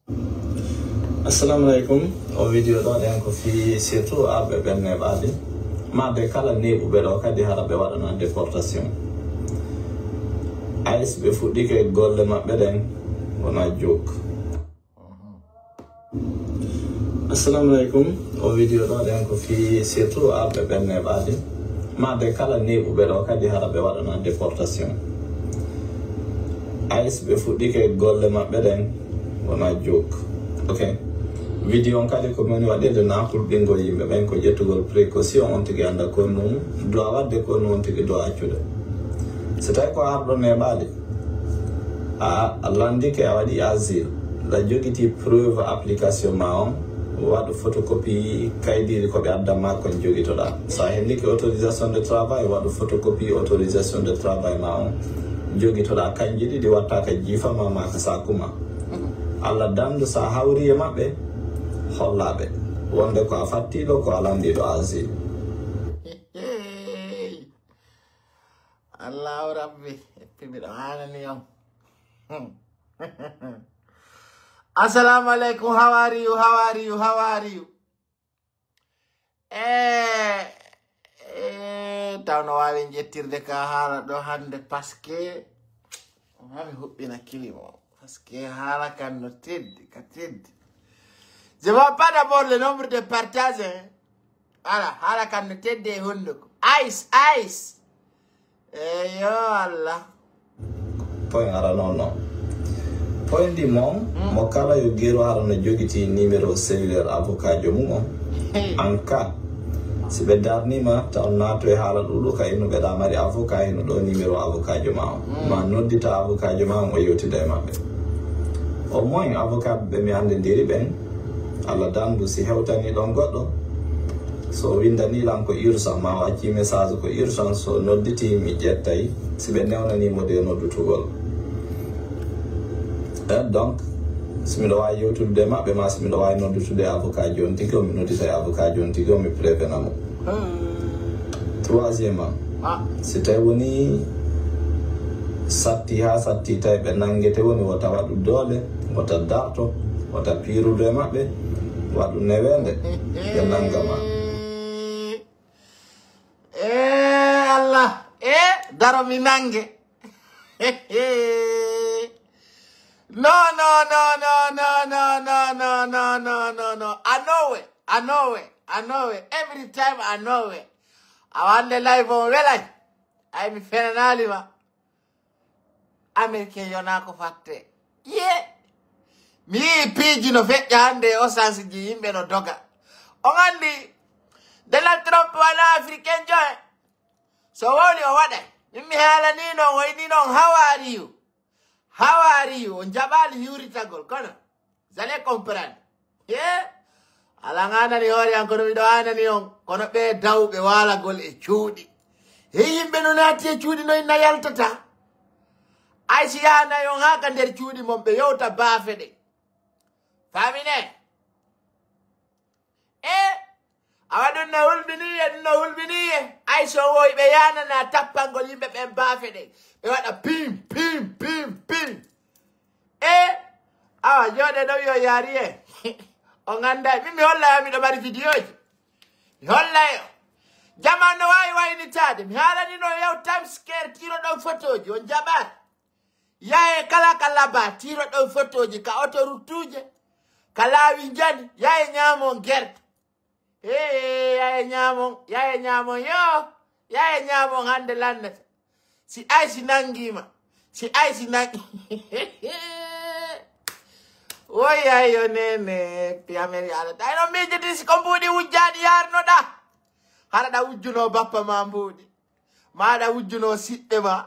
Assalamu alaikum. O video ɗo ɗen ko fi surtout arɓe ɓenne ɓaali mabbe kala neɓuɓe ɗo kadi hara ɓe waɗana déportation. AS ɓe fuɗɗike golle maɓɓe ɗen wona joke. Assalamu alaikum. O video ɗo ɗen ko fi surtout arɓe ɓenne ɓaali mabbe kala neɓuɓe ɗo kadi hara ɓe waɗana déportation. AS ɓe fuɗɗike golle maɓɓe ɗen wona joke. Okay. Video on kadi ko moni waɗede nakulɗingo yimɓe ɓen ko ƴettugol précaution on tigi anda ko num doa wadde ko non tigi do accude so tawi ko arɗo neɓaali a landike a waɗi asile la jogiti preuve application ma on waɗa photocopie kaydiri ko ɓe addama kon joguitoɗa sa hendiki autorisation de travail waɗa photocopie autorisation de travail ma on joguitoɗa kanji ɗiɗi watta ka jifama ma ka sakuma Allah dandu sa hawri e maɓɓe hollaɓe wonde ko a fattiɗo ko a landiɗo asile. Allahu rabbi eppiɓiɗo hanani on. Assalamu alaikum, how are you? Taw no wawi jettirde ka haala ɗo hande pasque mami huɓɓina kilimo pasque haala kan no teddi ka teddi. Je vois pas d'abord le nombre de partages. Voilà, hala kan no teddi e hunduko. Ice. Yo Allah. Point ara non. Point di mom mo kala yo gero ara no jogiti numéro cellulaire avocat jo mum en cas si ɓe darnima taw nato e haala ɗuɗo ka ino ɓeɗa mari avocat eno ɗo numéro avocat jo ma ma noddita avocat jo ma o yewtida e maɓɓe au moins avocat ɓe mi hande ndiri ɓen Allah dandu si hewtani ɗon goɗɗo so windani lan ko urgent ma wacci message ko urgent so nodditi mi ƴettay si ɓe newnanimo de noddutugol donc si miɗo wawi yewtude maɓɓe ma si miɗo wawi noddutude avocat joni tigi mi noddita e avocat joni tigi mi prévenamo. Troisièmement si tawi woni satti ha satti tawi ɓe nangete woni wota waɗu doole wota darto wota pirude maɓɓe waɗu newende ɓe nangama. Allah daro mi nange. No. I know it. Every time I know it. I want the life on relay. I'm fenalima. American yonako fatte. Yeah. Mi piji no feƴƴa hande o sansiji yimɓe no doga. On andi Donald Trump wana Africain joy. So woli o waɗa. Mimmi haalani non wayni non How are you? On jabali yuritagol kono. Vous allez comprendre. Yeah. Alangana ni hori ankono mido anani on. Kono be dawbe wala gol e cuudi. Yimɓe no naati e cuudi no inna yaltata. Aisiyana yon haka nder cuudi mon be yewta baafe de. Famine. Awadun na hulbiniye. Aiso woy be yana na tappangol yimɓe be baafe de. Be wada pim. Awa jode do yo yari on anda mi holla mi do bari video ji mi holla yo jamano way ni tade mi halani no yow time scare tiro do photo ji on jabar yae kala ba tiro do photo ji ka auto rutuje kala wi jani yae nyamo gert yae nyamo hande lannata si aisi nangima Oya yo nene piameri ala. Dai no meje disi kombudi wujjani yarno da. Hara da wujjuno bappa ma mbudi. Ma da wujjuno siɓɓe ma.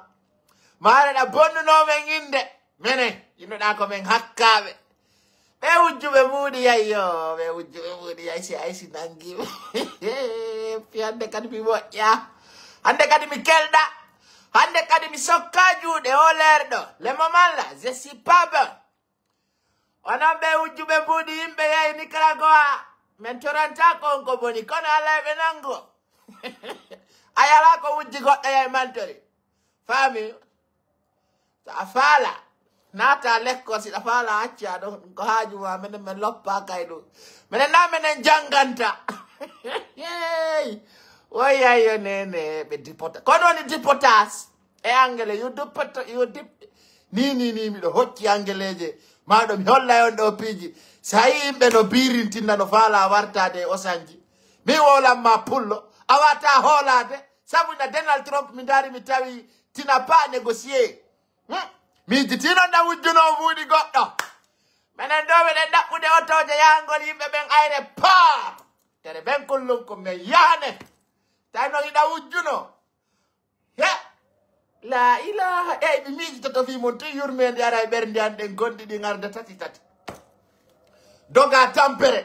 Ma da bonnuno men inde. Mene ino da ko men hakkaɓe. Be wujjube mbudi yayyo, be wujjube mbudi yay si ay si nangi. Piande kadi mi moƴƴa. Hande kadi mi kelda. Hande kadi mi sokka juuɗe o lerɗo. Le moment là, je suis pas bon. Onon ɓe wujjuɓe mbuɗi yimɓe yehi Nicaragua min toranta konko boni kono Allah ɓe nango a yala ko wujji goɗɗo yehi mantori faami so a faala nata lekko si da fala acca do ko haajuma men men loppa kaydo men na men janganta yey oya yo nene be dipota ko non dipotas e angele you dipota you dip ni mi do hokki angeleje ma do mi holla yon do piji sai be no birintinna no fala wartade o sanji mi wola ma pullo awata holade sabu na Donald Trump mi dari mi tawi tina pa négocier mi ditino na wujjuno wudi goddo menen do be den dabbude otoje yangol yimbe ben ayre pa tere ben kullum ko me yane tano ida wujjuno ya la ilaha bi mi to fi mon ti yurmen yara berndi ande gondi di ngarda tati doga tampere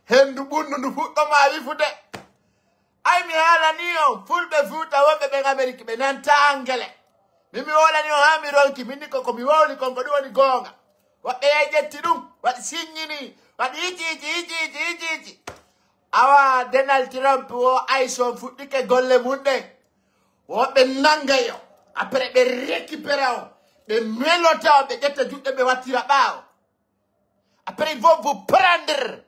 hendu bundu ndu fuddo ma wifude ay mi hala niyo fulbe futa wobe be America be nan tangele mimi wala niyo hami ronki minni ko mi woli ko do ni gonga wabe yetti dum wadi signini wadi iji awa Donald Trump wo ayso fuddike golle munde wobe nangayo après be récupérer be melota be getta judde be watira baaw après ils vont vous prendre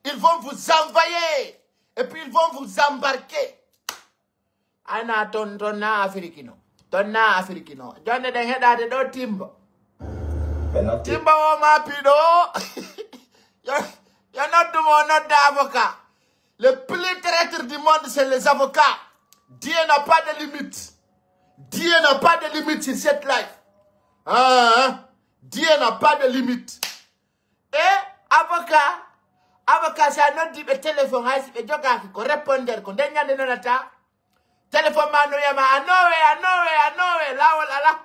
ils vont vous envoyer et puis ils vont vous embarquer. Ana tonna afrikino. Jonne den hedade do timbo. Timbo o ma pido. You're not d'avocat. Le plus traître du monde, c'est les avocats. Dieu n'a pas de limite. Dieu n'a pas de limite sur cette life. Dieu n'a pas de limite. Et avocat c'est un autre téléphone et joga ko répondre ko denyande nonata téléphone ma no yama anowe la wala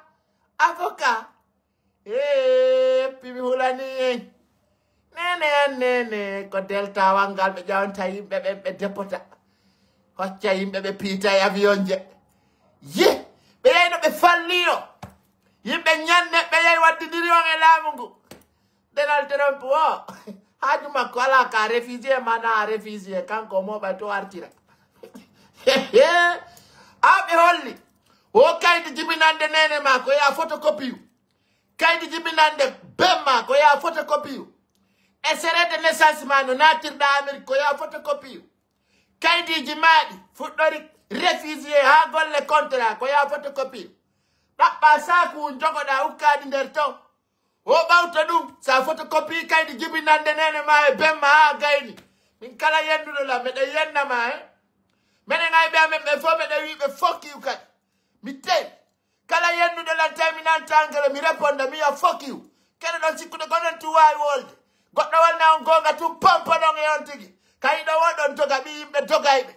avocat pibi hulani nene ko delta wangal be jawanta yimbe be depota hocca yimbe be pita avion je ye be yino be fallino yimbe nyanne be yai waddidiri on e lamungu Donald Trump wo hajuma kwala ka refugee mana refugee kanko mo ba to artira abi holli o kaydi jibinande nene ma ko ya photocopy kaydi jibinande bemma ko ya photocopy extrait de naissance ma no natirda Amerique ko ya photocopy kaydi jimadi fuddori refugee ha golle contrat ko ya photocopy dabba saku jogoda ukadi nder to o bawta dum sa photocopy kaydi jibinande nene ma e bemma ha gayni min kala yendudo la mede yenna ma mene ngay be ambe be fo mede wi be fuck you kat mi tay kala yendudo la terminal tangere mi réponda mi ya fuck you kene don sikkude gonen tu way wolde goddo walna on gonga tu pompo don e on tigi kaydo wodon toga bi yimbe togaybe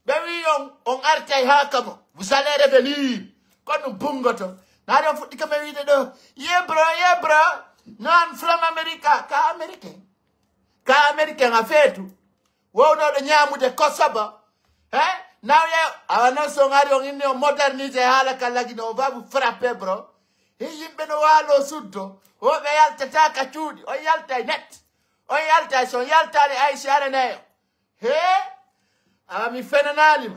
be wi on artay ha kamo vous allez revenir kono bungoto na do futti kam wi de do ye bro non from America ka American afetu wo no do nyamude kosaba now awana so ngari on inni moderniser hala kalagi no va vous frapper bro yimbe no walo suddo o be yalta taka chudi o yalta net o yalta so yalta le aisha ne mi fenanali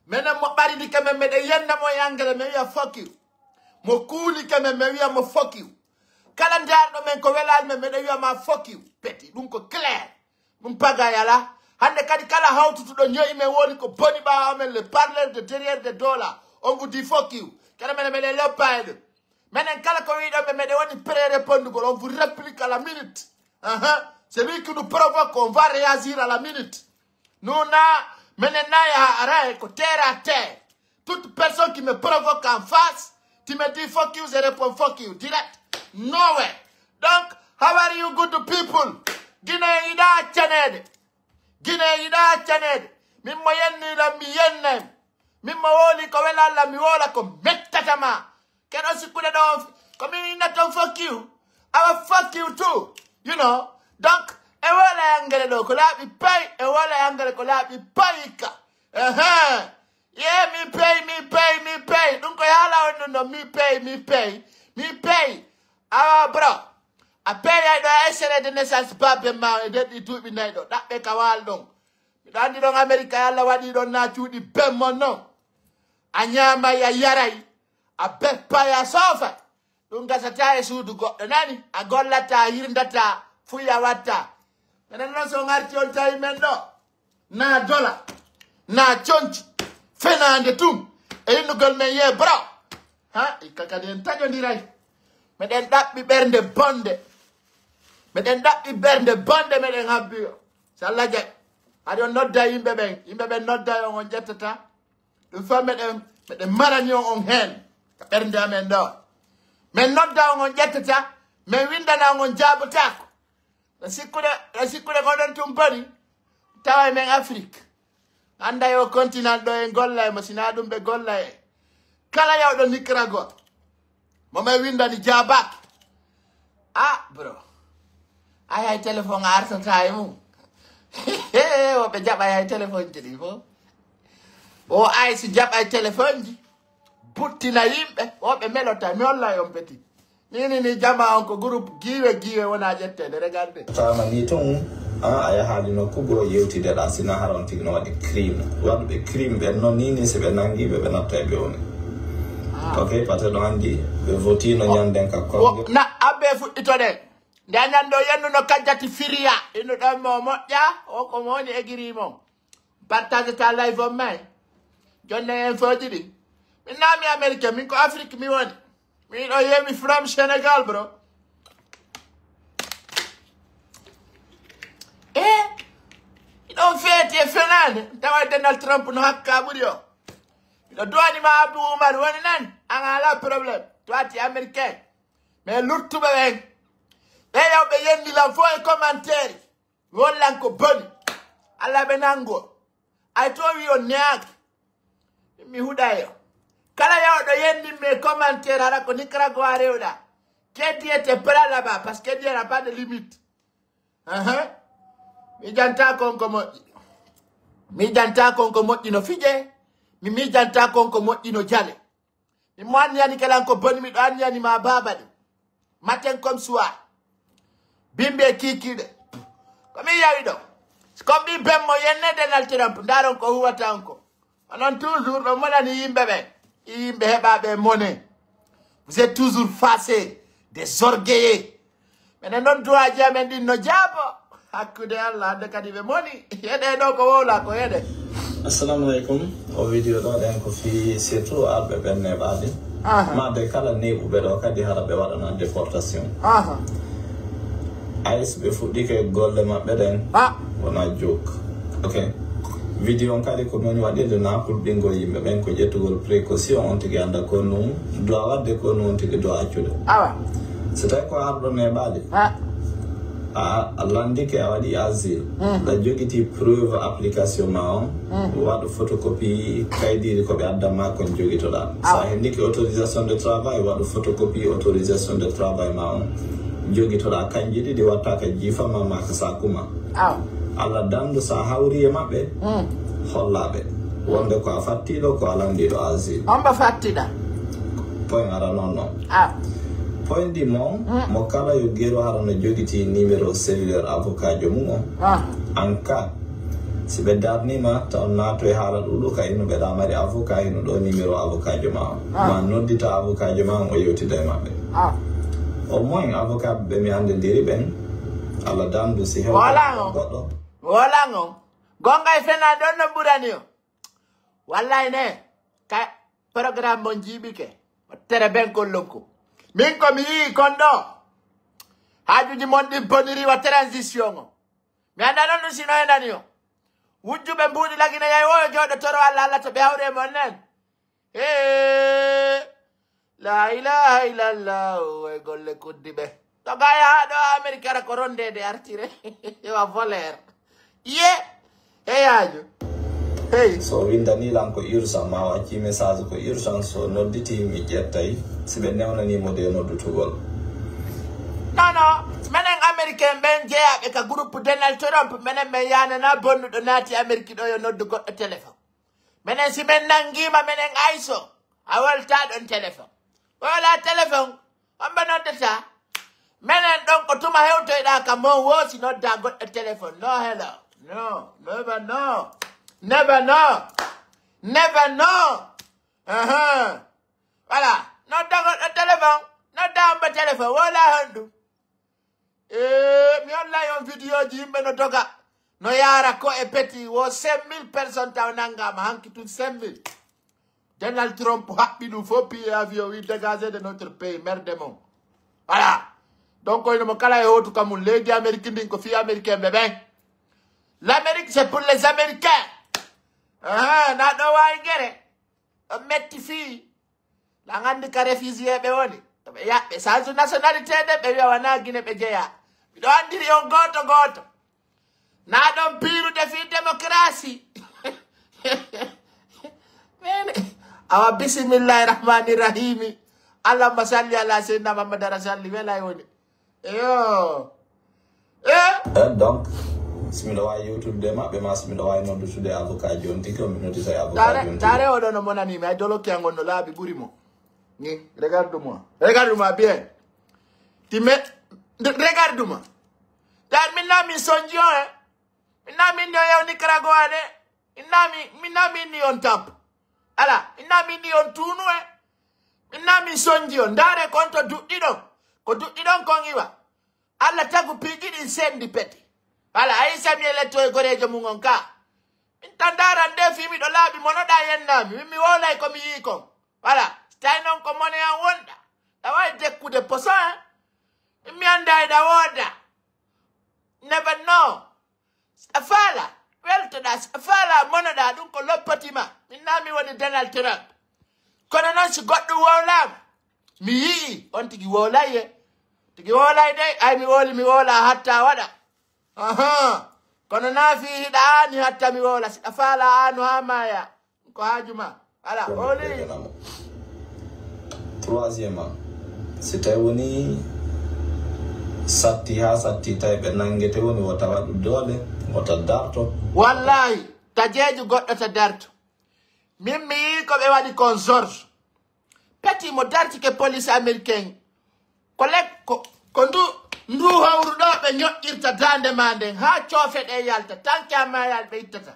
mena mo bari di kam me de yenda mo yangale me ya fuck you mo kuli kam me wi mo fuck you kala ndar do men ko welal me de wi ma fuck you peti dum ko clair dum paga yala hande kadi kala hawtu do nyoy me woni ko boni ba amen le parler de derrière des dollars on vous dit fuck you kala men me le lopade menen kala ko wi do me de woni pré-répondre on vous réplique à la minute c'est lui qui nous provoque on va réagir à la minute nous menen na ya arae ko terre à terre toute personne qui me provoque en face tu me dis fuck you je réponds fuck you direct nowhere donc how are you good people Guinée ida chanede mimmo yenni la mi yennem mimmo woli ko wela la mi wola ko mettatama keno sikude do ko mi naton fuck you I will fuck you too you know donc e wala angale do ko labi pay e wala angale ko labi payika yeah me pay donc yala no me pay bro a pay I do extrait de naissance pape ma e de tu bi nay do dabbe kawal don dandi don America yalla wadi don na tuudi bemmo no anyama ya yaray a beppa ya sofa ɗum gasata e suudu goɗɗo nani a gollata hirdata fuya watta minen noon so garti on tawi men ɗo na dola na conci fenande tum e innugol men ye bro ha ikka kadi en taƴodiray meɗen ɗaɓɓi ɓernde bonde meɗen ɗaɓɓi ɓernde bonde meɗen habbi o so Allah jaɓi haɗi on nodda yimɓe nodda on ƴettata ɗum fa meɗen marani on heen ka ɓernde amen ɗo min nodda on ƴettata min windana on jaabotako no sikkude goɗon tum boni tawa men Afrique anda yo continent ɗo en golla e mo sina ɗum ɓe golla e kala yawɗo Nicaragua momin windani jaabaki bro ay hay téléphone a artata e mum woɓe jaɓay hay téléphone ji ɗi fof o ay si jaɓay téléphone ji buttina yimɓe woɓe melota mi holla on petit ni jama on ko groupe giwe wona ƴettede regardez tama ni ton a yahaali nokkugo yewtideɗa sina haron tigi no waɗi crime waɗuɓe crime ɓen noon ni so ɓe nangiɓe ɓe natta e ɓewne ok par ce que ɗo anndi ɓe votino ñanden ka konge na abbe fuɗɗitoɗen nde a ñando yennuno kajjati firiya innuɗon mo moƴƴa o ko mo woni egiri mon partage ta live on may jonne en foji ɗi min nami américain min ko Afrique mi woni min ɗo yemi from Sénégal bro iɗon feeti e fenade tawa Donald Trump no hakka ɓuuri o miɗo duwanima Abdou Oumar woni nan an ala probléme to ati américain mais lurtuɓe ɓen ɓe yawɓe yendilan fo e commentaire wollan ko boni Allah ɓe nango ay to wi o neaki mi huɗayo kala yawɗo yendinmi e commentaire haɗa ko Nicaragua rewɗa keddiyete pela là-bas par ce que il n'y a pas de limite mi janta konko moƴƴi mi janta konko moƴƴi no fije mi mijanta konko moƴƴi no jale mimo anniyani kalan ko boni miɗo anniyani ma baba ɗi matin comme soir bimɓe kikiɗe komi yawi ɗo ko mbi bemmo yenne Donald Trump daron ko huwata on ko onon toujours ɗo monani yimɓe ɓen yimɓe heɓaɓe monnaie vous êtes toujours facé des orgueillés minen noon duwaji amen ɗin no jaabo hakkude Allah hande kadi ɓe moni yeɗe ɗo ko wowla ko yeɗe assalamu aleykum o vidéo ɗo ɗen ko fi surtout arɓe ɓen neɓaɗi made kala neɓuɓe ɗo kadi hara ɓe waɗana déportation AS ɓe fuɗɗike golle maɓɓe ɗen wona joke ok vidéo on kadi ko noni waɗirde nakul ɓingol yimɓe ɓen ko ƴettugol précaution on tigui anda ko num doit wadde ko non tigui do accude so tawi ko arɗo neɓaɗi a landike a waɗi asile ɗa joguiti preuve application ma on waɗa photocopie kaydiri koɓe addanma kon joguitoɗa sa hendiki autorisation de travail waɗa photocopie autorisation de travail ma on joguitoɗa kanji ɗiɗi watta ka jiifama ma ka sakuma Allah dandu sa hawri e maɓɓe hollaɓe wonde ko a fattiɗo ko a landiɗo asile on ɓe fattiɗa point ara noon noon point ɗi mon mo kala yo guero hara no joguiti numéro cellulaire avocat jo mum on en cas si ɓe darnima taw naato e haala ɗuɗo ka ino ɓeɗa mari avocat ino ɗo numéro avocat jo ma on ma noddita avocat jo ma on o yewtida e maɓɓe au moins avocat ɓe mi andidiri ɓen Allah dandu si hewa goɗɗo wala on gonga e fena ɗon no ɓurani o wallay ne ka programme mo jiiɓike o tere ben kollonko min komi yii kon ɗo haajuji mon ɗin boniri wa transition o mi anda noon ɗum sino enani o wujjuɓe mbuuɗi lagina yay woyo jooɗo toro Allah to ɓe hawre mon nen la ilaha illallah e golle kuddi ɓe to ga yaha ɗo Amérique ara ko rondede artire wa volere yaaju hey so windanilan ko urgent ma wacci message ko urgent so nodditi mi ƴettay si ɓe newnanimo de noddutugol non minen américain ɓen jeeyaɓe ka groupe Donald Trump minen min yanana bonnuɗo naati Amérique ɗo yo noddu goɗɗo téléphone minen si min nangima minen ayso a wolta ɗon téléphone wala téléphone on ɓe noddata minen ɗon ko tuma hewtoyɗa kam mon woosi nodda goɗɗo téléphone no hello no never know voilà nodda goɗɗo téléphone damba téléphone wala handu mi olla yon vidéo ji yimɓe no doga no yara ko e peti wo 5000 personnes taw nangama hanki tun 5000 Donald Trump haɓɓi ɗum fof pied avion wi dégagé de notre pays merde mon voilà donc oyno mo kala e hotu kamum leydi Amérique ndin ko fi américain ɓe ɓen l'Amérique c'est pour les Américains na ɗo wawi guere ɗo metti fi la gandi ka réfugié ɓe woni ɓe yaɓɓe change nationalité de ɓe wiya wana Guinée ɓe jeeya miɗo andiri on goto goto na ɗon piirude fi démocratie awa bisimillahi rahmani rahimi allahumma salli ala sayyidina Muhammad rasulillah welay woni eyo donc simiɗa wawi yewtude maɓɓe ma simiɗa wawi noddutude avocat joni tigi o mi noddita e avocat joni tare oɗo no monanimi ay doloki a gonno laaɓi ɓuuri mo ni regarde-moi bien regarde-moi dan minna min sonji o minna min yo yew Nicaragua de minna min ni on tamp ala minna min ni on tunu minna min sonji o ndare konto duɗɗiɗon ko duɗɗiɗon kon iwa Allah tagu piiji ɗin sendi peti ala ayi sami eletto e gorejo mum on ka min tan daran nde fi miɗo laaɓi monoɗa yennami min mi wolay komi yii kon voilà tay non ko mone an wonɗa ɗa wawi dekkude poson min mi anda eɗa wooda never know a faala weltoɗa a faala monoɗa ɗum ko loppatima min nami woni Donald Trump kono noon si goɗɗo wowlama mi yii on tigi wowlayye tigi wowlay de ay mi woola hatta waɗa kono naafi hiɗa ani hatta mi wowla siɗa faala anu ha maya ko haajuma ala oli troisièmement si tawi woni satti ha satti tawi ɓe nangete woni wota waɗu doole wota darto wallahi tajeji goɗɗo ta darto min mi yi ko ɓe waɗi kon George peti mo dartike police américain ko ndu hawru ɗo ɓe ñoƴƴirta dande ma nden ha coofe ɗe yalta tanke amma yal ɓe ittata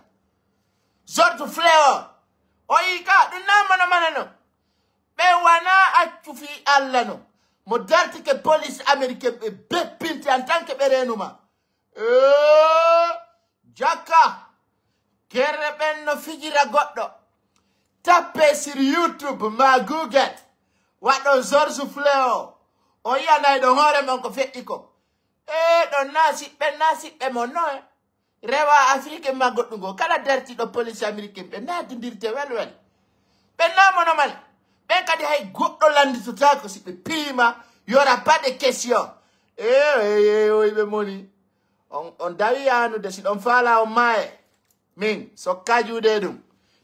George Floyd o yi ka ɗum namano mana no ɓe wana accu fi Allah no mo dartike police américain ɓe beppinte en tant que ɓe renuma jakka kerre ɓen no fijira goɗɗo tappe sur YouTube ma Google waɗon George Floyd o yiyanayɗo hoore mon ko feƴƴi ko ɗon nasiɓɓe mon no rewa Afrique ma goɗɗugo kala dartiɗo police américain ɓe nadidirte welwel ɓe namono man ɓen kadi hay goɗɗo landitotako si ɓe piima yora pas de question oyiɓe moni on dawi yanude si ɗon faala on maaye min sokka juuɗe ɗum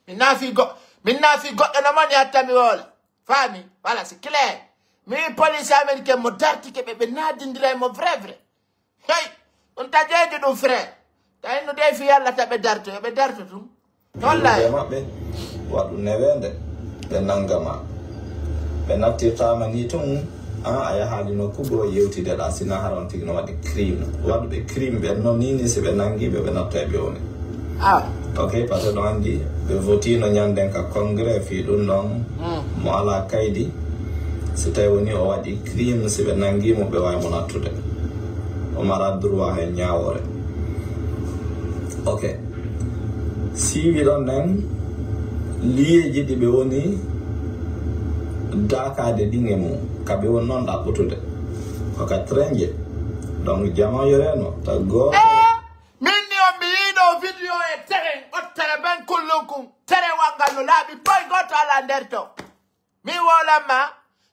min naafi goɗɗo no moni hatta mi woola faami voilà c'est clair min police américain mo dartike ɓe nadidira e mo vrai hey ɗum tajeji ɗum frère tawi no de fi yallata ɓe darto yoɓe darto tum wallahi maɓɓe waɗu newende ɓe nangama ɓe naftirtama ni tun a yahali nokkugo yewtideɗa sina haron tigi no waɗi crime waɗuɓe crime ɓen noon nini si ɓe nangiɓe ɓe natta e ɓe woni ok par ce que ɗo andi ɓe votino ñanden ka congrès fi ɗum ɗon mo ala kaydi si tawi woni o waɗi crime si ɓe nangimo ɓe wawi mo nattude o mara droit hen ñawore ok siwi ɗon nden liyeji ɗi ɓe woni dakade ɗin e mum kaɓe woni noon ɗaɓɓutude koka trenje donc jama yoreno taggo min ni o mi yiɗo vidéo e tere ɓottere ɓen kullunkum tere wangal no laaɓi boy goto ala nder to mi wolanma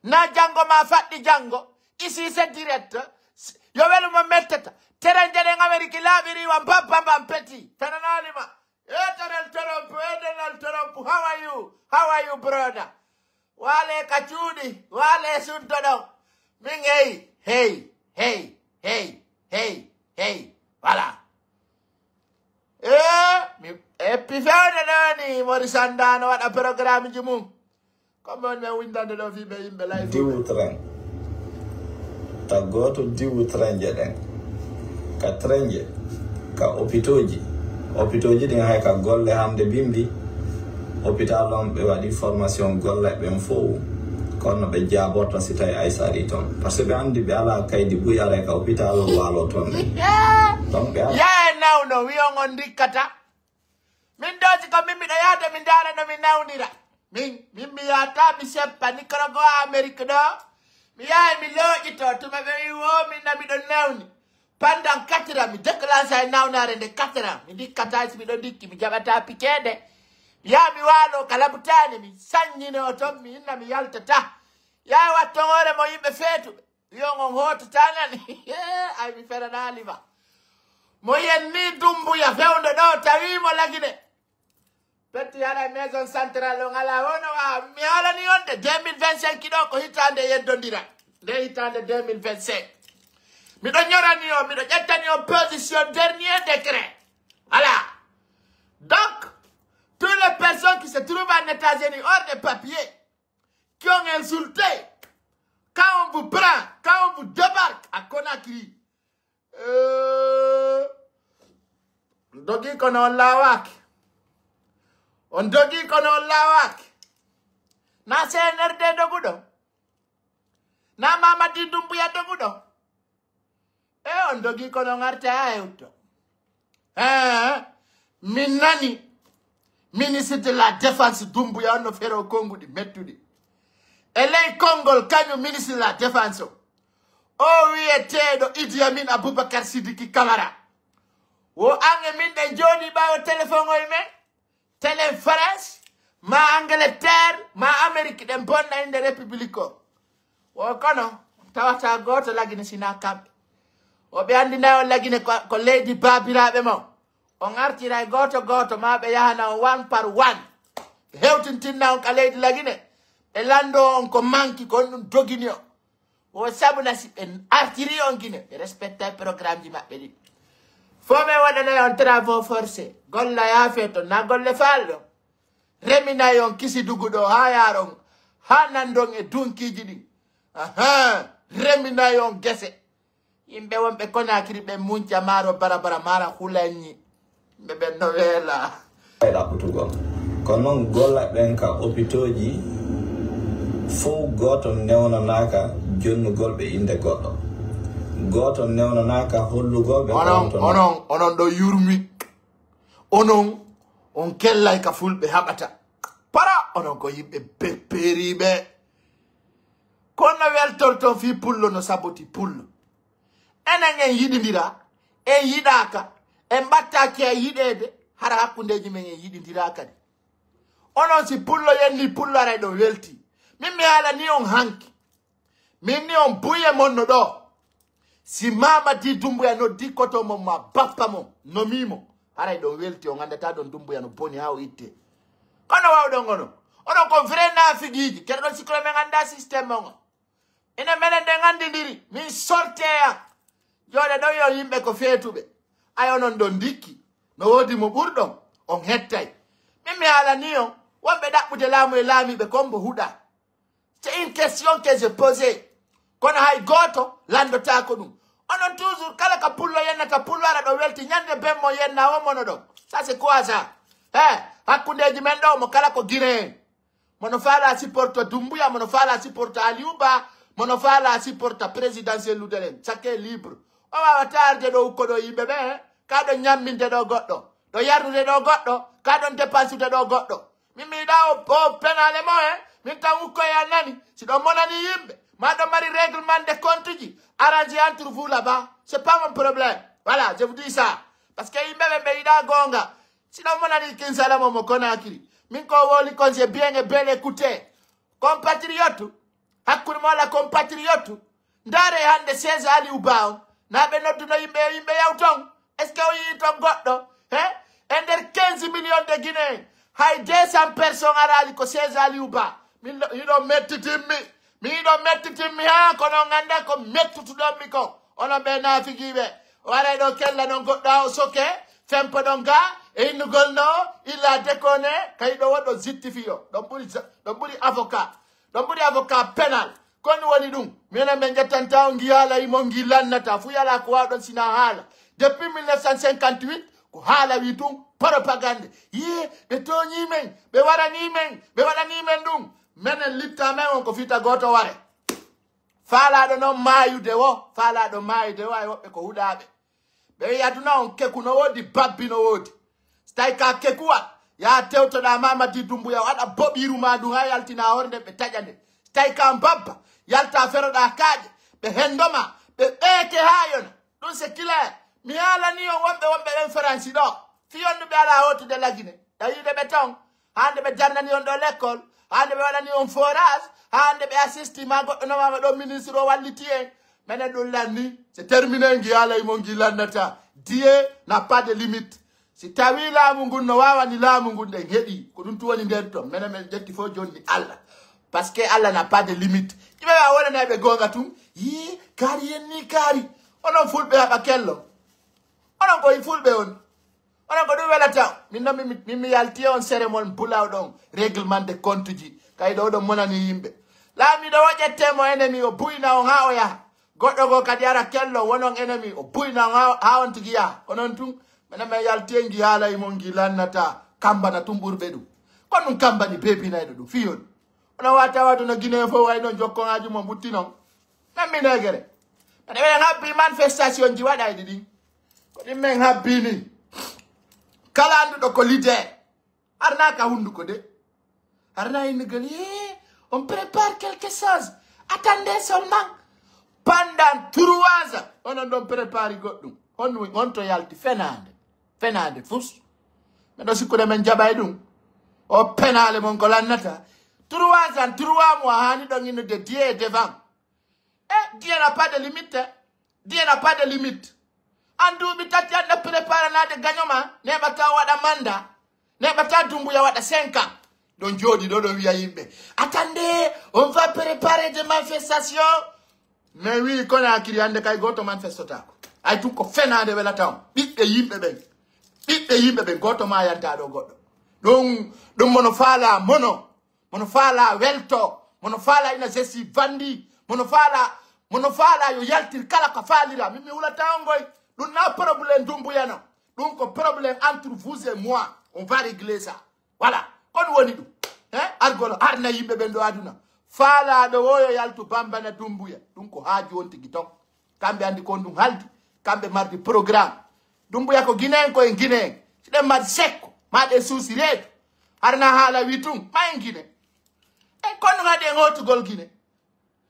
na jango ma faɗɗi jango ici c'est direct yo welumo mettata tere jeɗen Amérique laaɓiriwa babbamam peti fenanalima Donald Trump, how are you brother? Wale kachudi, wale suntodo. Ming hey, voilà. Pifane nani, Morisandano, what a program in Jumum. Come on, my window, the love you in the life. Deal train. Ta go to deal train, jeden. Ka trenje, ka opitoji. Opitoji ɗin hay ka golle hande bimbi hôpital on ɓe waɗi formation golle ɓen fof kono be jabota sitay ay sari ton parce que be andi be ala kaydi bu yare ka hôpital walo ton donc be now no wi on dikata min doji ko mimmi do yata min dara no min nawnira min mi yata mi seppa ni koro go America do mi yaay mi loji to ma be wo min na mi do nawni pendant 4 ans mi déclenché ay nawnare de 4 ans mi dikata mi do dikki mi jabata pikede ya mi walo kala butani mi sanyine o to mi inna mi yaltata ya wattore mo yimbe fetu yo ngon hoto tanani ay mi fera daliva mo yenni dumbu ya fewndo do tawimo lagine petti ala maison centrale on ala wono mi ala ni onde 2025 kido ko hitande yeddondira de hitande 2025 mi do nyorani o mi do jettani o position dernier décret voilà donc toutes les personnes qui se trouvent en États-Unis hors de papier qui ont insulté quand on vous prend quand on vous débarque à Conakry dogi kono lawak on dogi kono lawak na CNRD dogudo na Mamadi Doumbouya dogudo on dogi kono ngarte ayuto minani ministre de la défense Doumbouya no fero Congo di mettudi elei Congol kanyo ministre de la défense o wiyeteɗo Idi Amin Aboubacar Sidiki Camara wo ange min de joni bawo téléphone oy men télé France ma Angleterre ma Amérique de bonna inde république o kono tawata goto lagine sina kamɓe o ɓe andina on lagine ko leydi babiraɓe mo on artira goto ma ɓe yahana on 1 par 1 hewtintinna on ka leydi lagine ɓe lando on ko manki ko ɗum dogini o sabuna si ɓe artiri on guine ɓe respecta programme ji maɓɓe ɗi fo ɓe waɗana on travaux forcé golla yaafe to na golle falɗo reminayi on kisi duguɗo ha yaron ha nandon e dunkiji ɗin reminayi on gese yimɓe wonɓe Conakry ɓe munca maro barabara mara hulanñi yimɓe ɓen no weela ɗaɓɓutugo ko noon golla ɓen ka hôpitaux ji fo goto newnanaka jonnugol ɓe inde goɗɗo goto newnanaka hollugol ɓe onon ɗo yurmi onon on kellay ka fulɓe haɓata para onon ko yimɓe bepperiɓe kono weltorton fi pullo no saboti pullo enen en yiɗidira en yiɗaka en battaki e yiɗede hara hakkundeji men en yiɗidira kadi onon si pullo yenni pullo aray ɗo welti min mi haala ni on hanki min ni on buye monno ɗo si Mamadi Doumbouya no dikkoto mo ma bappa mo no mimo haray ɗon welti on andata ɗon Doumbouya no boni ha o itte kono wawɗon onon ko vrai nafigiji keɗo ɗon siklo men anda systéme on ene menen ɗen andidiri min sorteya jooɗe ɗon yo yimɓe ko feetuɓe ay onon ɗon dikki no woodi mo ɓurɗon on hettay min mi haala ni on wonɓe ɗaɓɓude laamu e laamiɓe kombo huɗa c'est une question que je posais kono hay goto landotako ɗum onon toujours kala ka pullo yennata pullo ara ɗo welti ñande bemmo yenna womono ɗon ça c'est quoi ça hakkundeji men ɗo mo kala ko guinéen mono faala supporta Doumbouya mono faala supporta Aliou Ba mono faala supporta présidentiel luderen chacun libre o wawata arde ɗo ukkoɗo yimɓe ɓe kaɗon ñamminde ɗo goɗɗo ɗo yarnude ɗo goɗɗo kaɗon dépensude ɗo goɗɗo min miɗa o penale mo min tan ukkoya nani si ɗon monani yimɓe maɗo mari règlement de compte ji arrangé entre vous là-bas c'est pas mon problème voilà je vous dis ça parce que yimɓe ɓe yiɗa gonga si ɗon monani Kinsala mo Conakry min ko woli kon j'ai bien et bien écouté compatriote hakkude mola compatriote ndare hande 16 Aliou Ba on naɓe nodduno yimɓe yawton est ce que o yii ton goɗɗo e nder 15 millions de Guinéen hay 200 personnes arali ko 16 Aliou Ba min yiɗo mettitimmi ha kono ganda ko mettutuɗonmi ko onon ɓe nafigiɓe waray ɗo kella non goɗɗo o soke fempo ɗon ga e innugol no illa déconné kay ɗo woɗɗo justifio ɗon ɓuuri avocat pénal koni woni ɗum minen ɓe jettanta o haala yimo gi lannata fu yala ko wawɗon sina haala depuis 1958 ko haala wi tum propagande ye ɓe toñimen ɓe waɗanimen ɗum menen litta men on ko fita goto ware faalaɗo noon maayude wo faalaɗo maayude wo ay woɓɓe ko huɗaɓe ɓe yaduna on keku no woodi babbi no woodi so tawi ka kekuwa ya tewtoɗa Mamadi Doumbouya waɗa boɓiru ma ɗum ha yaltina horde ɓe taƴa nde so tawi ka babba yalta feroɗa kaaƴe ɓe hendoma ɓe ɓeeke ha yona ɗum c'est clair mi haalani on wonɓe ɓen France ɗo fiyonduɓe ala hotude lagine tawiɗe ɓe ton hande ɓe jardani on ɗo l'école hande ɓe waɗani on forage hande ɓe assisti ma goɗɗo nomama ɗo ministre o walliti en minen ɗum lanni c'est terminé ngi haalay mo ngi lannata Dieu n'a pas de limite si tawi laamu ngun no wawani laamu ngun ɗen heeɗi ko ɗum tu woni nder ton minen min ƴetti fof jonni Allah parce que Allah n'a pas de limite ƴiɓe wa wonanaɓe gonga tum yi kaari yen ni kaari onon fulɓe haɓa kello onon koye fulɓe on onon ko ɗum welata min noon min mi yalti on cérémonie bulaw ɗon réglement de compte ji kay ɗo ɗon monani yimɓe laamiɗo woƴettemo ennemi o buyna on ha o yaha goɗɗo go kadi ara kello wonon ennemi o buyna on ha on tigi yaha onon tun minen min yalti en gi haalay mon gi lannata kambana tum ɓurɓe ɗum kon ɗum kambani bebinayɗo ɗum fiyon onon wata watu no guinéen fof way ɗon jokkoŋaji mo butti noon men minegere mene ɓen habbi manifestation ji waɗayɗi ɗin ko ɗin men habbini kala anduɗo ko leader arna ka hunduko de arna innigol on prépare quelque chose attendez seulement pendant 3 ans onon ɗon prépare goɗɗum on to yalti fenade fus meɗo sikkude men jaɓay ɗum o penale mon ko lannata 3 ans 3 mois hani ɗon innude Dieu devant Dieu n'a pas de limite Dieu n'a pas de limite an duuɓi tati anɗa préparé nade gagnoma neɓata waɗa manda neɓata Doumbouya waɗa 5 ans ɗon jooɗi ɗo ɗo wiya yimɓe attendez on va préparer des manifestations mais wi kono hakkili hande kay goto manifestotako ay tun ko fenade welata on ɓiɓɓe yimɓe ɓen goto ma yanta ɗo goɗɗo ɗum mono faala mono faala welto mono faala ina gesti bandi mono faala yo yaltir kala ko faalira min mi hulata on goy ɗum na probléme Doumbouya non ɗum ko probléme entre vous et moi on va régler ça voilà kon woni ɗum argolo arna yimɓe ɓen ɗo aduna faalaɗo woyo yaltu bambana Doumbouya ɗum ko haaju on tigi ton kamɓe andi kon ɗum haldi kamɓe mardi programme Doumbouya ko guinéen koye guinéen siɗen mari sekko maɗe suusi reedu arna haala wi tun ma en guiné kon ɗum haɗi en hotugol guiné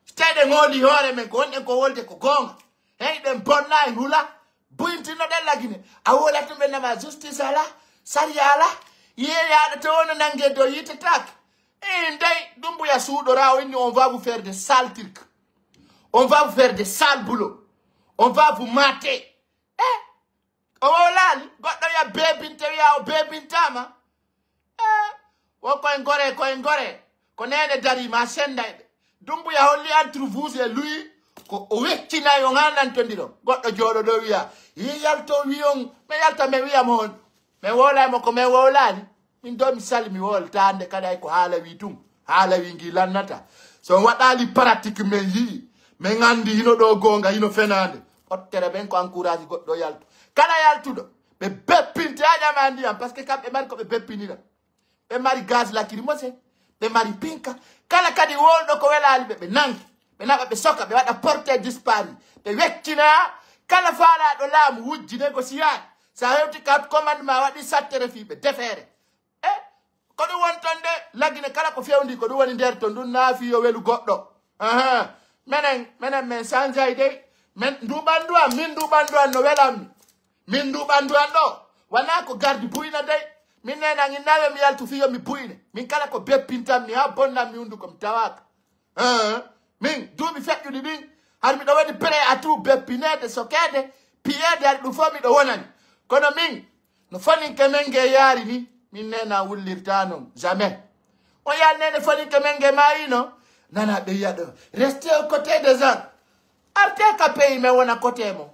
so tawi ɗen hooli hoore men ko wonɗen ko wolde ko goonga ɗen bonna en hula buyintinoɗen la guiné a wola tum ɓe nama justice ala saria ala yeeyaɗo to wono nangue dow yitetake ndey Doumbouya suuɗora o inni on va vous faire de sales trucs on va vous faire de sales boulot on va vous mater o wowlaali goɗɗo ya bebinte wiya o bebintama wo koye gore ko nene darima sendayɓe Doumbouya holli entre vous et lui ko o weccinayi on ha nantodiron goɗɗo jooɗo ɗo wiya yalto wi on mi yalta mi wiyamo on mi wowlaymo ko mi wowlaani min do mi sali mi wolta hande kadi ko haala wi tum haala wi ngi lannata so waɗali pratique men yii min andi hino ɗo gonga hino fenade pottere ɓen ko encourage goɗɗo yalto kala yaltuɗo ɓe beppinte ha ƴama ndiyam par ce que kamɓe mari koɓe beppinira ɓe mari gaz lacrymogène ɓe mari pinka kala kadi wolɗo ko welali ɓe nangi ɓe naɓa ɓe soka ɓe waɗa porté dispari ɓe weccina kala faalaɗo laamu wujji négociade sa hewti kat commandement waɗi sattere fiɓe defeere ko ɗum woni ton de laggine kala ko fewndi ko ɗum woni nder ton ɗum naafi yo welu goɗɗo minen min changeay dey min nduɓandu am min nduɓandu an no welammi min nduɓandu an ɗo wona ko gardi buyna dey min nenan innawe mi yaltu fiyo mi buyne min kala ko beppintanmi ha bonnam mi hunduko mi tawaka min duuɓi feƴƴuɗi ɗin har miɗo waɗi pré à tout beppinede sokede piyede hari ɗum fof miɗo wonani kono min no faninke men ge yaari ni min nena wullirta noon jamais on yalnede faninke men ge mayino nana ɓe yiya ɗo reste au côté des gens arte ka pays men wona côté mo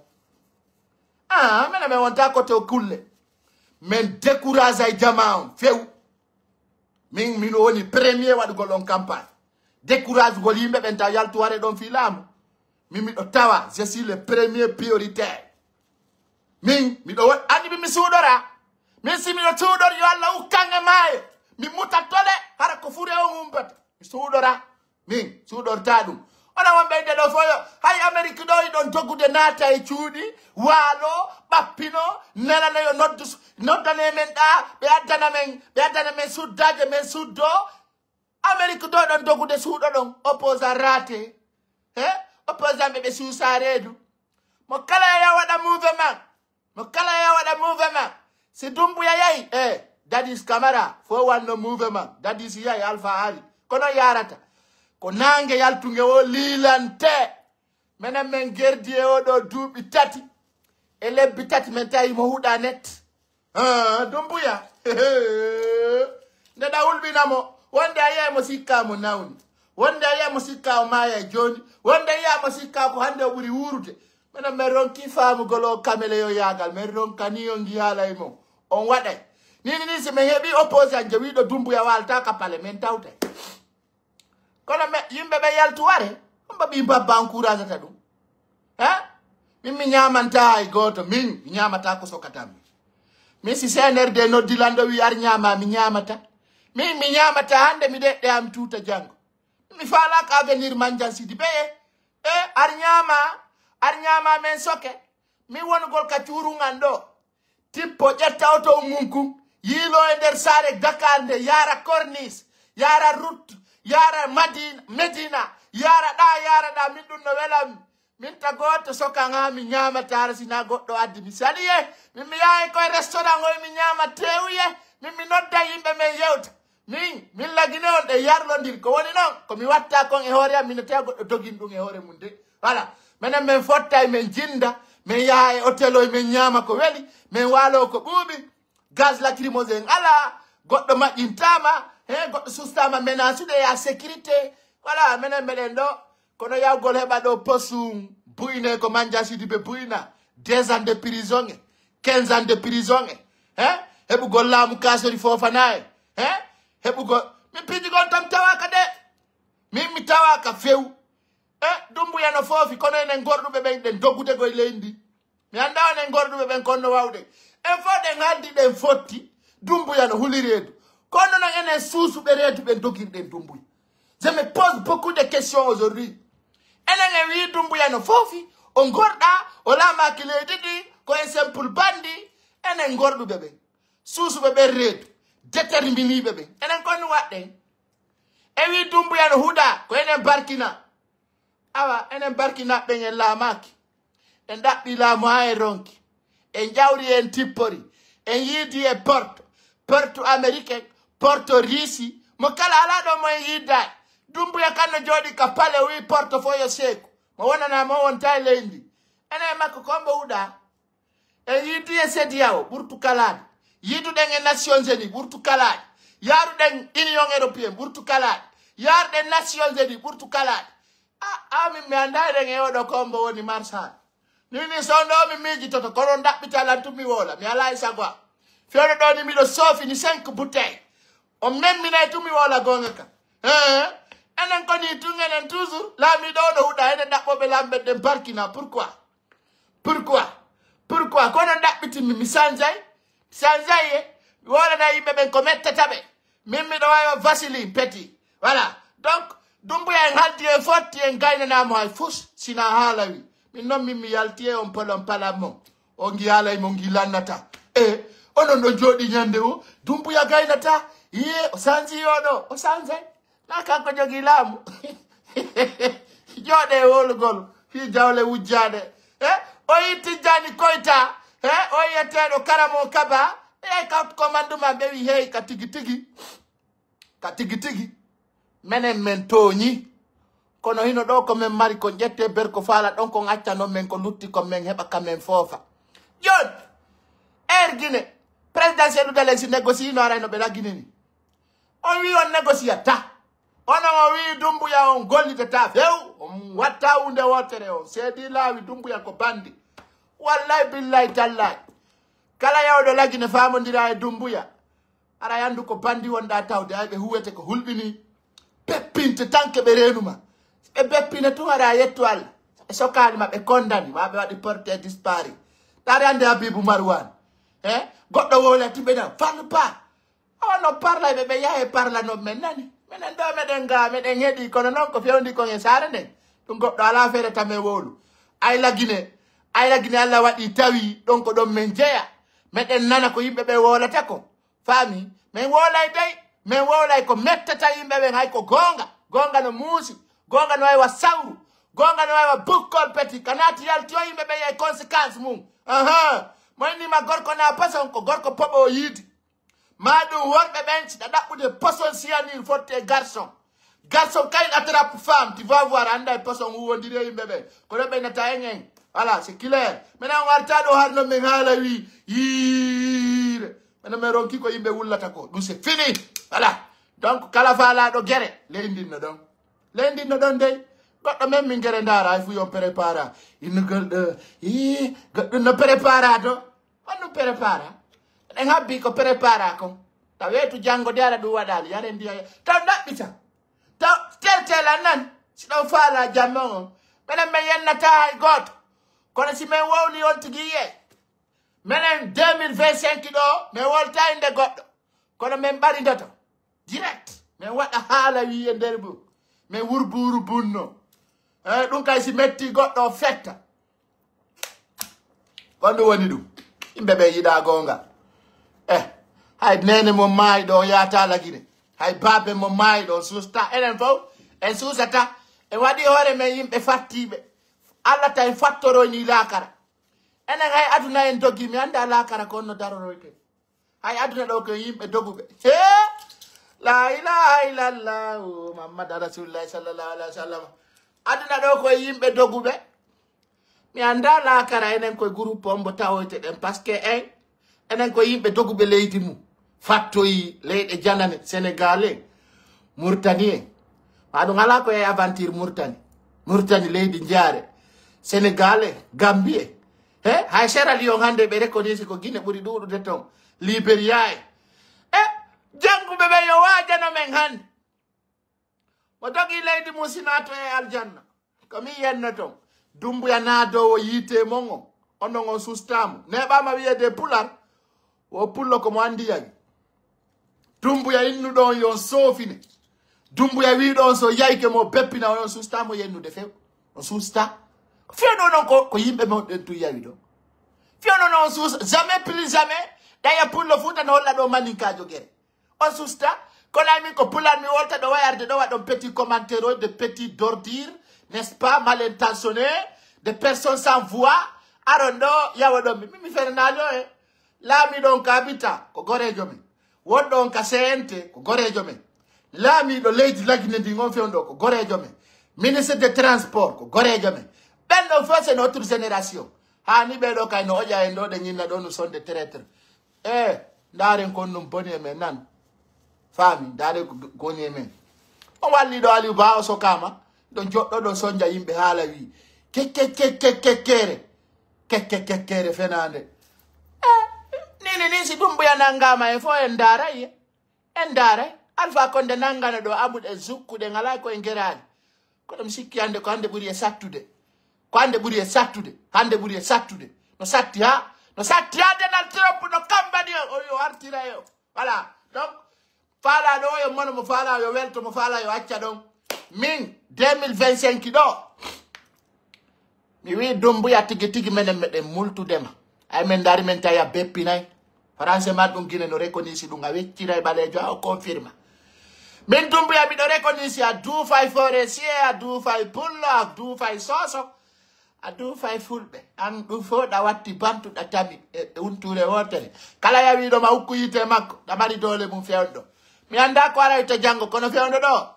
mena min wonta côté o kulle min décourage ay jama on few min woni premier waɗugol on campagne décourage gol yimɓe ɓen taw yaltu ware ɗon fi laamu min miɗo tawa je suis le premier prioritaire min miɗo andi mi suuɗora min si miɗo suuɗor yo Allah ukkange maayo mi muta tole hara ko fure on umbata suudora min suudorta ɗum ona won ɓeyde ɗo foyo hay Amérique ɗo iɗon jogude naata e cuuɗi waalo ɓappino nelanoyo noddane men ɗa ɓe addana men suddaje men suddo Amérique ɗo ɗon jogude suuɗo ɗon opposant rate opposant ɓe suusa reedu mo kala ya waɗa mouvement si Dumbuya yayi Dadis Camara fo wanno mouvement Dadis yayi Alpha Ari kono yarata ko nange yaltunge o lilante menen men gerdi e oɗo duuɓi tati e lebbi tati men tawi mo huuɗa net Dumbuya nde ɗa hulɓinamo wonde a yiya mo sikka mo nawni wonde a yiya mo sikka o maaya e joni wonde yiya mo sikka ko hande o ɓuri wurude minen min ronki faamugol o kamele yo yaagal min ronkani on giyaala e mo on waɗay ni si min heeɓi opposant jewiɗo Dumbuya walta ka pale min tawtay kono yimɓe ɓe yaltuware on mbaɓi mbabba encourage ta ɗum min mi ñamanta hay goto min mi ñamata ko sokatanmi min si CNRD noddilanɗo wi ar ñama mi ñamata min mi ñamata hande mi ɗeɗɗe am tuuta janggo mi falaka avenir Mandiang Sidi ɓeye ar ñama men soke min wonugol ka cuurungan ɗo tippo ƴetta oto munkum yiilo e nder saare Dakar nde yara Corniche yara route yara Medina yara ɗa min ɗum no welam min tagoto sokanga mi ñamatara sina goɗɗo addi mi saliye min mi yahay koye restaurant oye mi ñama tewuye min mi nodda yimɓe men yewta min lagine on ɗe yarlodir ko woni noon komi watta kon e hoore am mino tewa goɗɗo dogin ɗum e hoore mum de voilà minen min fotta min jinda min yaha e hôtel o min ñama ko weli min waalo ko ɓuuɓi gaz lacrymogène ala goɗɗo maƴƴintama goɗɗo sustama menasude ya sécurité voilà minen meɗen ɗo kono yawgol heɓa ɗo posum buyne ko Mandiang Sidi ɓe buyna 2 ans de prison 15 ans de prison heɓugol laamu kasori Fofana heɓugol min pijigon tan tawaka de min mi tawaka few Dumbuya no foofi kono enen gorɗuɓe ɓen ɗen doggude goye leydi mi anda onen gorɗuɓe ɓen konno wawde en fo ɗen haldi ɗen fotti Dumbuya no huli reedu kono noon enen suusuɓe reedu ɓen dogirɗen Dumbuya. Je me pose beaucoup de questions aujourd'hui enen en wi Dumbuya no foofi o gorɗa o laamaki leydi ɗi ko en simple bandi enen gorɗuɓe ɓen suusuɓe ɓen reedu déterminiɓe ɓen enen konno waɗɗen en wi Dumbuya no huuɗa ko enen barkina awa enen barkina ɓen en laamaki en ɗaɓɓi laamu ha en ronki en jawri en tippori en yiidi e porte américain porte Russie mo kala ala ɗo mo en yiddani Dumbuya kanno jooɗi ka pale o wi porte fo yo seeku mo wonanama o wonta e leydi enen makko kombo huuɗa en yiidi e CEDEAO ɓurtu kalade yiiduɗen e Nations Unies ɓurtu kalade yaaruɗen Union Européenne ɓurtu kalade yaaruɗen Nations Unies ɓurtu kalade min mi andayɗen e oɗo kombo woni marsal nini sonɗo mi miijitoto kono ɗaɓɓitalan tumi wola mi ala e sago a fewɗo ɗo ni miɗo soofini 5 bouteille o memminay tumi wola gonga ka enen koni tun enen toujours laamiɗo oɗo huuɗa enen ɗaɓɓoɓe lamɓe ɗen barkina pourquoi kono ɗaɓɓitimi mi sanjay e mi wolana yimɓe ɓen ko mettata ɓe min miɗo wawi Vaseline petit voilà donc Dumbuya en haldi en fotti en gaynanamo hay fus sina haala wi min noon min mi yalti e on polon palammo o gi haala mo gi lannata onon ɗo jooɗi ñande o Dumbuya gaynata o sanji oɗo o sanjay na kanko jogi laamu jooɗe e wolugol fi jawle wujjade o yitti Jani Koyta o yiyeteɗo Karamo Kaba commandement ɓe wi hey ka tigi tigi menen men tooñi kono hino ɗo ko men mari ko ƴette ber ko faala ɗon ko accanon men ko lutti ko men heɓa kamen foofa joni Guinée présidentiel udalen si négocie no arayno ɓe laggine ni on wi on négociata onon o wi Dumbuya on gollitata few on watta hunde wotere on seedi laawi Dumbuya ko bandi wallahi billahi tallahi kala yawɗo laggine famodira e Dumbuya ara yandu ko bandi wonɗa tawde ay ɓe huwete ko hulɓini beppinte tanke ɓe renuma ɓe beppine tun aɗa yettu Allah ɓe sokanima ɓe condamni ma ɓe waɗi porté dispari ɗaɗa ande Habibou Marwan goɗɗo wolati ɓe nan parle pas ono parla ɓe yahe parla non men nani menen do meden ga meden hedi kono non ko fewndi ko e sare nden dum goddo ala fere tame wolu ay lagine Allah wadi tawi don ko don men jeya meden nana ko yimbe be wolata ko fami men wolay day men wolay ko mettata yimbe be hay ko gonga no musi gonga no ay wa sawru gonga no ay wa bukkol peti kanati yalti o yimbe be ay conséquence mum moy ni ma gorko na pason ko gorko pobo yidi madou worbe benci da dabbude poson siani forte garçon kay attrape femme tu vas voir anda poson wondire yimbe be ko do be nata engen voilà c'est clair maintenant warta do harno men hala wi yire maintenant me ronki ko yimbe wullata ko du c'est fini voilà donc kala fala do gere lendinno don dey goddo men min gere ndara fu yo prépara in goldo goddo no prépara do on prépara en habbi ko prépara ko tawetu jango diara du wadali yare ndiya taw dabbita taw teltela nan si do fala jammo menen men yennata goto kono si men wowli on tigiye menen 2025 do men wolta inde goddo kono men bari ndoto direct men wada hala wi e nder bu men wurburu bunno dum kay si metti goddo fetta kondo woni dum imbe be yida gonga hay nene mo may do yata lagine hay babe mo may do susta enen fo en susata e wadi hore men yimbe fattibe alla tay fattoro ni lakara enen hay aduna en dogi mi anda lakara konno daroroyte hay aduna do ko yimbe dogube la ilaha illallah muhammad rasulullah sallallahu alaihi wasallam aduna do ko yimbe dogube mi anda lakara enen ko groupe ombo tawoyte den parce que enen ko yimbe dogube leydi mu fattoyi leyde janane sénégalais mauritanie adu ngala ko e aventure mauritanie leydi ndiare sénégalais gambie hay Sierra Leone hande be reconnaissance ko Guinée buri duudude ton Liberia jangube be yo wajano men hande mo dogi leydi musinato e aljanna komi yenno ton dumbuya naado o yite mongo onon on sustamu nebama wiede pular o pullo ko mo andi yagi dumbuya innu don yon sofine dumbuya wi don so yayke mo beppina on sustamu yennude few on susta fiono non ko yimbe mo den tu yawi do fiono non sus jamais plus jamais daya pullo futa no holla do maninka jogere on susta ko lami ko pulan mi wolta do wayarde do wadon petit commentaire de petit d'ordure n'est-ce pas mal intentionné de personnes sans voix arondo yawodo mi fernalo lami don kabita ko gorejo men wodon ka sente ko gorejo men lami do leydi lagine ndi ngon fewndo ko gorejo men ministre de transport ko gorejo men benno fo c'est notre génération hani be do kay no oja en do de nyinna do no sonde traître ndaren kon num boni men nan fami ndare ko ni men on walli do ali ba so kama do joddo do sonja yimbe hala wi kekere fenande nini si dumbuya nangama e fo endara alfa konde nangana do abude zukkude ngala ko engerani ko dum sikki ande ko hande buri e sattude no satti ha denal trop no kambadi o yo artira yo voilà donc fala do yo mono mo fala yo welto mo fala yo acca don min 2025 do mi wi dumbuya tigi menen meden multudema ay men dari men taya beppinay français ma dum Guinée no reconnaissance dum ga weccira e balejo o confirma men dumbuya mi do reconnaissance a du fay forestier a du fay pullo a du fay soso a du fay fulbe an du fo da watti bantu da tabi e unture wotere kala ya wi do ma ukku yite makko da mari dole mum fewdo mi anda ko ara ite jango kono fewdo do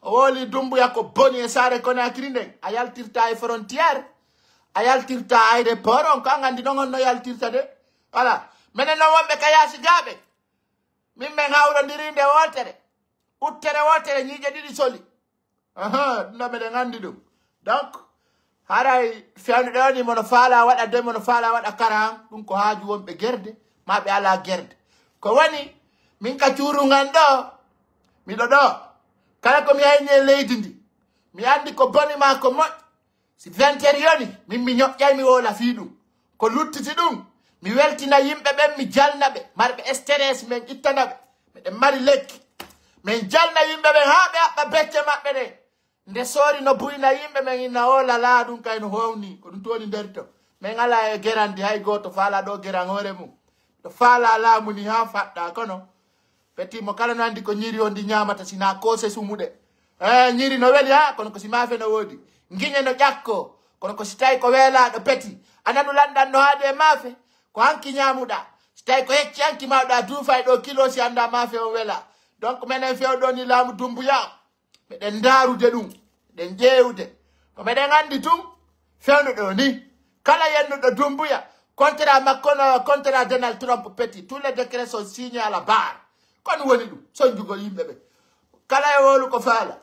o woli dumbuya ko boni e sare kono akirinde a yaltirta e frontière a yaltirta aéroport on ka ngandi non no yaltirta de voilà menen no wombe kayasi gabe min men hawro ndirinde wotere uttere wotere nyije didi soli no meden ngandi dum donc haray fiandu doni mono fala wada de mono fala wada karam dum ko haaju wombe gerde mabe ala gerde ko woni min ka ciuru ngando mi do kala ko mi ayne leydi ndi mi andi ko boni ma ko mo si 20 yoni min mi nyokjay mi wola fi dum ko luttiti dum mi weltina yimbe ben mi jalnabe marbe stress men ittanabe me mari lekki min jalna yimɓe ɓen ha ɓe haɓɓa becce maɓɓe ɗe nde sori no buyna yimɓe men inna ola laa ɗum kay no howni ko ɗum toni nder to min ala e gerandi hay goto faala ɗo geran hoore mum to faala laamu ni ha faɗɗa kono peti mo kala no andi ko ñiri o ndi ñamata sina kose sumuɗe ñiri no weli ha kono ko si maafe no woodi guiñe no ƴakko kono ko si tawi ko weelaɗo peti ananu lanɗan no haade e maafe ko hanki ñamuɗa si tawi ko hecci hanki mawɗa duufay ɗo kilo si anda maafe o wela donc minen fewɗo ni laamu dumbuya meɗen daarude ɗum ɗen ƴeewde ko meɗen andi tum fewnuɗo ni kala yennuɗo dumbuya contrat makko no contrat Donald Trump peti tous les décrets sont signés à la barre kono woni ɗum soñjugol yimɓe ɓe kala e wolu ko faala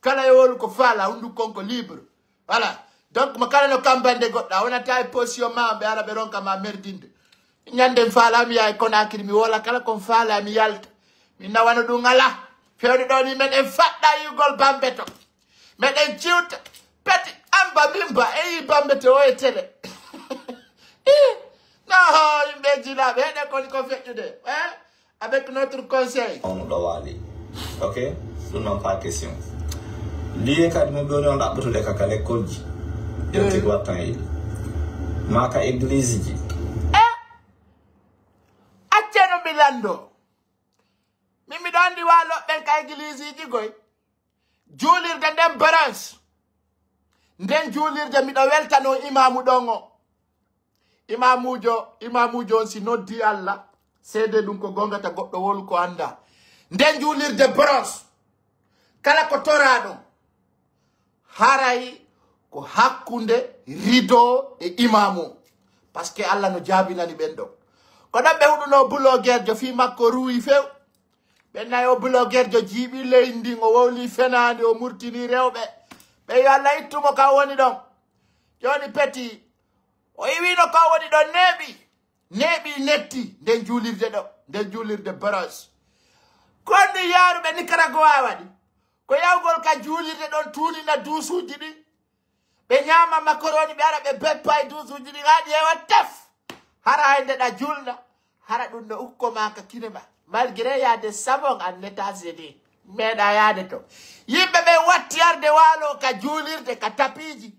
kala e wolu ko faala hundu konko libre voilà donc mo kala no kambande goɗɗa wonata e position ma ɓe ara ɓe ronka ma merdinde ñanden faala mi yahay Conakry mi wola kala kon faala mi yalta mi nawano ɗum ala fewde ɗo ni meɗen faɗɗa yugol bambe to meɗen ciwta peti amba bimba e yi bambe to o e télé no yimɓe jilaɓe heɗe koni ko feƴƴude avec notre conseil on ɗo waali ok ɗum noon pas question liye kadi mo ɓewni on ɗaɓɓutude kaka l'école ji ƴen tigi wattan yiɗi ma ka église ji acceno mi lando min miɗo andi waloɓɓen ka église ji goy juulirde nden branche nden juulirde miɗo weltano imamu ɗon o imamujo on si noddi Allah seede ɗum ko gongata goɗɗo wolu ko anda nden juulirde branche kala ko toraɗo haray ko hakkunde rido e imamu par ce que Allah no jaabinani ɓen ɗo ko ɗon ɓe huɗuno bloguerjo fi makko ruwi few ɓen nayi o bloguerjo jiiɓi leydi ndin o wowli fenade o murtini rewɓe ɓe yo Allah ittumo ka woni ɗon joni peti o iwino ka woni ɗon neeɓi netti nden juulirde ɗo nden juulirde branche konni yaaruɓe Nicaragua waɗi ko yawgol ka juulirde ɗon tuunina duusuji ɗi ɓe ñaama macaroni ɓe ara ɓe beppa e duusuji ɗi ha ƴeewa tef hara hay ndeɗa julna hara ɗum no ukkomaka kinema malgré yaade savon en États-Unis meeɗa yaade to yimɓe ɓe watti arde waalo ka juulirde ka tapiji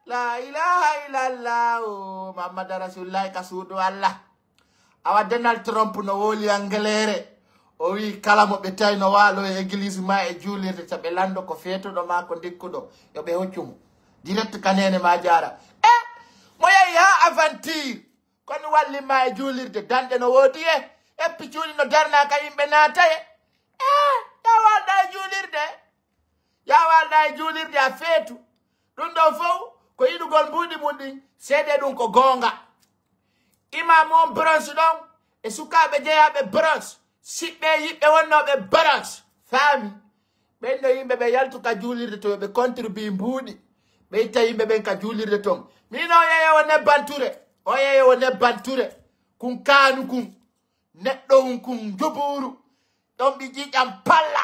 la ilaha illallah o Muhammad Rasulullah ka suudu Allah awa Donald Trump no woli anglere o wi kala mo ɓe tawi no waalo e église ma e juulirde so ɓe lando ko feetoɗo ma ko ndikkuɗo yo ɓe hoccumo direct kanene ma jara mo yehi ha aventure kono wallima e juulirde danɗe no woodi e piccuɗi no darnaka yimɓe naataye ya walɗa e juulirde a feetu ɗum ɗo fof ko yiɗugol mbuɗi mum ɗin seede ɗum ko goonga imamu on branche ɗon e sukaɓe jeeyaɓe branche siɓɓe yiɓɓe wonnoɓe branche faami ɓen ɗo yimɓe ɓe yaltu ka juulirde to ɓe contribue mbuuɗi ɓe itta yimɓe ɓen ka juulirde ton min o yeyowo nebbanture kun kaanu kun neɗɗo hun kun juburu ɗon ɓi ƴiƴam palla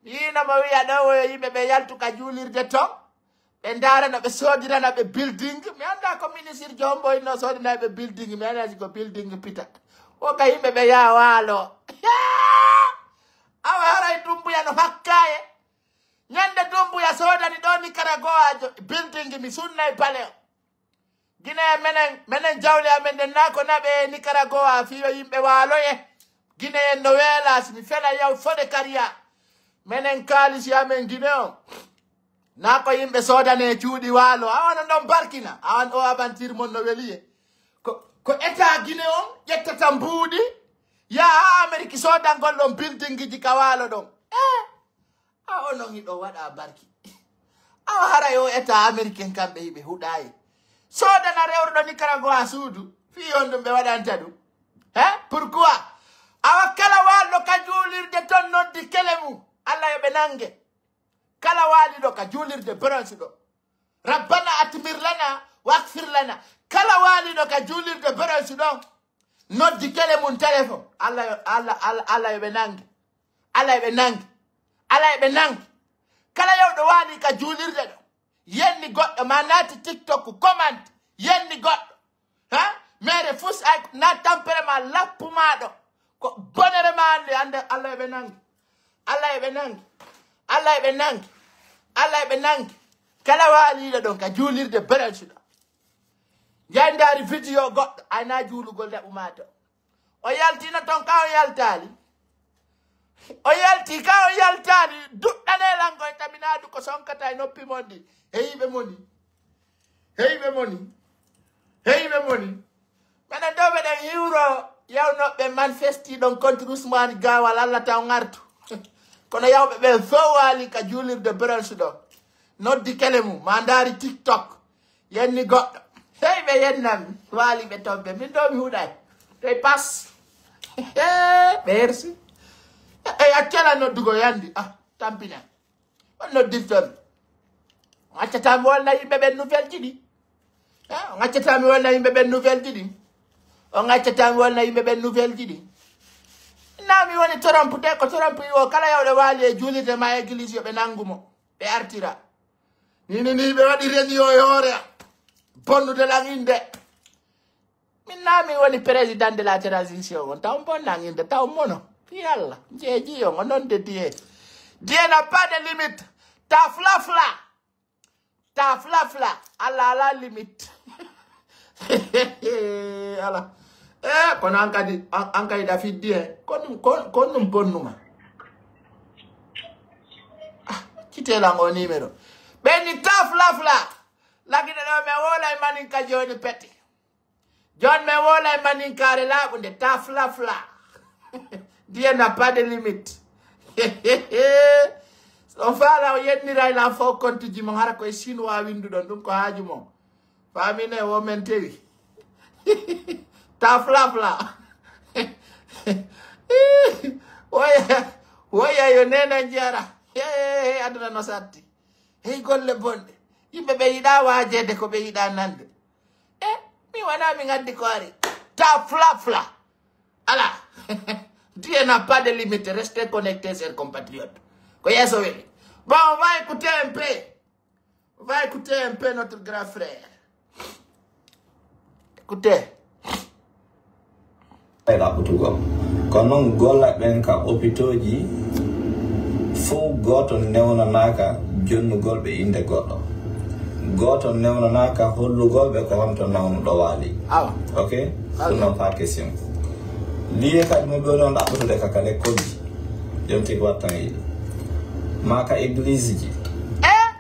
yinomo wiya ɗo woyo yimɓe ɓe yaltu ka juulirde ton ɓe ndaara ɓe soodirana ɓe building mi anda ko ministre jombo inno soodinaɓe ɓe building mi anda siko building pita o ka yimɓe ɓe yaa waalo awa haray dumbuya no hakkaye ñande dumbuya soodani ɗo Nicaragua building mi sunnay pale o gine menen jawle amen nden na ko naɓe Nicaragua fiyo yimɓe waaloye gine en no weelas mi fela yaw fode kariya menen kaalisi amen gine o na ko yimɓe soodane cuuɗi waalo awana ɗon barkina awan o aventure mon no weliye ko état gine on ƴettata mbuuɗi yaha Amérique soodangol ɗon building ji ka waalo ɗon a onon hiɗo waɗa barki awa haray o état américain kamɓe hiɓe huɗayi soodana rewruɗo Nicaragua suudu fi on ɗum ɓe waɗanta ɗum pourquoi awa kala waalɗo ka juulirde ton noddi kele mum Allah yoɓe nange kala waaliɗo ka juulirde branche ɗo rabbana atmir lana wakfir lana kala waaliɗo ka juulirde branche ɗon noddi kele mum téléphone Allah yoɓe nange Allah yoɓe nange kala yewɗo waali ka juulirde ɗo yenni goɗɗo ma naati TikTok commande yenni goɗɗo mere fus ay na tampere ma lappu maɗo ko bonere mande ande Allah e benang Allah e benang Allah e benang Allah e benang kala wali la don ka julirde beral suda jandari video goddo ayna julugol de umato o yaltina ton ka o yaltali o yalti ka o yaltali duddane langoy taminadu ko sonkata noppi mondi heybe moni mena dobe den euro yawnobbe manifesti don contre Ousmane Gawal Allah taw ngartu kono yawbe be fowali ka julirde beral sudo noddi kelemu mandari TikTok yenni goddo heybe yennam wali be tobbe min do mi huday tay pass merci e accala noddugo yandi tampina on noddirton accata mi wonna yimbe be nouvelle jidi on accata mi wonna yimbe be nouvelle jidi on accata mi wonna yimbe be nouvelle jidi nami woni torompude ko torompu yo kala yawde wali e julirde ma église yo be nangumo be artira ni be wadi reni yo yore bonnude langinde min nami woni président de la transition on taw bon langinde taw mono yalla jeji yo non de Dieu n'a pas de limite ta flafla alla la limite ala kono ankadi da fiddi kon num bonnuma kitela ngo numero beni ta flafla lagide do me wola e manin ka joni peti jon me wola e manin kare labunde ta flafla Dieu n'a pas de limite so fala o yennira ila fo konti ji mo hara ko chinois windu don dum ko haaju mo famine wo men tewi ta flafla oya yo nena jara aduna no satti hey golle bonde yimbe be yida waajede ko be yida nande mi wana mi ngadi ko ari ta flafla ala Dieu n'a pas de limite, restez connectés, chers compatriotes. Bon, on va écouter un peu. On va écouter un peu notre grand frère. Écoutez. Konon golla ben ka opitoji fo goto newna naka jonnu golbe inde goddo goto newna naka hollu golbe ko wonto nawno do wali okay non pas question liye kadi mo do nda abude ka kale koji jonti watan yi maka église ji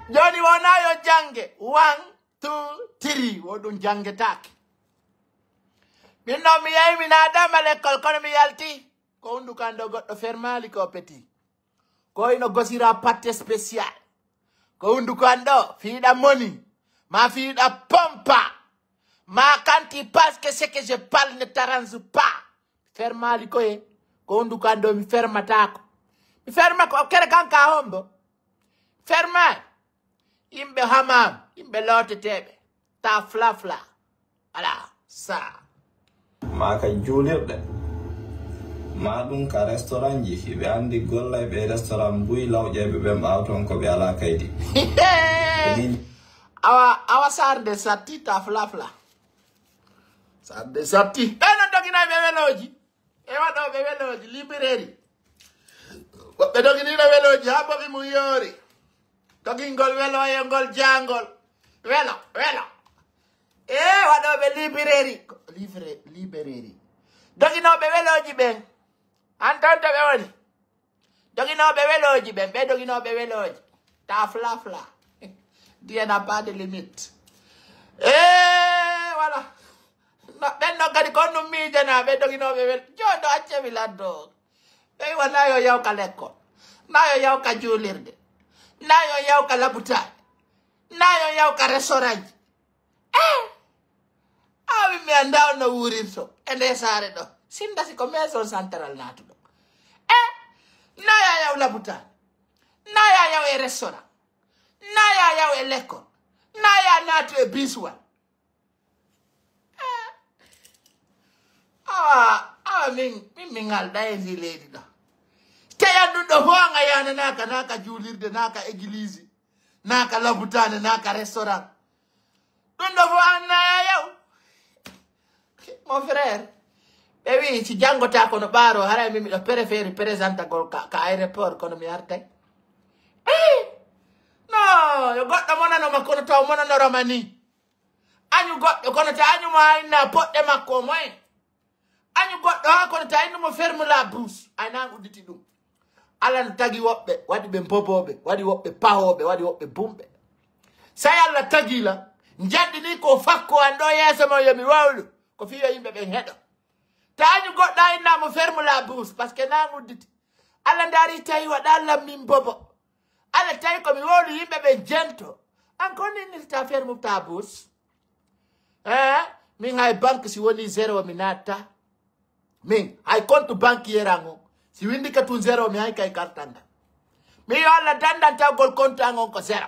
joni wona yo jange 1 2 3 wodun jange tak min no mi yayi mi na dama l'école kono mi yalti ko undu kando goddo fermali ko petit ko ino gosira patte spécial ko undu kando fiida moni ma fiida pompa ma kanti parce que ce que je parle ne t'arrange pas fermali ko e ko undu kando mi fermatako mi ferma ko kere kanka hombo ferma imbe hamam imbe lotete ta flafla ala sa maka julirde ma dum ka restaurant ji be andi golla be restaurant buy lawje be mbawton ko be ala kaydi awa sarde satti ta flafla sarde satti beno dogina be weloji e wado be weloji librairie be dogina weloji ha bobi mu yori dogingol welo e ngol jangol welo wado be librairie librairie dogino be weloji ben antante be woni dogino be weloji ben be dogino be weloji ta flafla Dieu n'a pas de limite voilà no ben no gadi ko no mi jana be dogino be wel jodo acce mi laddo be wana yo yaw ka lekko na yo yaw ka julirde na yo yaw ka labuta na yo yaw ka restaurant awi mi andaw no wurirto ende sare do sinda si ko maison central natu do na ya yaw labuta na ya yaw e restaurant na ya yaw e lekko na ya natu e biswa min ngalda e leydi do teyandu do hoanga yana naka julirde naka église naka labutane naka restaurant dun do fo anna yaw mon frère e wi ci jangota kono ɓaaro haray mi miɗo préféré présentagol ka aéroport kono mi artay no yo goɗɗo monanoma kono taw monanoroma ni añu goɗɗo kono ta añu mo ayna poɗɗe makko o moyen añu goɗɗo ha kono ta innumo ferme la bouche ayna udditi ɗum Allah no tagi woɓɓe waɗi ɓe boboɓe waɗi woɓɓe pahoɓe waɗi woɓɓe bumɓe sa Allah tagi la jaɗɗini ko fakko an ɗo yeeso mo yomi wawlu ko fiyo yimɓe ɓen heɗo ta añu goɗɗo innamo ferme la bouche par ce que na udditi Allah ndaari tawi waɗa lammin bobo Allah tawi komi wowlu yimɓe ɓen jento an ko ninirta ferme ta bouche min hay banque si woni zéro mi natta min hay compte banquier an o si windi ka tun zéro mi hay kay kartanda mi yo Allah dandantawgol compte an on ko zéro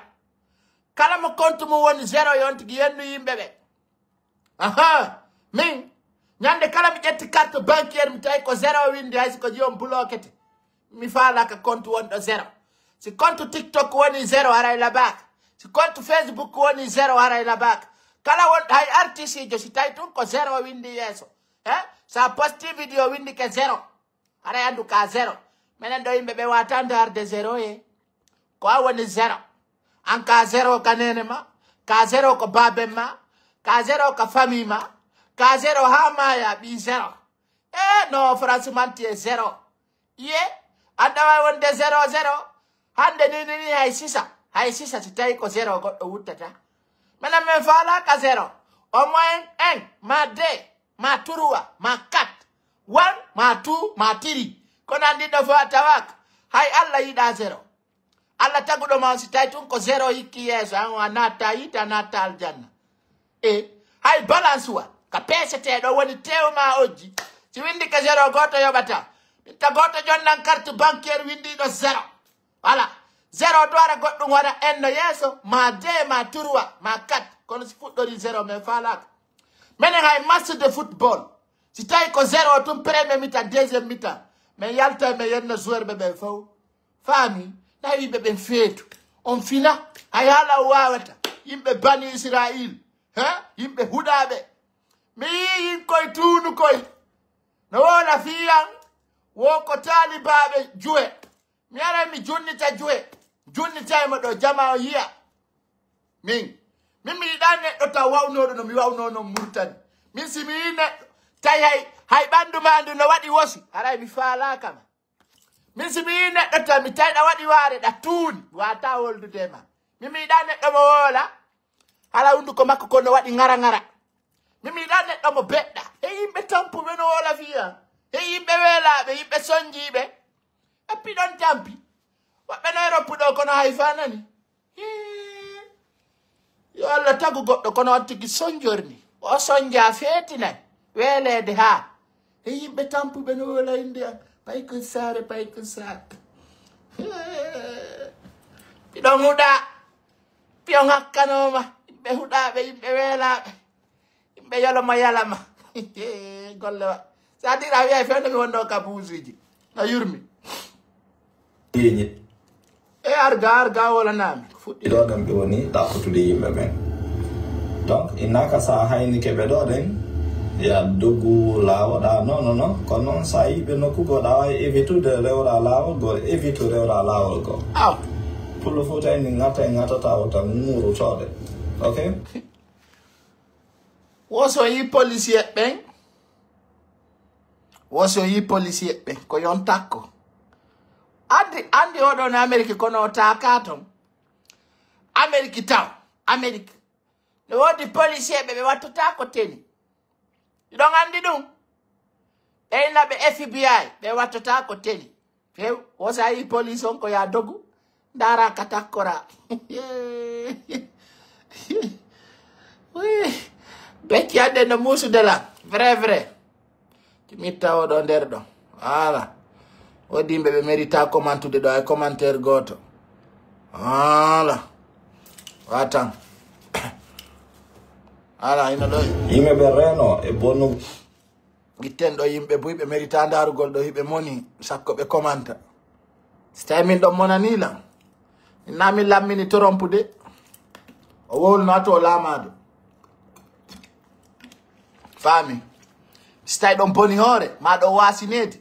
kala mo compte mo woni zéro yontigi yennu yimɓe ɓe min ñande kala mi ƴetti carte banquier mi tawi ko zéro windi hay siko jiyom bloquete mi faalaka compte wonɗo zéro si compte tiktok woni zéro haray labaka si compte facebook woni zéro haray labaka kala wonɗo hay artiste jo si tawi tun ko zéro windi yeeso sa posti vidéo windi ke zéro haray andu ka zéro minen ɗo yimɓe ɓe wata darde zéro ye ko a woni zéro an ka zéro ka nene ma ka zéro ko baben ma ka zéro ka famille ma ka zéro ha maya ɓi zéro no franchement ti e zéro ye anda wawi wonde zéro zéro hande ni hay sisa si tawi ko zéro goɗɗo wuttata minen min falaka zéro au moins 1 ma 2 ma 3 ma 4 1 ma 2 ma 3 kono andiɗo fo a tawaka hay Allah yiɗa zéro Allah taguɗo ma si tawi tun ko zéro hikki yeeso an a natta yita natta aljanna hay balance wa ka peseteɗo woni tewma ojji si windi ke zéro goto yoɓata ta goto jonnan carte banquier windiɗo zéro voilà zéro to ara goɗɗum waɗa enno yeeso ma 2 ma 3 ma 4 kono si fuɗɗori zéro mais falaka minen hay match de football si tawi ko zéro tum premier mi-temps deuxième mi-temps min yalta mi yenno joueur ɓe ɓen fof faami na yimɓe ɓen feetu on fina hay haala wawata yimɓe bani israil yimɓe huɗaɓe mi yiyin koye tuunu koye no wona fiyan wo ko talibaɓe juwe mi ara mi junnita juwe junnitaymo ɗo jama o yiya min mi yiɗa neɗɗo taw wawnoɗo no mi wawnono murtani min si mi yi neɗɗo tawi hay ɓandu ma ndu no waɗi wosi haray mi faalakama min si mi yi neɗɗo taw mi tawi ɗa waɗi waare ɗa tuuni wata woldude ma mi yiɗa neɗɗo mo woola hala hunduko makko ko no waɗi ngara mi yiɗa neɗɗo mo beɗɗa e yimɓe tampuɓe no wola fiya e yimɓe weelaɓe yimɓe sonjiɓe eppi ɗon tampi woɓɓe no Europe ɗo kono hay fanani yo Allah tagu goɗɗo kono on tigi sonjorni o sonja feetinay weelede ha e yimɓe tampuɓe no wola inde an payko sare piɗon huɗa piyon hakkanoma yimɓe huɗaɓe yimɓe weelaɓe yimɓe yalama golle wa sa dira wiya fewde mi wonɗo ka buusuji no yurmi e arga wolanami fuɗɗi ɗo ɗon ɓe woni ɗaɓɓutude yimɓe ɓen donc innaka sa hayni keɓe ɗo ɗen ya doggu laawoɗa non kono noon sa yiɓe nokku goɗa wawi évitude rewra laawol go évite rewra laawol go pullo fof tawni gatata o tan murutoɗe ok woso yi policier ɓen ko yon takko andi oɗon Amérique kono o taka ton Amérique no wodi policier ɓe wattata ko teni ɗon andi ɗum ɓeynaɓe FBI ɓe wattata ko teni few wosa yi police on ko ya dogu ndara ka takkora becci adde no musude lan vrai timitta oɗo nder ɗon voilà wodi yimɓe ɓe mérita commentude ɗo e commentaire goto voilà watan ala ina ɗo yimɓe ɓe reno e bonnu gitten ɗo yimɓe boyi ɓe mérita darugol ɗo hiɓe moni sakko ɓe commenta so tawi min ɗon monanilan na min lammini torompude o wolno ato o laamado faami Stay ɗon boni hoore ma ɗo wasinede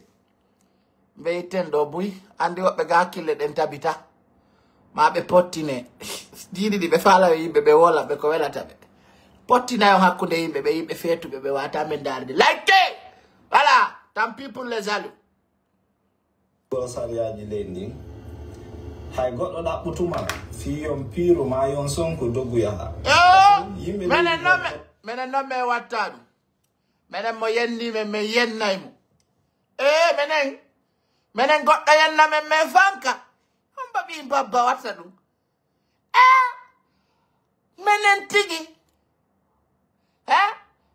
mbeyten ɗo buy andi woɓɓe ga hakkille ɗen tabita ma ɓe pottine diɗi ɗi ɓe faala yimɓe ɓe wola ɓe ko welata ɓe pottinayo hakkude yimɓe ɓe yimɓe feetuɓe ɓe wata men darde like voilà tant pis pour les alu sariyaji leydi hay goɗɗo ɗaɓɓutuma fiyon piiro ma yon sonko doggu yaha yimɓe menen noon min watta ɗum menen mo yennime min yennaymo menen goɗɗo yenna men min fanka on baɓi babba watta ɗum menen tigi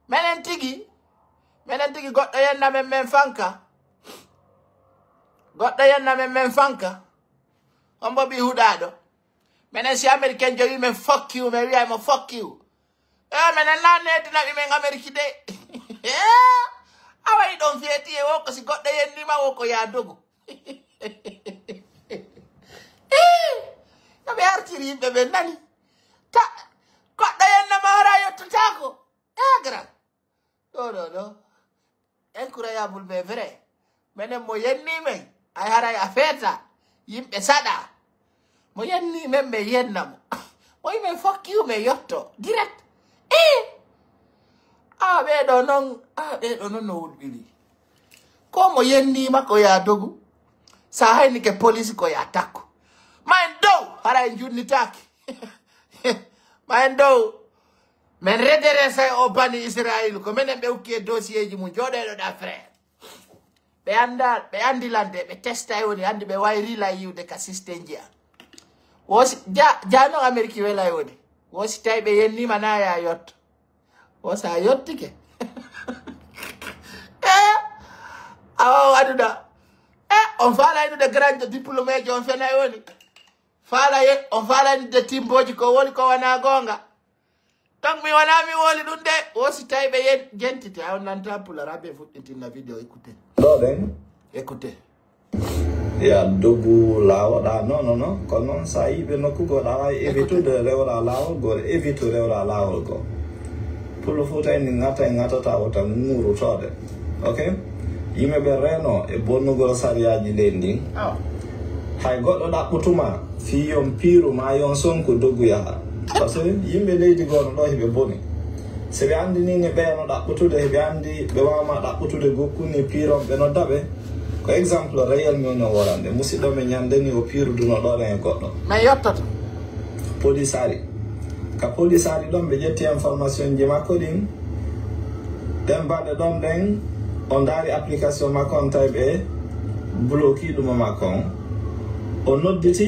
menen tigi goɗɗo yenna men min fanka goɗɗo yenna men min fanka on baɓi huɗaɗo menen si américain jowi men fuck you min wiyaymo fuck you menen la nedinaɓe men amérique de awayi ɗon feeti e wo ko si goɗɗo yennima wo ko ya dogu no ɓe artiri yimɓe ɓe nani goɗɗo yennama hara yettotako grand ɗo incroyable mais vrai menen mo yenni men ay haray a feeta yimɓe saɗa mo yenni men ɓe yennamo mo yimen fokkiu men yotto direct ɓeɗo noon no wulɓiri ko mo yennima ko ya dogu sa hayni ke police ko ya takko ma en dow hara en junnitaki ma en dow men redressay o bani Israël ko menen ɓe hokki e dossier ji mum joɗeɗoɗa frère ɓe andilande ɓe testa e woni andi ɓe wayrila yiwde ka systéme jiya wosi jano amérique wela e woni wosi tawi ɓe yennima na ya yotto wosa yottike awa aduda on faala yinude grande diplômé jo on fena e woni on faala yinude timboji ko woni ko wana gonga donc mi wana mi woli ɗum de wosi tawi ɓe jentite a on nanta pulara ɓe fuɗɗitinna vidéo écoutez ya dogu lawoɗa non kono noon sa yiɓe nokkugoɗa wawi évitude rewra lawol gol évite rewra lawol go pullo fof tawi ni gattata o tan ŋurutode ok yimɓeɓe reno e bonnugol sariyaji leydi ndin hay goɗɗo ɗaɓɓutuma fi yon piiru ma yon sonko doggu yaha par ce que yimɓe leydi gono ɗo heɓe boni so ɓe andini ni ɓeyano ɗaɓɓutude heɓe andi ɓe wawma ɗaɓɓutude gokkuni piiron ɓe noddaɓe ko exemple réel mi woni o worande musidɗo men ñandeni o piiruduno ɗoren e goɗɗo mais yottoto police ari ka police ari ɗon ɓe ƴetti information ji makko ɗin ɗen balɗe ɗon ɗen on daari application makko on tawi ɓe bloqué ɗum makko on o nodditi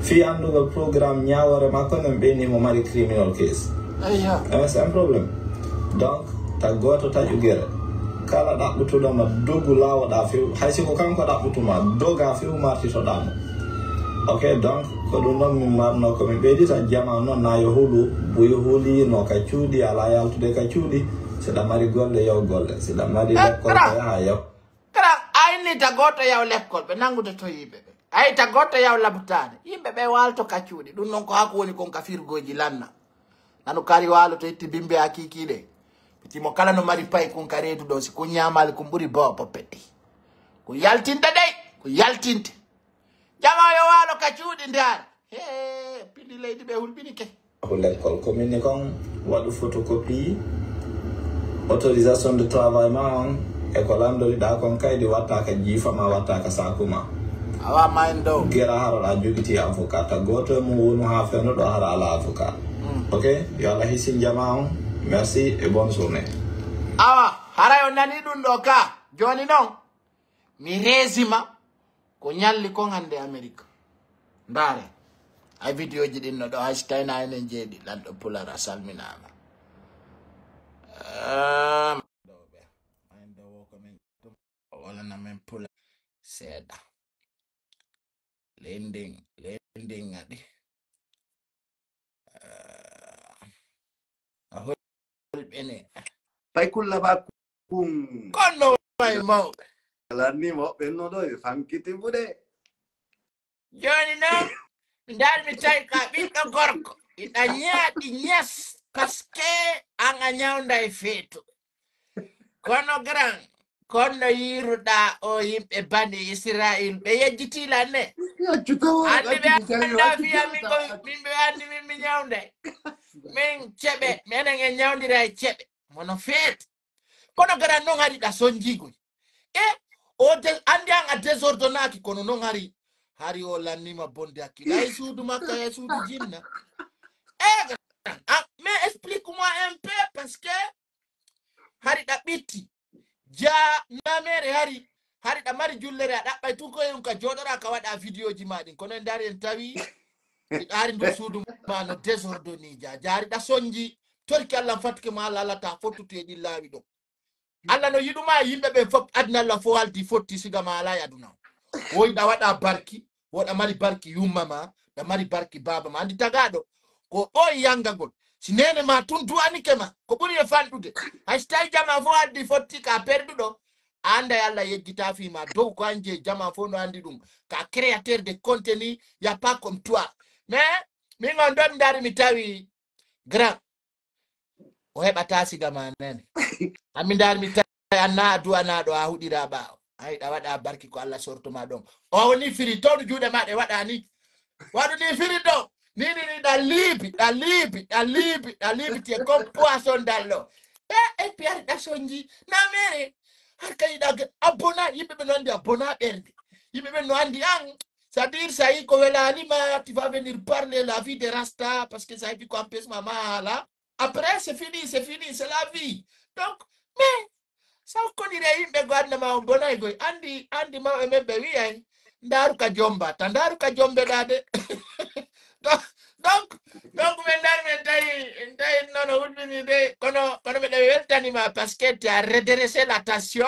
fi andugol programme ñawore makko nen ɓeynimo mari criminal case c'est un problème donc ta goto taƴu guere kala ɗaɓɓutuɗoma doggu lawoɗa few hay siko kanko ɗaɓɓutuma doga few martitoɗamo ok donc ko ɗum ɗon min marno komin ɓeydita jama noon na yo huulu buyo huulino ka cuuɗi ala yaltude ka cuuɗi seɗa mari golle yaw golle seɗa mari lekkol ko yaha yaw kara ayni ta goto yaw lekkol ɓe nangude to yimɓe ɓe ayi ta goto yaw labtade yimɓe ɓe walto ka cuuɗi ɗum noon ko hako woni kon ka firgoji lanna nanu kari walo to itti bimbe a kikiɗe timo kala no mari pay kun ka reedu ɗo si ko ñamali ko ɓuuri bobo peɗɗi ko yaltinta ɗey ko yaltinte jama yo walo ka cuuɗi ndar pindi leydi ɓe hulɓini ke ko lekkol commune kon waɗu photocopie autorisation de travail ma on e ko landoriɗa kon kaydi watta ka jiifama watta ka sakuma awa ma en dow guera haroɗa jogiti avocat ta goto e mum wonu ha fennuɗo hara ala avocat ok yo Allah hisin jama on merci et bonne journée awa hara yo nani ɗum ɗo ka joni noon mi resima ko ñalli kon hande amérique ndaare ay vidéo ji ɗin no ɗo hay so tawina enen jeeɗi lanɗo pulara salminama walana men pula seeɗa lending ngaɗi a holɓene pay kulla ba kum konno way mawɓe lanni moɓɓe no ɗo e fankiti buɗe joni noon mi ndaari mi tawi ka ɓiɗɗo gorko iɗa ñaaɗi ñas par ce que an a ñawda e feeto kono gran kono yiruɗa o yimɓe bani Israil ɓe yejjitila ne andi ɓe anda fiya min ko min ɓe andi min mi ñawde min ceɓe minen en ñawdira e ceɓe mono feet kono gran noon hari ɗa sonjigoy o andi an a désordonnaki kono noon hari o lannima bonde hakkille ay suudu makka e suudu jinna mais explique-moi un peu parce que hari ɗa ɓitti ja namere hari ɗa mari jullere a ɗaɓɓay tun koye ka joɗora ka waɗa vidéo ji maɗin kono en dari en tawi hari ndu suudu ma no désordonni jari ɗa sonji torki Allah fatke ma Allah Allah ta fottutu e ɗi laawi ɗo Allah no yiɗuma yimɓe ɓe fof adna Allah fo haldi fotti siga ma ala e aduna o yiɗa waɗa barki woɗa mari barki yumma ma ɗa mari barki baba ma andi tagaɗo ko ɓoyi yangagol si nene ma tun duwanike ma ko ɓuri e fanɗude hay so tawi jama fo haldi fotti ka perduɗo anda Allah yejjita fima dow ko anje jama fo no andi ɗum ka créateur de contenu ya pas comme toi mais min on ɗon dari mi tawi grand o heɓata siga ma nene ami dari mi tawi anna a duwanaɗo a huɗira ɓawo ayɗa waɗa barki ko Allah sortoma ɗon o woni firi towɗo juuɗe ma ɗe waɗa ni waɗu ni firi ɗo nini ɗa liibi tie comme poisson dallo et puis ari ɗa sonji namere har kay ɗa abona yimɓe ɓe no andi abona ɓerde yimɓe ɓe no andi an c'est-à-dire ça y ko welanima tu vas venir parler la vie de Rasta parce que ça y ko empêchement ma là après c'est fini c'est la vie donc mais sa konire yimɓe go adnama on bonay goy andi mawɓe men ɓe wiyay ndaru ka jomba ta ndaru ka jombe ɗade donc men dari men tawi nono hulɓini de kono ɓeɗe weltanima parce que tu as redressé la tension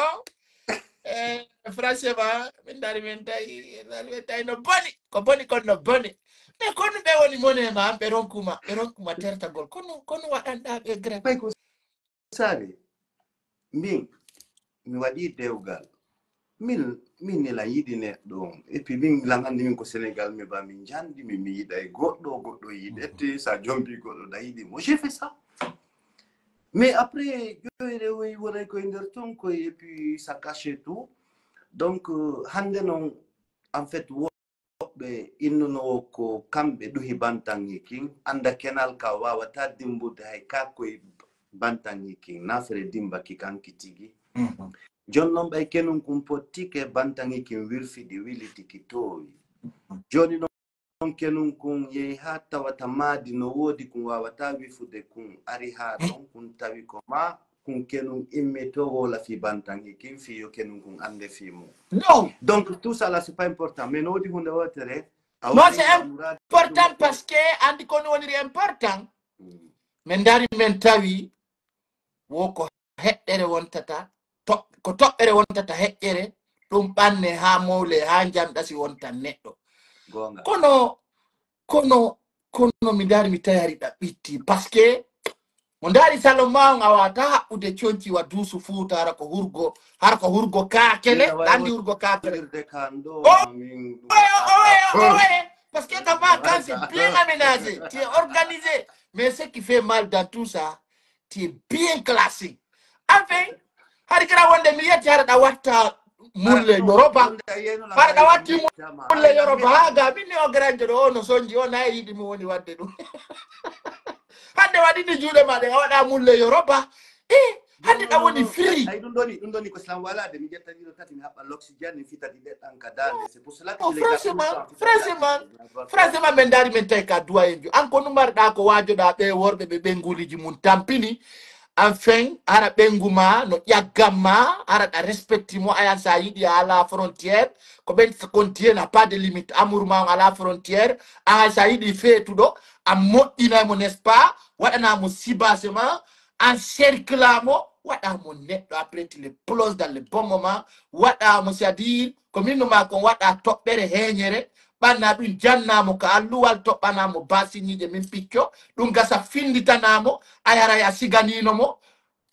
franchement min dari men tawi no boni ko boni kono no boni mais kono ɓe woni monema an ɓe ronkuma tertagol kono waɗanɗa ɓe gra pay ko sare min mi waɗi dewgal min ne la yiɗi neɗɗo et puis min langandi min ko Sénégal mi ba min jandi mi yiɗa e goɗɗo yiɗete sa jombi goɗɗo da yiɗi mo j'ai fait ça mais après joyre wonay koye nder ton koye et puis ça cache tout donc hande noon en fait woɓɓe innuno ko kamɓe ɗuhi bantangi king anda kenal ka wawata dimbude hay ka koye bantangi king nafere dimbaki kanki tigi jonnon ɓay kenum kum pottike bantangi kin wirfiɗi wilitiki towi joni noon kenum kun yehi ha tawata maadi no woodi kun wawata wifude kun ari ha ɗon kun tawi ko ma kun kenum immi to wola fi bantangi kin fiyo kenum kun ande fimo non donc tout ça là c'est pas important mais no woodi hunde wotere non c'est important parce que andi kono woniri important min dari men tawi woko heɗɗere wontata ko toɓɓere wontata heƴƴere ɗum ɓanne ha mawle ha jamɗasi wonta neɗɗo kono mi dari mi tawi hari ɗaɓɓitti parce que mo dari Salomon a wata haɓɓude conci wa duusu fuuta hara ko hurgo kakele andi hurgo kakele oye parce que ta vacances c'est bien aménagé tu es organisé mais ce qui fait mal dans tout ça tu es bien classé enfin hari kara wonde mi yetti hara ɗa watta mulle Yoruba hara ɗa watti mulle Yoruba haga min ni o granje ɗo no sonji o nayi yiɗi mi woni wadde ɗum hande waɗini juuɗe maɗe a waɗa mulle Yoruba hande ɗa woni firi ay ɗum ɗoni ko islam walade mi ƴetta ɗiɗo tati mi haɓɓa l'oxygène mi fitati ɗeɗɗan ka dande c'est pour cela que franchement min dari min tawi ka duwayenjo an ko numarɗa ko wajoɗa ɓe worɓe ɓe ɓenguliji mum tampini enfin ara ɓenguma no ƴaggamma ara ɗa respecti mo ayan sa yiɗi à la frontière ko ɓen kontie n'a pas de limite amour ma on à la frontière aha sa yiɗi feetuɗo a moƴƴinaymo n'est ce pas waɗanamo sibasement encerclamo waɗamo neɗɗo après tu le plonge dans le bon moment waɗamo c'est à dire ko minnuma kon waɗa toɓɓere heñere ɓanna ɗum jannamo ko alluwal toɓɓanamo basinije min picco ɗum gasa finditanamo a yaray a siganinomo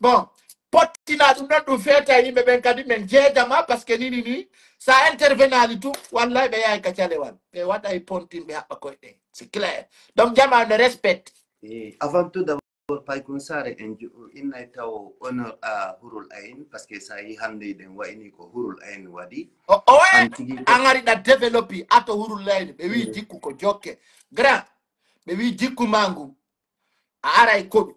bon pottina ɗum ɗon ɗum feeta yimɓe ɓen kadi min jeejama par ce que ni sa intervenali tout wallay ɓe yahay ka calewal ɓe waɗa e pontinɓe haɓɓa koye ɗe c'est clair donc jama ne respecte avant tout pay kun sare en inna taw honor a hurul ain parce que ça yi hande den wa ini ko hurul ain wadi owe angari da developi ato hurul layni be wi jikku ko jokke grand be wi jikku mangu ara ko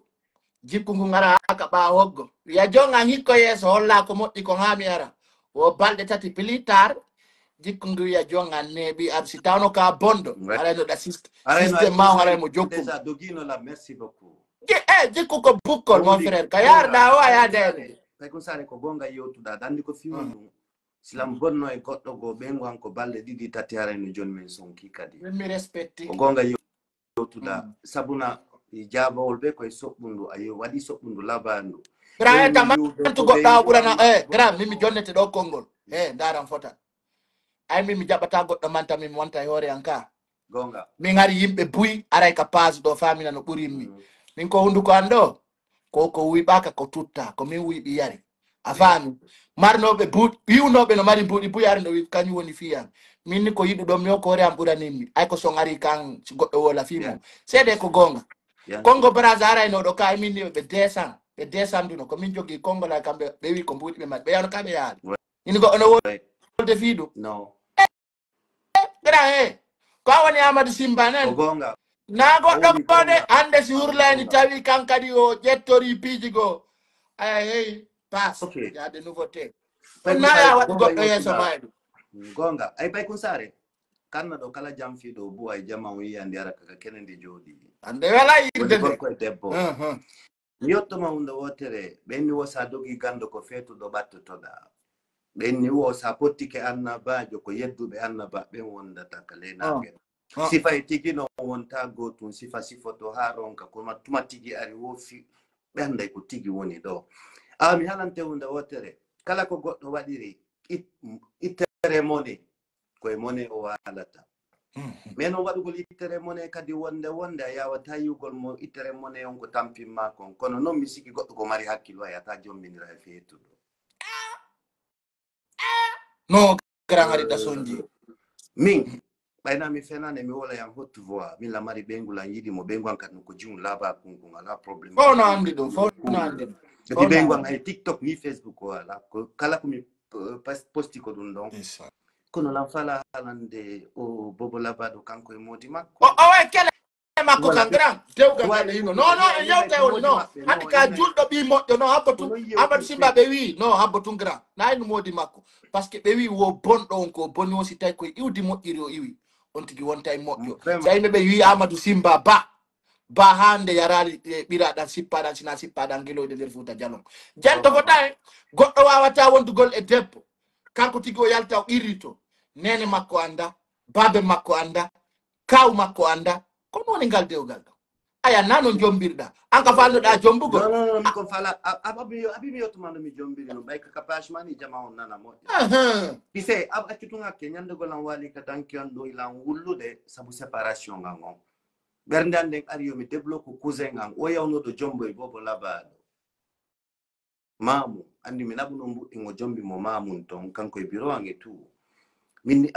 jikku ngu ngara aka ba hoggo ya jonga hikko yeso holla ko moddi ko ngami ara o balde tati pilitar jikku ngu ya jonga nebi arsi tawno ka bondo ara no da system ma ara mo jokku déjà dogino la merci beaucoup jikku ko bukkol mon frère ka yarda o ya de pay kun sare ko gonga yotuda dandi ko fiwonu silam bonno e goddo go be ngon ko balde didi tati ara no jon men sonki kadi mi respecte ko gonga yotuda sabuna jabawol be koy soɓɓundu ayo waɗi soɓɓundu labandu grand tamantu goɗɗa ɓurana grand mimi jonnete ɗo konngol daran fota ay mimi jaɓata goɗɗo manta mimi wonta e hoore an ka gonga min hari yimɓe buy aray ka passe ɗo famina no ɓurimmi min ko hunduko an ɗo ko wiɓaka ko tutta ko min wiɓi yari a faami marnoɓe wiwnoɓe no mari mbuɗi buy ari no wi kañum woni fiyan min ni ko yiɗuɗo mi o ko hoore am ɓuranimmi ay ko son ari kan goɗɗo wola fimo seede ko gonga Congo Brazza arayno ɗo ka min ni ɓe descend duno ko min jogi Congo la kamɓe ɓe wi ko mbuɗi ɓe maɓɓe ɓe yano kaɓe yaade ini go ono wolde fiiɗum no grand ko a woni Amadou Simba nen na goɗɗo kode hande si hurlani tawi kankadi o ƴettori piiji go aya hey passe yaade nouveauté na ya waɗi goɗɗo yeeso maɗum gonga ay bay kun sare kanna ɗo kala jam fiiɗo bo ay jama o yiya ndi ara kaka kene ndi jooɗi ande wala yirde nde koye debbo mi yettoma hunde wotere ɓenni wo sa dogi gando ko feetuɗo ɓattotoɗa ɓenni wo sa pottike annabajo ko yedduɓe annaba ɓen wondata ka lenaɓe sifa e tigi no wonta gotum sifa sifoto ha ronka koma tuma tigi ari wofi ɓe anday ko tigi woni ɗo mi halante hunde wotere kala ko goɗɗo waɗiri ittere mone koye mone o walata mais noon waɗugol ittere mone kadi wonde a yawata yiwgol mo ittere mone on ko tampinma kon kono noon mi siki goɗɗo ko mari hakkilo a yata jomminira e feetuɗo no grand hari da sonji min ɓayna mi fenane mi wola yan haute voix min la mari ɓeyngol an yiɗimo ɓeygu an kadi ko jum laaba kunkum ala probléme fo no andi ɗum fo no andi ɗum kadi ɓeygu an hay tiktok ni facebook o ala ko kala komi posti ko ɗum ɗon kono lan fala halande o bobo labaɗo kanko e modi makko o way kele makko kan grand dewgal ngal hino non en yewta on non handi ka julɗo ɓi moƴƴo non habbatun Amadou Simba ɓe wi non habbatun grand nayno modi makko par ce que ɓe wi wo bonɗo on ko bonni o si tawi koye iwdi moƴƴiri o iwi on tigi wonta e moƴƴo so yimɓe ɓe wi Amadou Simba ba hande yarali ɓiraɗan sippaɗan sina sippaɗan guiloyde nder Fouta Jalon janto ko tawi goɗɗo wawata wondugol e debbo kanko tigi o yalta o irrito nene makko anda babe makko anda kaw makko anda ko woni ngal dewgal ɗo aya nano jombirɗa an ka falloɗa jombugol non mi kon fala abi mi yottumano mi jombiri no ɓay kaka page mani jama on nana moƴƴo pise accutu hakke ñandegol an waali ka danki on ɗo ilan wullude saabu séparation ngan on ɓernde an nden ari yomi débloque cousin an o yawnoɗo jomboye bobo labaɗo mamu andi mi naɓuno mbuɗɗingo jombi mo mamun ton kanko e bureau an e tout min ni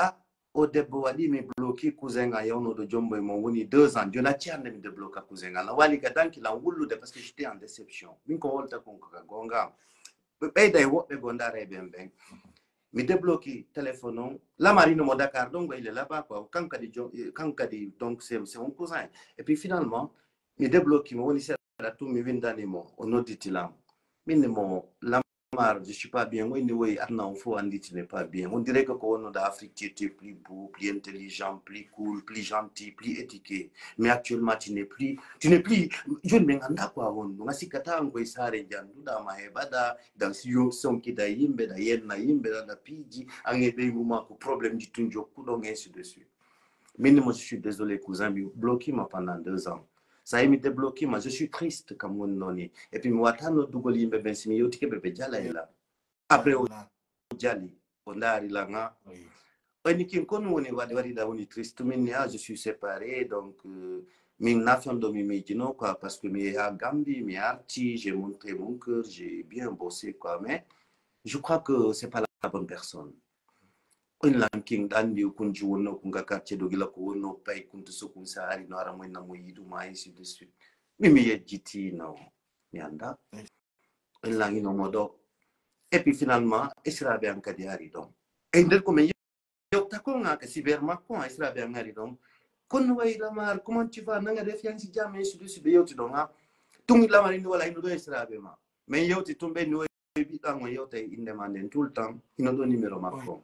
o debbo waɗi mi bloqué cousin an yawnoɗo jombo e mon woni 2 ans joni acci hande mi débloqua cousin an wali ka danki lan wullude par ce que j'étais en déception min ko wolta konko ka gonga am ɓe ɓeyda e woɓɓe go ndara e ɓen ɓen mi débloqué téléphone on lamarino mo Dakar ɗon go ile là-bas quoi kankadi donc c'est mon cousin et puis finalement mi débloqué mo woni seeɗa tum mi windanimo o nodditilam min mo je suis pas bien. Oui, on faut en dire tu n'es pas bien. On dirait que quand on est d'Afrique, tu es plus beau, plus intelligent, plus cool, plus gentil, plus étiqué. Mais actuellement, tu n'es plus. Je ne m'en ai pas. On a si kata on peut s'arrêter. Nous dans ma hebada, dans si on son qui da yimbe, da yenna yimbe, da piji, en ebe moment que problème du tout, je coudon ainsi de suite. Mais moi, je suis désolé, cousin, mais bloqué moi pendant 2 ans. Ça a été débloqué, moi je suis triste comme mon nom. Et puis moi, quand nous avons dit que je suis bébé là. Après, on jali, on a arrivé là. On est qui on est triste. Je suis séparé, donc mes nations de mes quoi, parce que mes à Gambie, mes artis, j'ai montré mon cœur, j'ai bien bossé quoi, mais je crois que c'est pas la bonne personne. On lanking dandi kunji wono kunga quartier do gila ko wono pay kunto so kun sa ari no ara mo na mo yidu ma ainsi de suite Mimi yejiti no mianda. En langi no modo. Et puis finalement, Isra bien kadiari donc. Et ndel comme yo takonga que cybermakon Isra bien ngari donc. Kon way la mar comment tu vas nanga def yang si jamais sur yo ti donc tung la mar wala ino do Isra bien ma. Mais yo ti tumbe no bi tango yo te indemanden tout le temps ino do numéro makon.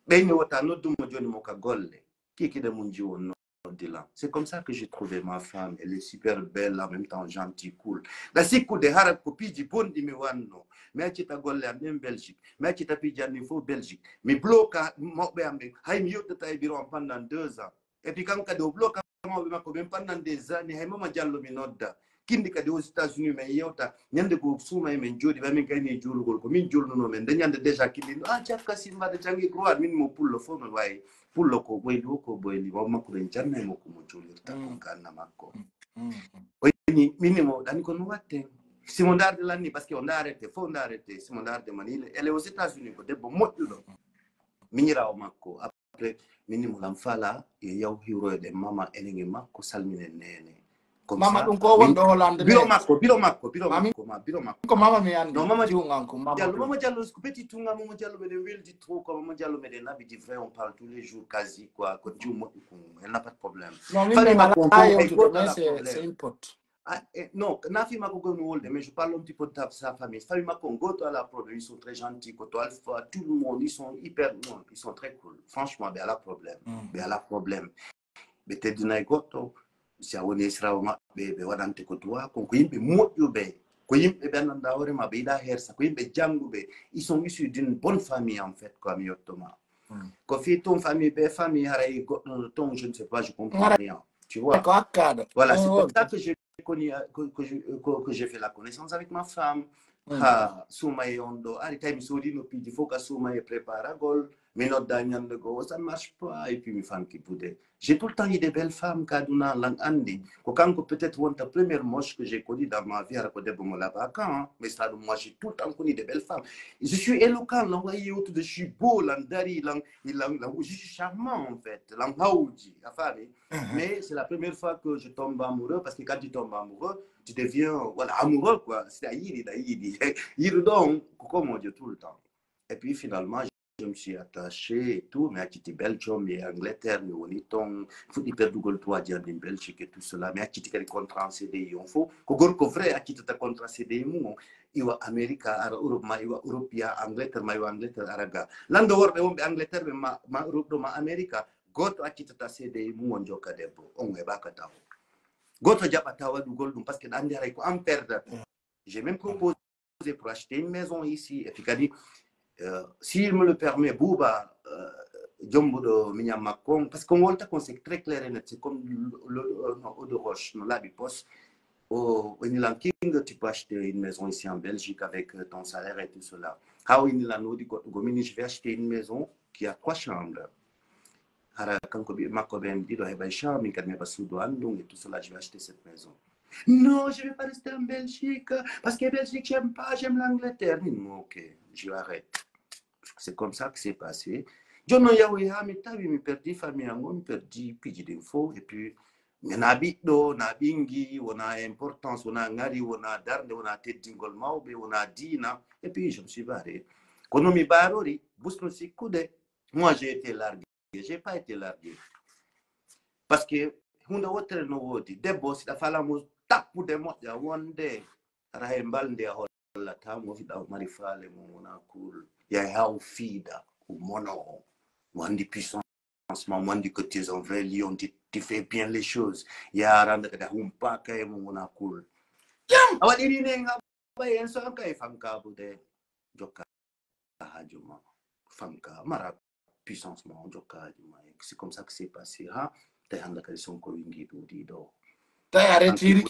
Ben yo ta no dum joni mo ka golle. Qui de mon Dieu non. C'est comme ça que j'ai trouvé ma femme. Elle est super belle, en même temps gentille, cool. La siku de harat copie du bon di mi wanno. Mais tu t'as golle en Belgique. Mais tu t'as pidé en niveau Belgique. Mais bloca mo be ambe. Hay mi yotta tay biro pendant 2 ans. Et puis quand kado bloca mo be mako même pendant des années, hay mama jallo mi nodda. Kindi kadi aux États-Unis mais yota nyande ko suma men jodi ba min kayni julugol ko min julnuno men dañande déjà kindi ah ciafka simba de jangi croat min mo pullo fo non way pullo ko boyli ko boyli wa makko den janne mo ko mo julirta ko kanna makko o ni minimo dani ko no watte Simon Darde l'anni parce qu'on a arrêté faut on a arrêté Simon Darde manile elle est aux États-Unis ko debbo moddudo minira o makko après minimo lam fala e yaw hiro de mama elenge makko salmine nene mama ɗum ko wonɗo Hollande biro makko ko mama mi andi non mama jungan ko mama Diallo ce petit tunga mama Diallo me wel dit trop comme mama Diallo me den habit vrai on parle tous les jours quasi quoi ko djumo elle n'a pas de problème non c'est une pote non nafi mako go no wolde mais je parle un petit peu de sa famille famille mako goto à la problème ils sont très gentils koto alpha tout le monde ils sont hyper non ils sont très cool franchement mais elle a problème mais te dina goto si a woni Isra be wadante ko tuwa ko yimbe moƴƴuɓe ko yimbe ɓennanda hoore ma ɓe yiɗa hersa ko yimbe janguɓe ils sont issus d'une bonne famille en fait comme yottoma ko fi ton famille be famille haray goɗɗo ton je ne sais pas je comprends rien tu vois voilà c'est pour ça que j'ai connu que j'ai fait la connaissance avec ma femme Soumaye ondo ari tay mi sodi no pidi foka Soumaye prépare gol mais notre dernier go ça ne marche pas et puis mi femme qui poudait j'ai tout le temps eu des belles femmes kaduna lang andi ko kanko peut-être wonta première moche que j'ai connue dans ma vie ko debbo mo là-bas quand mais ça moi j'ai tout le temps connu des belles femmes je suis éloquent lang wayi autour de je suis beau lang dari lang je suis charmant en fait lang hawji afami mais c'est la première fois que je tombe amoureux parce que quand tu tombes amoureux tu deviens voilà amoureux quoi c'est il donc comme Dieu tout le temps et puis finalement je me suis attaché et tout mais à quitter Belgium et Angleterre mais on est en faut hyper double toi dire en Belgique et tout cela mais à quitter quel contrat en CDI on faut que vrai à quitter ta contrat CDI mon iwa America ara Europe ma iwa Europia Angleterre ma iwa Angleterre araga lando worde wonbe Angleterre ma Europe ma America goto a quitter ta CDI mon joka debbo on e baka taw goto jabata wadugol dum parce que andi haray ko am perdre j'ai même proposé pour acheter une maison ici et puis dit s'il me le permet Bouba Djombo Minya Makong parce qu'on voit qu'on c'est très clair et net c'est comme l'eau de roche non la bipos au King tu peux acheter une maison ici en Belgique avec ton salaire et tout cela how in la no di gomini je vais acheter une maison qui a 3 chambres ara kanko bi makko ben di do heba chambre min kad me basudo andung et tout cela je vais acheter cette maison. Non, je ne vais pas rester en Belgique parce que Belgique, j'aime pas, j'aime l'Angleterre. Ok, je arrête. C'est comme ça que c'est passé. Je me perdu famille, me perdu pigi d'info et puis on a bito, on a bingi, on a importance, on a ngari, on a darne, on a tête d'ingol maube, on a dina et puis je me suis barré. Quand on me barré, moi j'ai été largué, j'ai pas été largué parce que on a autre no debbo si da fala mo tappude moƴƴa wonde ara hay mbalde hollata mo fiɗa mari faale mo wona cool yay haw fiida ko mono mo andi puissance ma mo andi que tu es un vrai lion tu fais bien les choses ya randa kada humpa kay mo wona cool a waɗiri ne nga ɓay en so kay fanka bude jokka hajuma fanka mara puissance ma jokka hajuma c'est comme ça que c'est passé ha tay handa kadi sonko wingi ɗuɗi ɗo tay a retiri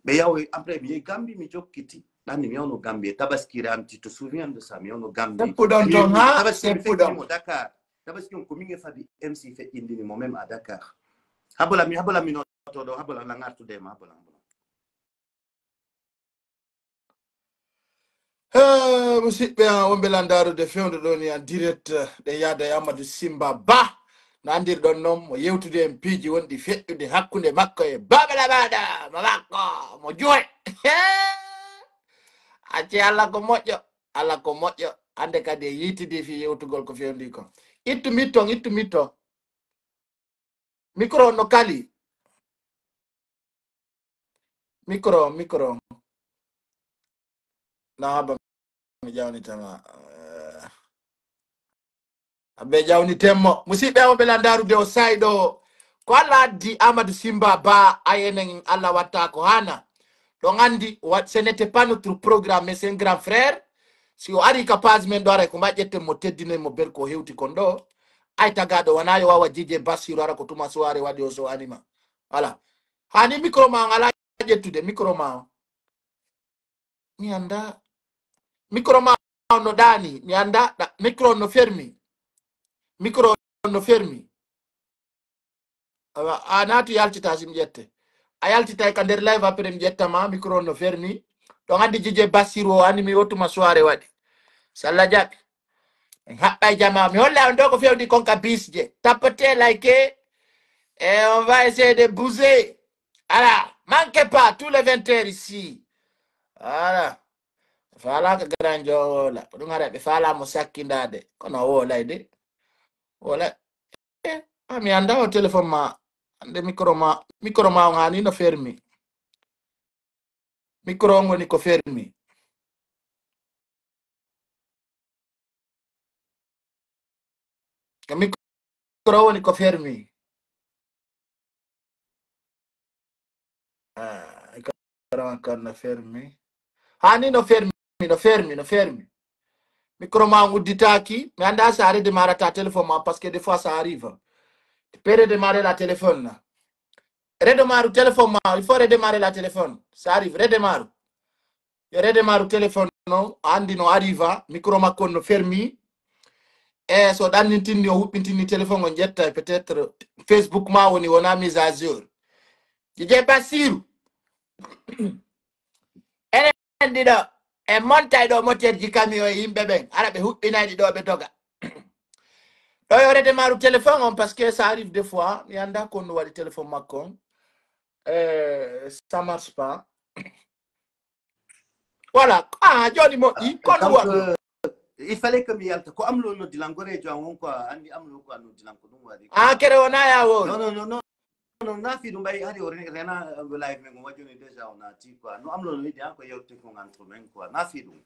ɓe yawi après mi Gambie mi jokkiti ɗanni mi yawno Gambie tabaskire am tu te souviens de ça mi yawno Gambie tabaskimo Dakar tabaski on ko min e fabi MC feƴƴindini mo même à Dakar habola mi noto ɗo habola lang artudema habola musidɓe wonɓe landarude fewde ɗon en direct ɗe yaada Amadou Simba Ba nandir ɗon noon mo yewtude en piiji wonɗi feƴƴude hakkunde makko e babala maɗa mo makko mo juwe acci Allah ko moƴƴo Allah ko moƴƴo hande kadi e yitidi fi yewtugol ko fewndi ko ittu mitto micro no kali micro na mi jawnitama abe jawnitemmo musidɓe o ɓela ndarude o sayɗo ko Allah addi Amadou Simba Ba ayenen Allah watta ko hana ɗon andi ce n'était pas notre programme mais c'est un grand frère si o ari ka page men ɗo ara ko mbaƴƴetten mo teddinen mo ber ko hewti kon ɗo ay tagaɗo wona yo wawa jije Bassirou ara ko tuma soirée waɗi o so anima voilà hani micro ma on ala ƴettude micro ma o mi anda micro ma on no ɗani mi anda micro no fermi micro no fermi a naatu yaltita sim ƴette a yaltita ka nder live après mi ƴettama micro no fermi ɗon andi jije Bassirou o animi o tuma soirée waɗi so Allah jaɓi en haɓɓay jama mi holla on ɗo ko fewndi konka bisje tapote like et on va essayer de bouger voilà manquez pas tous les 20 heures ici voilà fala ka grand jola ko ɗum hara ɓe falamo sakkindade kono wolay de wolay mi anda o téléphone ma ande micro ma o hani no fermi micro o ngoni ko fermi micro woni ko fermi no fermi hani no fermi micro ma udditaki mi anda sa redémarrer ta téléphone ma parce que des fois ça arrive tu peux redémarrer la téléphone redémarre téléphone ma il faut redémarrer la téléphone ça arrive redémarre téléphone non andi no arriva micro ma kon no fermi e so ɗannintini o huɓɓintini téléphone on jetta peut-être Facebook ma woni wona mise à jour jije Bassirou enen ɗiɗo e montay ɗo moteur ji camion e yimɓe ɓen ara ɓe huɓɓinayɗi ɗo ɓe doga ɗo yo redémarre téléphone on parce que ça arrive des fois mi anda kon no waɗi téléphone makko on ça marche pas voilà joni moƴƴi kono waɗɗo il fallait que mi yalta ko amlo no dilangore jo on ko andi amlo ko no dilanko ɗum waɗi kere wona yawo non nafi ɗum ɓay hari o rena live men o wajoni déjà on ati quoi no amlo no yiɗi ko yewte ko entre men quoi nafi ɗum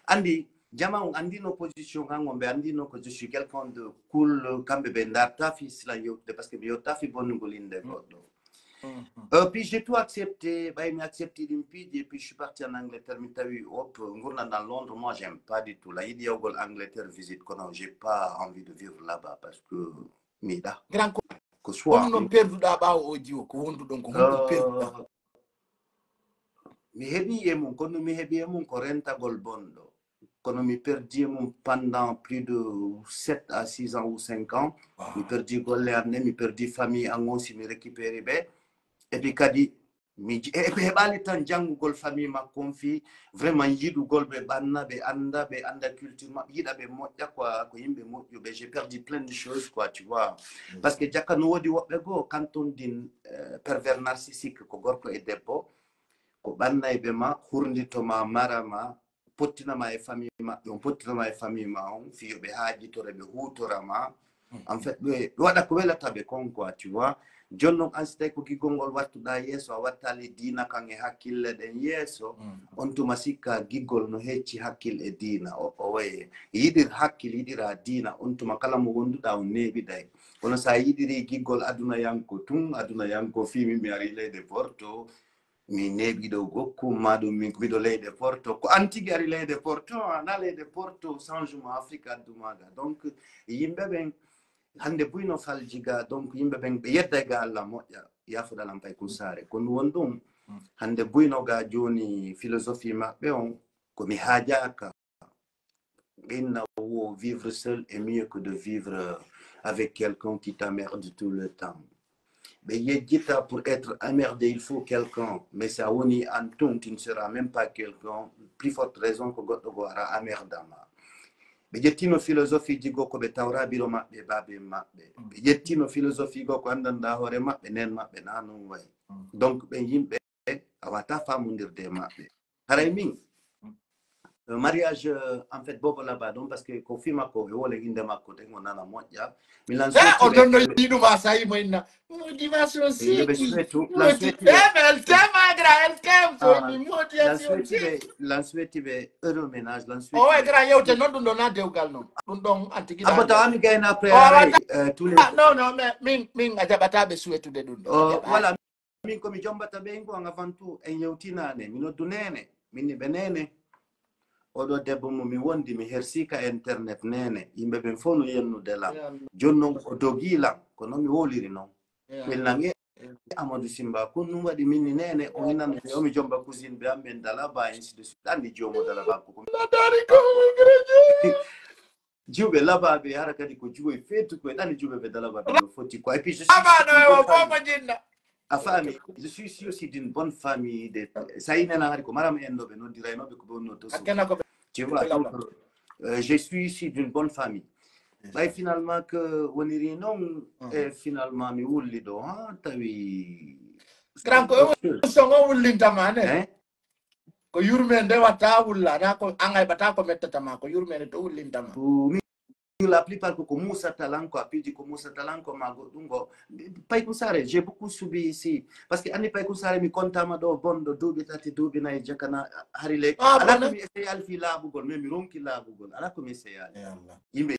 andi jama on andi no position kan on ɓe andi no ko je suis quelqu'un de cool kamɓe ɓe darta fi sila yewte parce que mi yewta fi bonnugol inde goɗɗo puis j'ai tout accepté, bah, il m'a accepté l'Impide et puis je suis parti en Angleterre. Mais t'as vu, hop, dans Londres, moi j'aime pas du tout. Là, il dit au Angleterre visite, non, j'ai pas envie de vivre là-bas parce que, mida, que soit. Mi hebi e mon, kono mi hebi e mon ko rentagol bondo. Kono mi perdi mon pendant plus de 7 à 6 ans ou 5 ans. Mi perdi golle anne, mi perdi famille ango si mi récupéré be. Et puis kadi mi heɓali tan janngugol famille makko fi vraiment yiɗugol ɓe ɓanna ɓe anda culture maɓɓe yiɗa ɓe moƴƴa quoi ko yimɓe moƴƴuɓe j'ai perdu plein de choses quoi tu vois parce que jakka no woodi woɓɓe goo quand on din pervers narcissique ko gorko e debbo ko ɓannayɓe ma hurditoma marama pottinama e famille maɓɓe on pottinama e famille ma on fiyoɓe haajitore ɓe hutorama en fait ɓe waɗa ko welataɓe kon quoi tu vois jonnon ansitay ko giggol ngol wattuɗa yeeso a wattali diina kan e hakkille ɗen yeeso on tuma sikka giggol no hecci hakkille e diina o waye yiɗir hakkille yiɗira diina on tuma kala mo wonduɗa on neeɓiɗay kono sa yiɗiri giggol aduna yanko tun aduna yanko fimi mi ari leyde Porto mi neeɓiɗo gokkum maɗum min miɗo leyde Porto ko an tigi ari leyde Porto ana leyde Porto changement Afrique addumaga donc yimɓe ɓen hande buyno faljiga donc yimɓe ɓen ɓe yedda ga Allah moƴƴa yafuɗalam pay kusare kono won ɗum hande buyno ga joni philosophie maɓɓe on komi haajaka ɓenna wo vivre seul est mieux que de vivre avec quelqu'un qui t'emmerde tout le temps ɓe yejjita pour être emmerdé il faut quelqu'un mais ça woni an ton tu ne seras même pas quelqu'un plus forte raison que goɗɗo go ara emmerdama ɓe ƴettino philosophie ji go ko ɓe tawrabiro maɓɓe babe maɓɓe ɓe ƴettino philosophie go ko andanɗa hoore maɓɓe nen maɓɓe na non wayi donc ɓe yimɓe a wata famodirde maɓɓe haray min mariage en fait bobo là-bas donc parce que ko fi makko e wole inde makko de nana moƴƴa mi lan o ɗon no yiɗuma sayi moyna motivation siki el tema gra el tempo mi motivation siki lan suetiɓe heureux ménage lan o e gra yewte noon ɗum ɗo na dewgal noon ɗum ɗon antigui abota ami gayna après tous les non min a jaɓataɓe suwetude ɗum ɗo voilà min komi jombata ɓe ko avant tout en yewtinane mi noddu nene minni ɓe nene oɗo debbo mo mi wondi mi hersika internet nene yimɓe ɓen fof no yennude lam joni noon o dogilam ko noon mi woliri noon ɓelnange amadou simba kon ɗum waɗi minni nene o innan omi jomba cousine ɓe amɓen dalaba ainsi de suite andi jomo dalaba ko juuɓe labaɓe hara kadi ko juwoy feetu koye ɗani juuɓe ɓe dalabaɓe no foti quoi et puis je a famille je suis aussi d'une bonne famille de sa inena hari ko maram endoɓe noddiraynoɓe ko ɓe wonno to tu vois je suis ici d'une bonne famille ɓay finalement que woniri noon e finalement mi wulli ɗo ha tawi granko songo wullintama ne ko yurmede nde watta wulla na ko an heɓata ko mettatama ko yurmede to wullintama la plupart ko Moussa Talanko a pidi ko Moussa Talanko ma goɗɗum go Paykou Sarr j'ai beaucoup subi ici parce que andi Paykou Sarr mi contama ɗo bonɗo duuɓi tati duuɓi nayyi jakana hari ley ala komi essayal fi laaɓugol mais mi ronki laaɓugol ala komi essayali yimɓe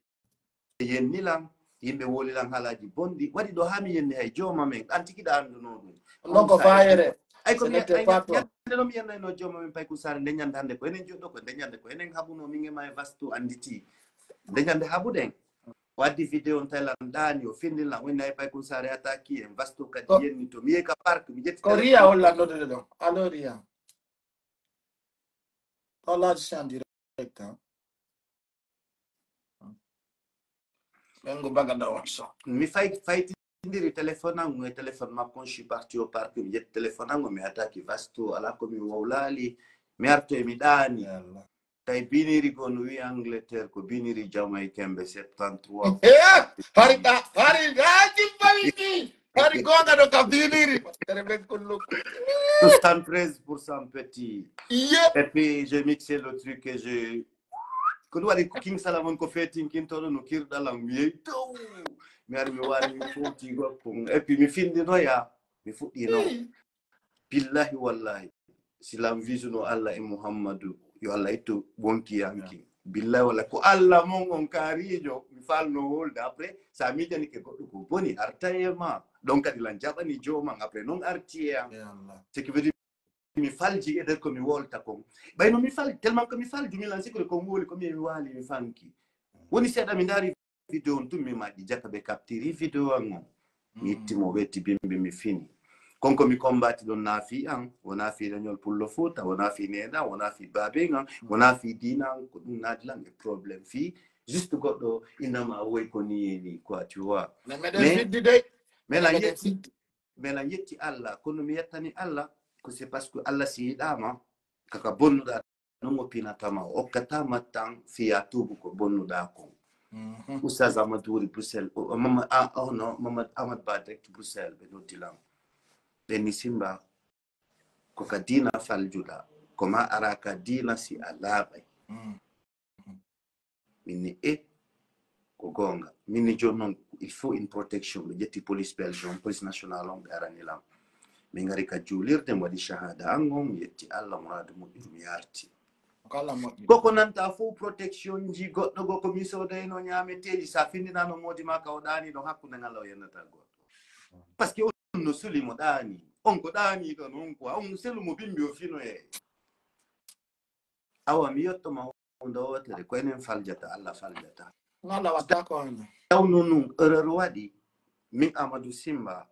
yennilan yimɓe wolilan haalaji bonɗi waɗi ɗo ha mi yenni hay jooma men an tikiɗa anduno ɗum non ko fayere ay ko ñande mi yennayno jooma men Paykou Sarr nde ñande hannde ko enen joɗɗo ko nde ñande ko enen haɓuno min e ma e vastu anditi ndeñande haɓuɗen waddi vidéo on taylan ɗaani o findilan woni ay Paykou Sarr attaque en vasto kadi yenni to mi yehi ka parc mi ƴetti ko ria hollannoɗede ɗon allo ria hollade en direct ɓengo bagada on so mi faytidiri téléphone ango e téléphone makko on je suis parti au parc mi ƴetti téléphone ango mi attaque vasto ala komi wowlali mi arto e mi ɗaani tay biniri ko no wi Angleterre ko biniri Jamaïcain ɓe 73 hari hari gonga ɗo ka biniri ɓe kullu 73% petit et puis j'ai mixé le truc et j'ai ko ɗum waɗi King Salamon ko fetinkintoɗo no kirɗalam mi yehi dow mi ari mi wari mi foti gokkon et puis mi findinoya mi fuɗɗi noon billahi wallahi silam visuno Allah e Muhammadou yo Allah itto wonki yanki billahi wala ko Allah mon on kaarijo mi falno holde après sa miƴani ke goɗɗo ko boni arta e ma donc kadi lan jaɓani joman après noon arti e am ce qui veut dire mi falji e nder komi wolta kon ɓayno mi falji tellement que mi falji milan sikkude kon woli komi mi waali mi fanki woni seeɗa mi daari vidéo on tum mi maƴƴi jaka ɓe captiri vidéo an on mi ittimo wetti bimɓe mi fini konko mi kombati ɗon naafi an wona fi leñol pullo fouta wona fi neɗa wona fi baben an wona fi dina an ko ɗum naadilan e probléme fi juste goɗɗo innama woy ko niyeni quoi tu vois mais yetti Allah kono mi yettani Allah ko c'est parce que Allah si yiɗama kaka bonnuɗa non o pinatama o okkatama tan fiya tubu ko bonnuɗa kon oustaz Amadou wori Bruxelles Mamadou Amad Ba direct Bruxelles ɓe noddilan ɓenni simba koka dina faljuɗa koma araka dina si a laaɓay minni ko gonga minni joni noon il faut une protection ɓe ƴetti police belgium police national on ɓe aranilam min ngari ka juulirde mi waɗi shahada an on mi yetti Allah muradu moƴƴuru mi yarti koko nanta fof protection ji goɗɗo go komi sodayno ñameteji sa findinano modi ma ka o ɗani ɗon hakkude ngala o yennata goɗɗo par ce que on no suli mo ɗani on ko ɗani ɗon on quoi on selu mo bimbi o fino e awa mi yettoma hunde wotere ko enen faljata Allah faljata ngala watta ko tawno nun erreur waɗi min Amadou Simba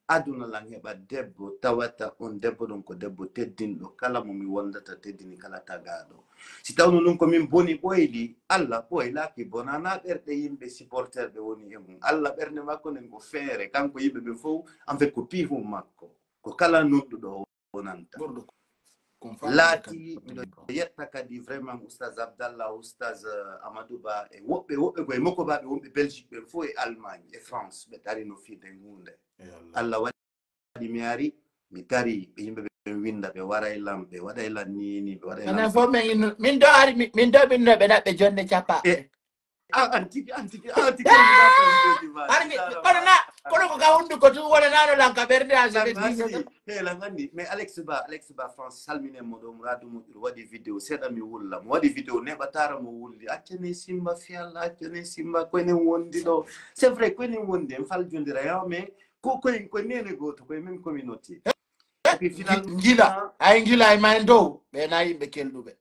aduna lan heɓa debbo tawata on debbo ɗon ko debbo teddinɗo kala mo mi wondata teddini kala tagaɗo si tawno nun ko min boni ɓoyli Allah ɓoylaki bonana ɓerɗe yimɓe supporter ɓe woni e mum Allah ɓernde makko nden ko feere kanko yimɓe ɓe fof en fait ko pihum makko ko kala nodduɗo wonanta laati miɗo yetta kadi vraiment oustaz Abdallah oustaz Amadou Ba e woɓɓe koye makko baɓe wonɓe Belgique ɓen fof e Allemagne e France ɓe darino fiide hunde Allah waɗi mi ari mi dari ɓe yimɓe ɓe winda ɓe wara e lam ɓe waɗa e lan nini ɓe waɗa e lam fof min ɗo ari min ɗo ɓinnoɓe ɗaɓɓe jonde capaɓe antiki kono ko ka hunduko tun wonanano lanka ɓerde helan andi mais Alex Ba France salminenmo ɗo mo radu moƴƴuru waɗi vidéo seeɗa mi wulla mo waɗi vidéo neɓatara mo wulli accane simba fiyalla accane simba koyenen wondi ɗo c'est vrai koyenen wondi en faljodira yaw mais koye nene goto koye même communauté et puis finalement gila e ma en dow ɓe na yimɓe kelɗuɓe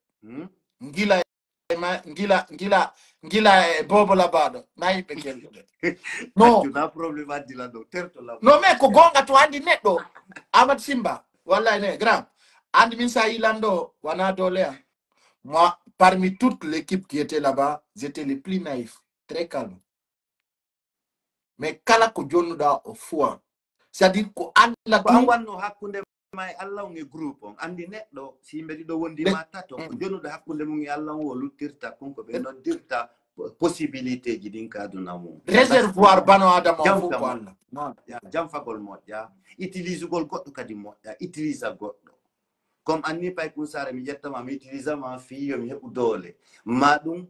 gila e bobo labaɗo na yimɓe kelɗuɓe no probléme addila ɗo terto la no mais ko gonga to andi neɗɗo Amadou Simba wallahi ne grand andi min sa yilan ɗo wana dole am moi parmi toute l'équipe qui était là-bas j'étais le plus naïf très calme mais kala ko jonnuɗa o fuwa c'est-à-dire ko Allah ko an wanno hakkunde ma e Allah on e groupe on andi neɗɗo si yimɓe ɗiɗo wondima tato ko jonnuɗo hakkunde mum e Allah on o luttirta konko ɓe noddirta possibilité ji ɗin ka aduna mum réservoir bano adama o fof ko Allah jamfagol moƴƴa utilise gol goɗɗo kadi moƴƴa utilisa goɗɗo comme anni pay kusare mi ƴettama mi utilisa ma fiyo mi heɓu doole ma ɗum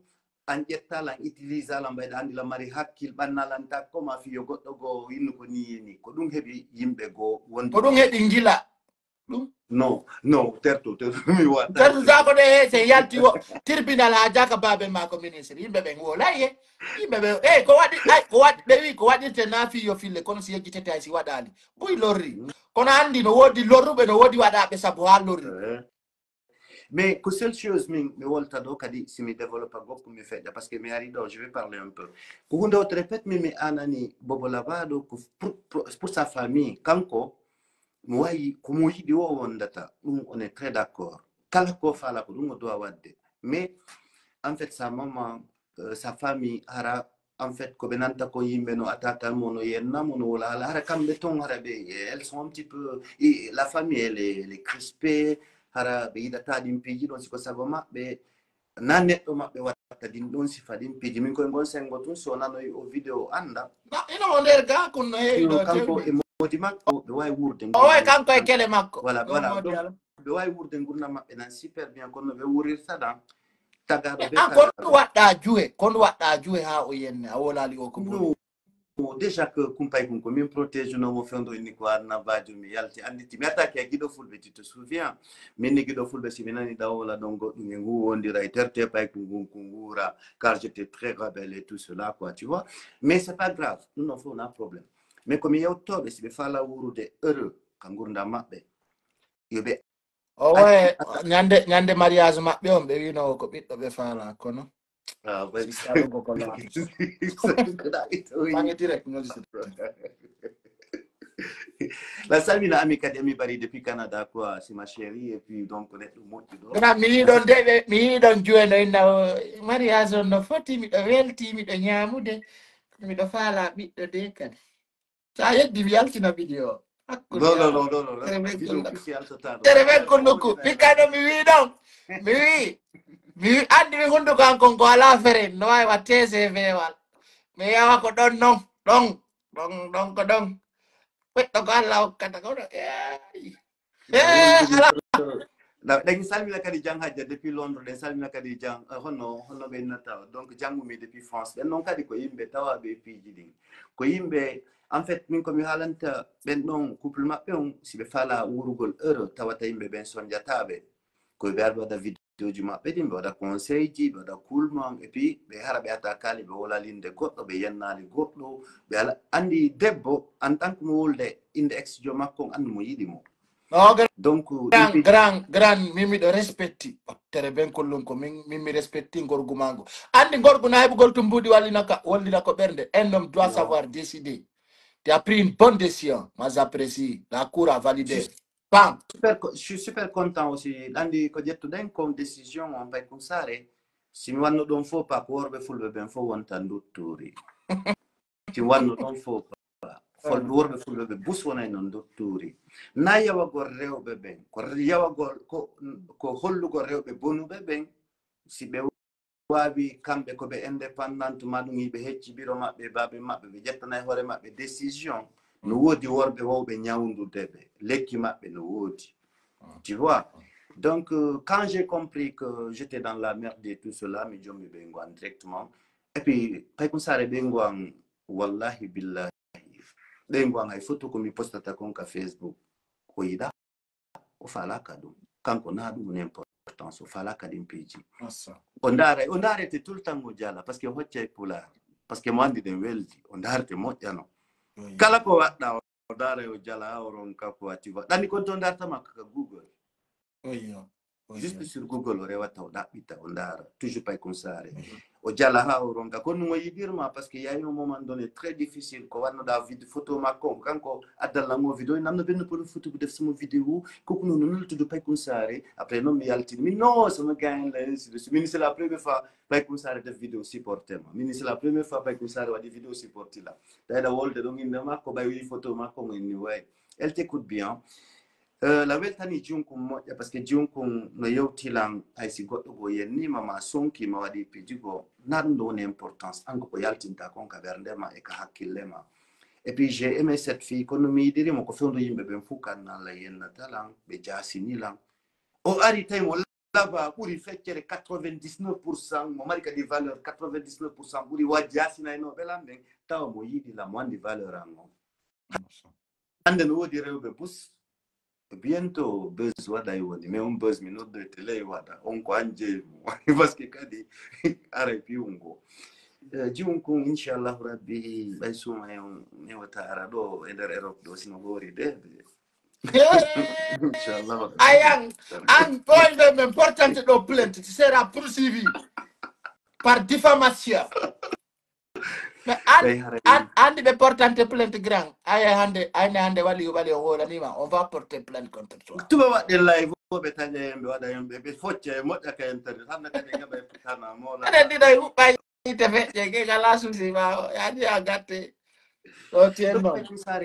an ƴettala an utilisa la mbayɗa andi la mari hakkil ɓannalan takko ma fiyo goɗɗo goo yinno ko ni ko ɗum heɓi yimɓe goo wondi ko ɗum heɗi gila non terto mi watta terto jako de se yalti o tribunal ha jaka babe ma ko ministre yimɓe ɓe wolaye yimɓe ɓe ko waɗi ɓe wi ko waɗirte na fiyo fille kono si yejjitete hay si waɗali ɓuy lorri kono andi no woodi lorruɓe no woodi waɗaɓe saabu ha lorri mais ko seule chose mi wolta ɗo kadi si mi développe goppu mi feƴƴa par ce que mi ari ɗo je vais parler un peu ko hunde o répète mi anani Bobo Labaɗo ko pour sa famille kanko mo wayi ko mo yiɗi o wondata ɗum on est très d'accord kala ko fala ko ɗum o dowa wadde mais en fait sa maman sa famille hara en fait ko ɓe nanta ko yimɓe no attatamo no yennamo no wola ala hara kamɓe ton hara ɓe elles sont un petit peu la famille elle est crispée hara ɓe yiɗata ɗin piiji ɗon siko sago maɓɓe na neɗɗo maɓɓe watta ɗin ɗon sifa ɗin piiji min koye gon sengo tun so nanoyi o vidéo anda ino nder ga kunno heewi ɗo kanko e modi makko ɓe wawi wurde o way kanko e kele makko voilà ɓe wawi wurde gurdam maɓɓe nan super bien kono ɓe wurirta ɗan tagaɗo ɓe kon waɗɗa juwe ha o yenne a wolali o ko déjà que kumpay kunko min protège nomo fewdo inni ko arnabajo mi yalti anditi mi attaque a guiɗo fulɓe tu te souviens min ni guiɗo fulɓe si mi nani dawola ɗon goɗɗum e ngu wondira e terte pay ko nguura car j'étais très rebelle et tout cela quoi tu vois mais c'est pas grave ɗum non fof wona probléme mais komi yewtoɓe si ɓe fala wurude heureux ka gurdam maɓɓe yoɓe o way ñande mariage maɓɓe on ɓe wino ko ɓiɗɗo ɓe faala kono la salmina ami kadi ami bari depuis Canada quoi c'est ma chérie et puis donc neɗɗo moƴƴuɗo mi yiɗon deɓe mi yiɗon juweno inna mariage on no foti miɗo welti miɗo ñamude miɗo faala ɓiɗɗo de kadi sa yeddi mi yaltina vidéo non tere ɓen konnuku pikkaɗo mi wi ɗon mi wi andi mi hunduko an kon ko ala fere no wawi wa TCV wal mi yawa ko ɗon ɗon ko ɗon ɓeɗɗo ko Allah hokkata kono ɗen salmina kadi jang hajja depuis Londres ɗen salmina kadi jang honno ɓe nata donc jangumi depuis France ɓen noon kadi ko yimɓe tawaɓe piiji ɗin ko yimɓe en fait min komi haalanta ɓen ɗon couple maɓɓe on si ɓe fala wurugol heure tawata yimɓe ɓen sonjataɓe koye ɓe arɓe waɗa vidéoji maɓɓe ɗin ɓe waɗa conseil ji ɓe waɗa kulman et puis ɓe hara ɓe ata kaali ɓe wolalinde goɗɗo ɓe yennali goɗɗo ɓe ala andi debbo en tant que mo wolde inde ex jo makko on andu mo yiɗi mo donc grand min miɗo respecti tere ben kollum ko min mi respecti gorgu mango andi gorgu na heɓugol tum mbuɗi wallina ko ɓernde un homme doit savoir décider. Tu as pris une bonne décision. Moi, j'apprécie. La Cour a validé. Je suis super content aussi. Andi ko jettuɗen comme décision on pay kusare si mi wanno ɗon fof pas ko worɓe fulɓe ɓen fof wonta dutturi si mi wanno ɗon fof folɓe worɓe fulɓe ɓe bus wonay noon dotturi na yawagol rewɓe ɓen ko yawagol ko hollugol rewɓe bonuɓe ɓen si ɓe wawi kamɓe ko ɓe indépendante maɗum yiɓe hecci biro maɓɓe baɓe maɓɓe ɓe ƴettana hoore maɓɓe décision no woodi worɓe wawɓe ñawdude ɓe lekki maɓɓe no woodi tu vois. Donc quand j'ai compris que j'étais dans la merde et tout cela mi jommi ɓe ngoan directement et puis Paykou Sarr ɓe ngoan wallahi billahi ɓe ngoan hay photo ko mi postata kon ka Facebook ko yiɗa o falaka ɗum kanko na ɗum n'importance o falaka ɗin peeji o ndaarete tout le temps o jala par ce que hoccay pular par ce que mo andi ɗen weldi o ndaarete moƴƴano kala ko waɗɗa o ndaara o jala oron kako watiwa ɗanni kon to ndartama kaka Google juste sur Google o rewata o ɗaɓɓita o ndaara toujours Paykou Sarr o jala ha o ronka ko ɗum o yiɗirma par ce que yayi un moment donné très difficile ko wannoɗa vide photo makko kanko addallango vidéo namno ɓenno poɗo photo ko def sama vidéo koko noon no noltude Paykou Sarr après noon mi yaltini min non sama gain la ainsi de suite min c'est la première fois Paykou Sarr def vidéo supporté ma min c'est la première fois Paykou Sarr waɗi vidéo supporté la tawiɗa wolde ɗon inde makko ɓay wi photo makko ngo inni way elle t'écoute bien. La weltani junkum moƴƴa par ce que junkum no yewtilan haysi goɗɗo go yennima ma sonki ma waɗi pijigo na ɗum ɗo woni importance anko ko yaltinta kon ka ɓerdema e ka hakkille ma et puis j'ai aimé cette fille kono mi yiɗirimo ko fewndo yimɓe ɓen fuu kannalla yennatalan ɓe jasinilan o ari tawi mo laba ɓuri feccere 99% mo mari kadi valeur 99% ɓuri wa jasinaynoɓe lan ɓen tawa mo yiɗilan mo andi valeur an on hande no woodi rewɓe bus bientôt buzz waɗa woni mais on buzz mi noddo télé waɗa on ko anje parce que kadi ara piwungo jiwunkon inchallahu rabbi ɓay suma e wata ara ɗo e nder Europe ɗo sino hoori de inchallah ayan an point importante ɗo plainte sera poursuivi par diffamation. Mais andi ɓe portante plainte grand aya hande wali o wolanima on va porter plainte contre toi tuba waɗɗe live ɓe taña hen ɓe waɗa hen ɓe focca e moƴƴa ka internet hande kadi gaɓa e putana mola aɗa ndiɗa e huɓɓa yite feƴƴe ke kala souci ma yaadi a gatte ɗo tien noon Paykou Sarr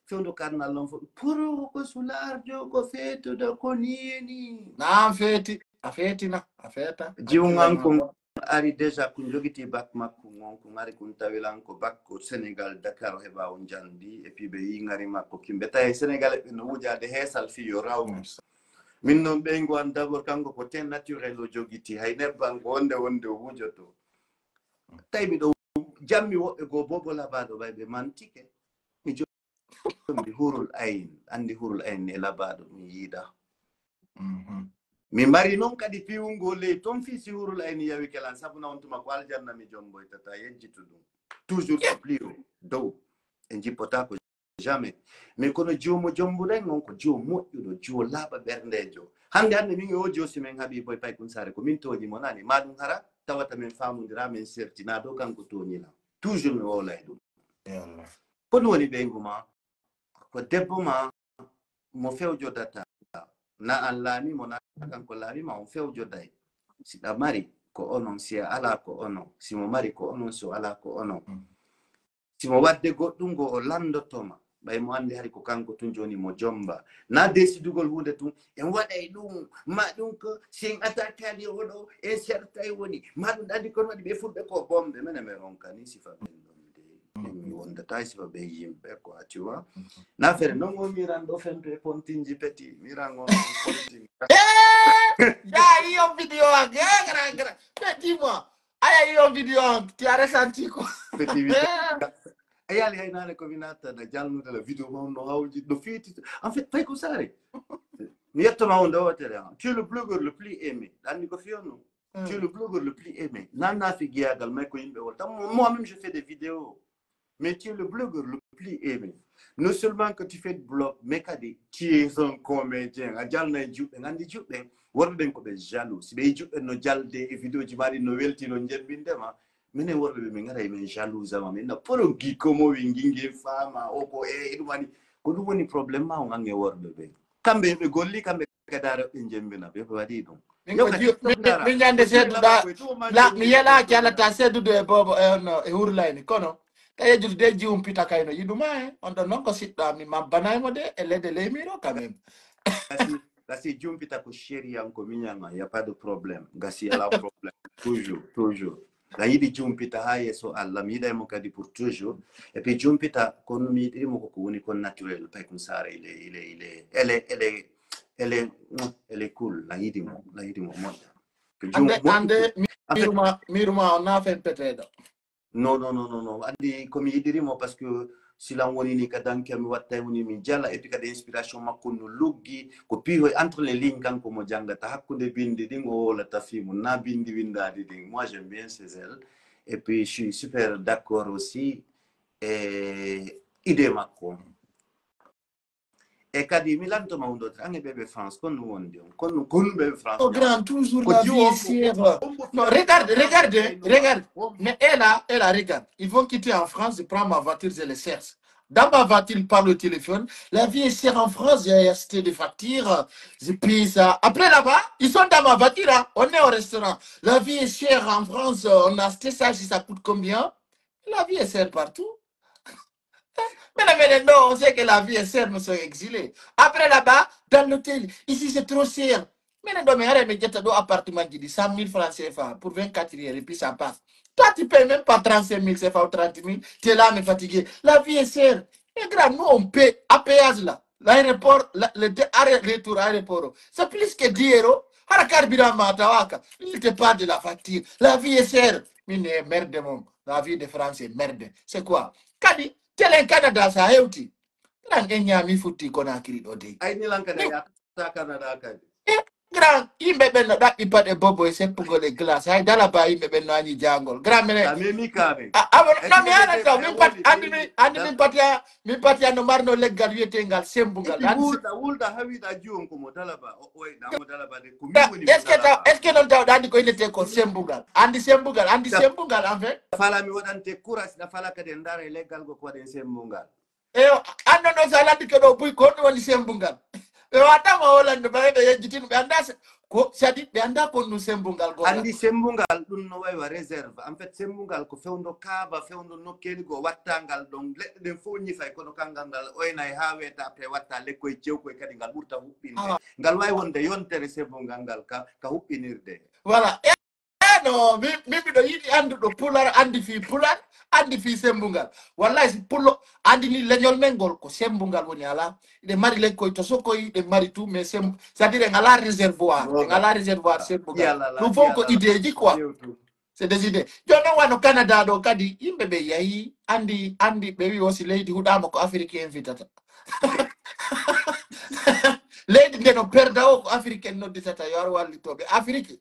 fewndo karnal noon fo pour ko sularjo ko feetude ko nini na feeti a feetina a feeta jiwgan ko ari déjà ko jogiti bac makko on ko ngari kon tawilan ko bac ko Sénégal Dakar o heɓa o jandi et puis ɓe yi ngari makko kimɓe tawi Sénégal ɓe no wujade heesal fiyo rawmi min noon ɓey ngowan d' abord kanko ko ten naturel o jogiti hay nebban ko wonde o wujoto tawi miɗo jammi woɓɓe goo bobo labaɗo ɓay ɓe mantike mi jommi hurul ayn andi hurul ayn e labaɗo mi yiiɗa mi mari noon kadi piwungo ley toon fi si hurul ayni yawi kelan sabu na on tuma ko aljanna mi jomboytata yejjitu ɗum toujours so plio dow e jippota ko jamais mais kono jiwomo jombuɗen on ko jiwo moƴƴuɗo jiwo laaɓa ɓerndejo hande min o josi men haaɓi boye Paykou Sarr ko min toñimo nani maɗum hara tawata min famodira min sertina ɗo kanko toñila toujours mi wowlay ɗum ko ɗum woni ɓeygu ma ko debbo ma mo fewjodata na an laamimo na kanko laamima on fewjoday siɗa mari ko onon si a ala ko onon simo mari ko onon so ala ko onon simo wadde goɗɗum go o landotoma ɓay mo andi hari ko kanko tun joni mo jomba na desidugol hunde tun en waɗay ɗum ma ɗum ko sin attaqueali oɗo e certay woni ma ɗum andi kon waɗi ɓe fulɓe ko bomɓe mene mi ronkani sifa ɓen ɗon mi wondata sifa ɓe yimɓe ko a tuwa na fere non o miran ɗo fento e pontinji peti miran on pontin ya iyo vidéo ak gra dis-moi aya iyo vidéo ak tu as ressenti quoi petit ayali hay nane ko mi nattana jalnude la vidéo ma no hawji no fiiti en fait Paykou Sarr mi yettoma on ndewotere tu es le blogueur le plus aimé andi ko fiyonno tu es le blogueur le plus aimé nanna fi giyagal may ko yimɓe wolta moi-même je fais des vidéos mais tu es le blogueur le plus aimé non seulement que tu fais de blog mais kadi tu es un comédien a jalna e juɓɓe gandi juɓɓe worɓe ɓen ko ɓe jaloux si ɓe juɓɓe no jalde e vidéo ji maɗi no welti no jembindema minen worɓe ɓe min garay min jalouse ama min na poɗo gikkomo wi gingue fama o ko e ɗum wani ko ɗum woni probléme ma o gange worɓe ɓe kamɓe ɓe golli kamɓe kadi rewɓe jembina ɓe waɗi ɗum min ñande sedduɗa mi yelaki alata seddude e bobo e hurlayni kono Kaya jul de jium pita kayno yiduma on don non ko sidda mi mabbanay mo de e lede le miro quand même. Gasi jumpita ko chéri yanko minyama, y a pas de problème. Gasi ala problème. Toujours. La yidi jumpita haye so Allah mi yida mo kadi pour toujours. Et puis jumpita kon mi yidi mo ko woni kon naturel pay kon sare elle est cool. La yidi mo mo. Ande miruma on a fait peut-être. Non. Andi comme yidirimo parce que si la woni ni kadanke mi watta woni mi jala et puis kada inspiration makko no luggi ko piho entre les lignes kanko mo jangata hakkunde bindi dingo wala tafimu na bindi windadi ding. Moi j'aime bien ces ailes et puis je suis super d'accord aussi et idée makko e kadi mi lanto ma undo ange bebe France kon wondi kon bebe France Au grand toujours la vie chère. Non, regarde. Mais elle a, regarde. Ils vont quitter en France, je prends ma voiture, je les cherche. Dans ma voiture, ils parlent au téléphone. La vie est chère en France, j'ai acheté des factures, je paye ça. Après là-bas, ils sont dans ma voiture, hein. On est au restaurant. La vie est chère en France, on a acheté ça, si ça coûte combien? La vie est chère partout. Mais non, on sait que la vie est chère, nous sommes exilés. Après là-bas, dans l'hôtel, ici c'est trop cher. Mais non, mais arrête, mais tu as un appartement qui dit 100 000 francs CFA pour 24 heures et puis ça passe. Toi, tu payes même pas 35 000 CFA ou 30 000, tu es là, mais fatigué. La vie est chère. Et grave, nous, on paie à péage là. L'aéroport, le retour à l'aéroport, c'est plus que 10 euros. Il te parle de la facture. La vie est chère. Mais merde, mon. La vie de France est merde. C'est quoi? Kadi. Telen Canada sa hewti gran nyami futti kona kiri do de ay ni lanka ya ta Canada kadi gran imbe ben no dabbi pade bobo e sempugo le glace hay dala ba imbe ben no ani jangol gran mene mi kabe no mi ana to mi pat andi mi patia no marno leggal wietengal sembugal wulda hawida jiwon ko mo dala ba o na mo dala ba de ko mi woni est-ce que non taw dandi ko ilete ko sembugal andi sembugal en fait fala mi wadante courage da fala kade ndare leggal go ko waden sembugal ando no salandi ko do buy ko woni sembungal e wata mo holande ba be yejitinu be anda ko sadi be anda ko no sembungal go andi sembungal dun no way wa réserve en fait sembungal ko fewndo kaaba fewndo nokkeli go wattangal don ledde den fo nyi fay ko no kangal oynay ha weta après watta lekkoy cewkoy kadi ngal burta hubbinde ngal way wonde yontere sembungal ngal ka hubbinirde voilà no mi do yidi andu do pular andi fi sembungal wallahi si pullo andi ni leñol mengol ko sembungal woni ala de mari len koy to sokoy de mari tout mais c'est-à-dire ngala réservoir sembungal nous faut ko idée ji quoi c'est des idées jono wano Canada do kadi yimbe be yayi andi be wi aussi leydi hudama ko africain vitata leydi ndeno perda o ko africain no ditata yor wallitobe afrique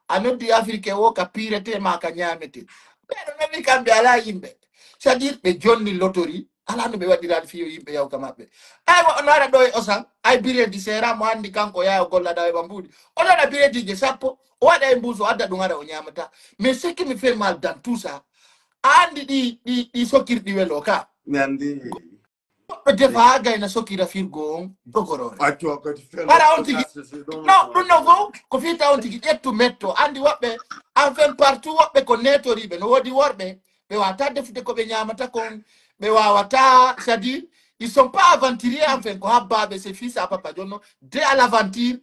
anodi africain wo ka pirete ma ka nyamete pero nabi kambe ala yimbe c'est-à-dire be jonni lotori ala no be wadira fiyo yimbe yaw kamabbe ay mo onara do osan ay biredi sera mo andi kanko yaw golla dawe bambudi onara biredi je sappo o wada e mbuso adda dum ara o nyamata mais ce qui me fait mal dans tout ça andi di sokirdi welo ka ngandi defa gayna sokira firgo dogoro para on tigi no go ko fita on tigi ettu metto andi wabbe en fait partout wabbe ko netori be no wodi worbe be wata defude ko be nyamata kon be wawata c'est-à-dire ils sont pas aventuriers en fait ko habba be ses fils à papa jonno de à l'aventure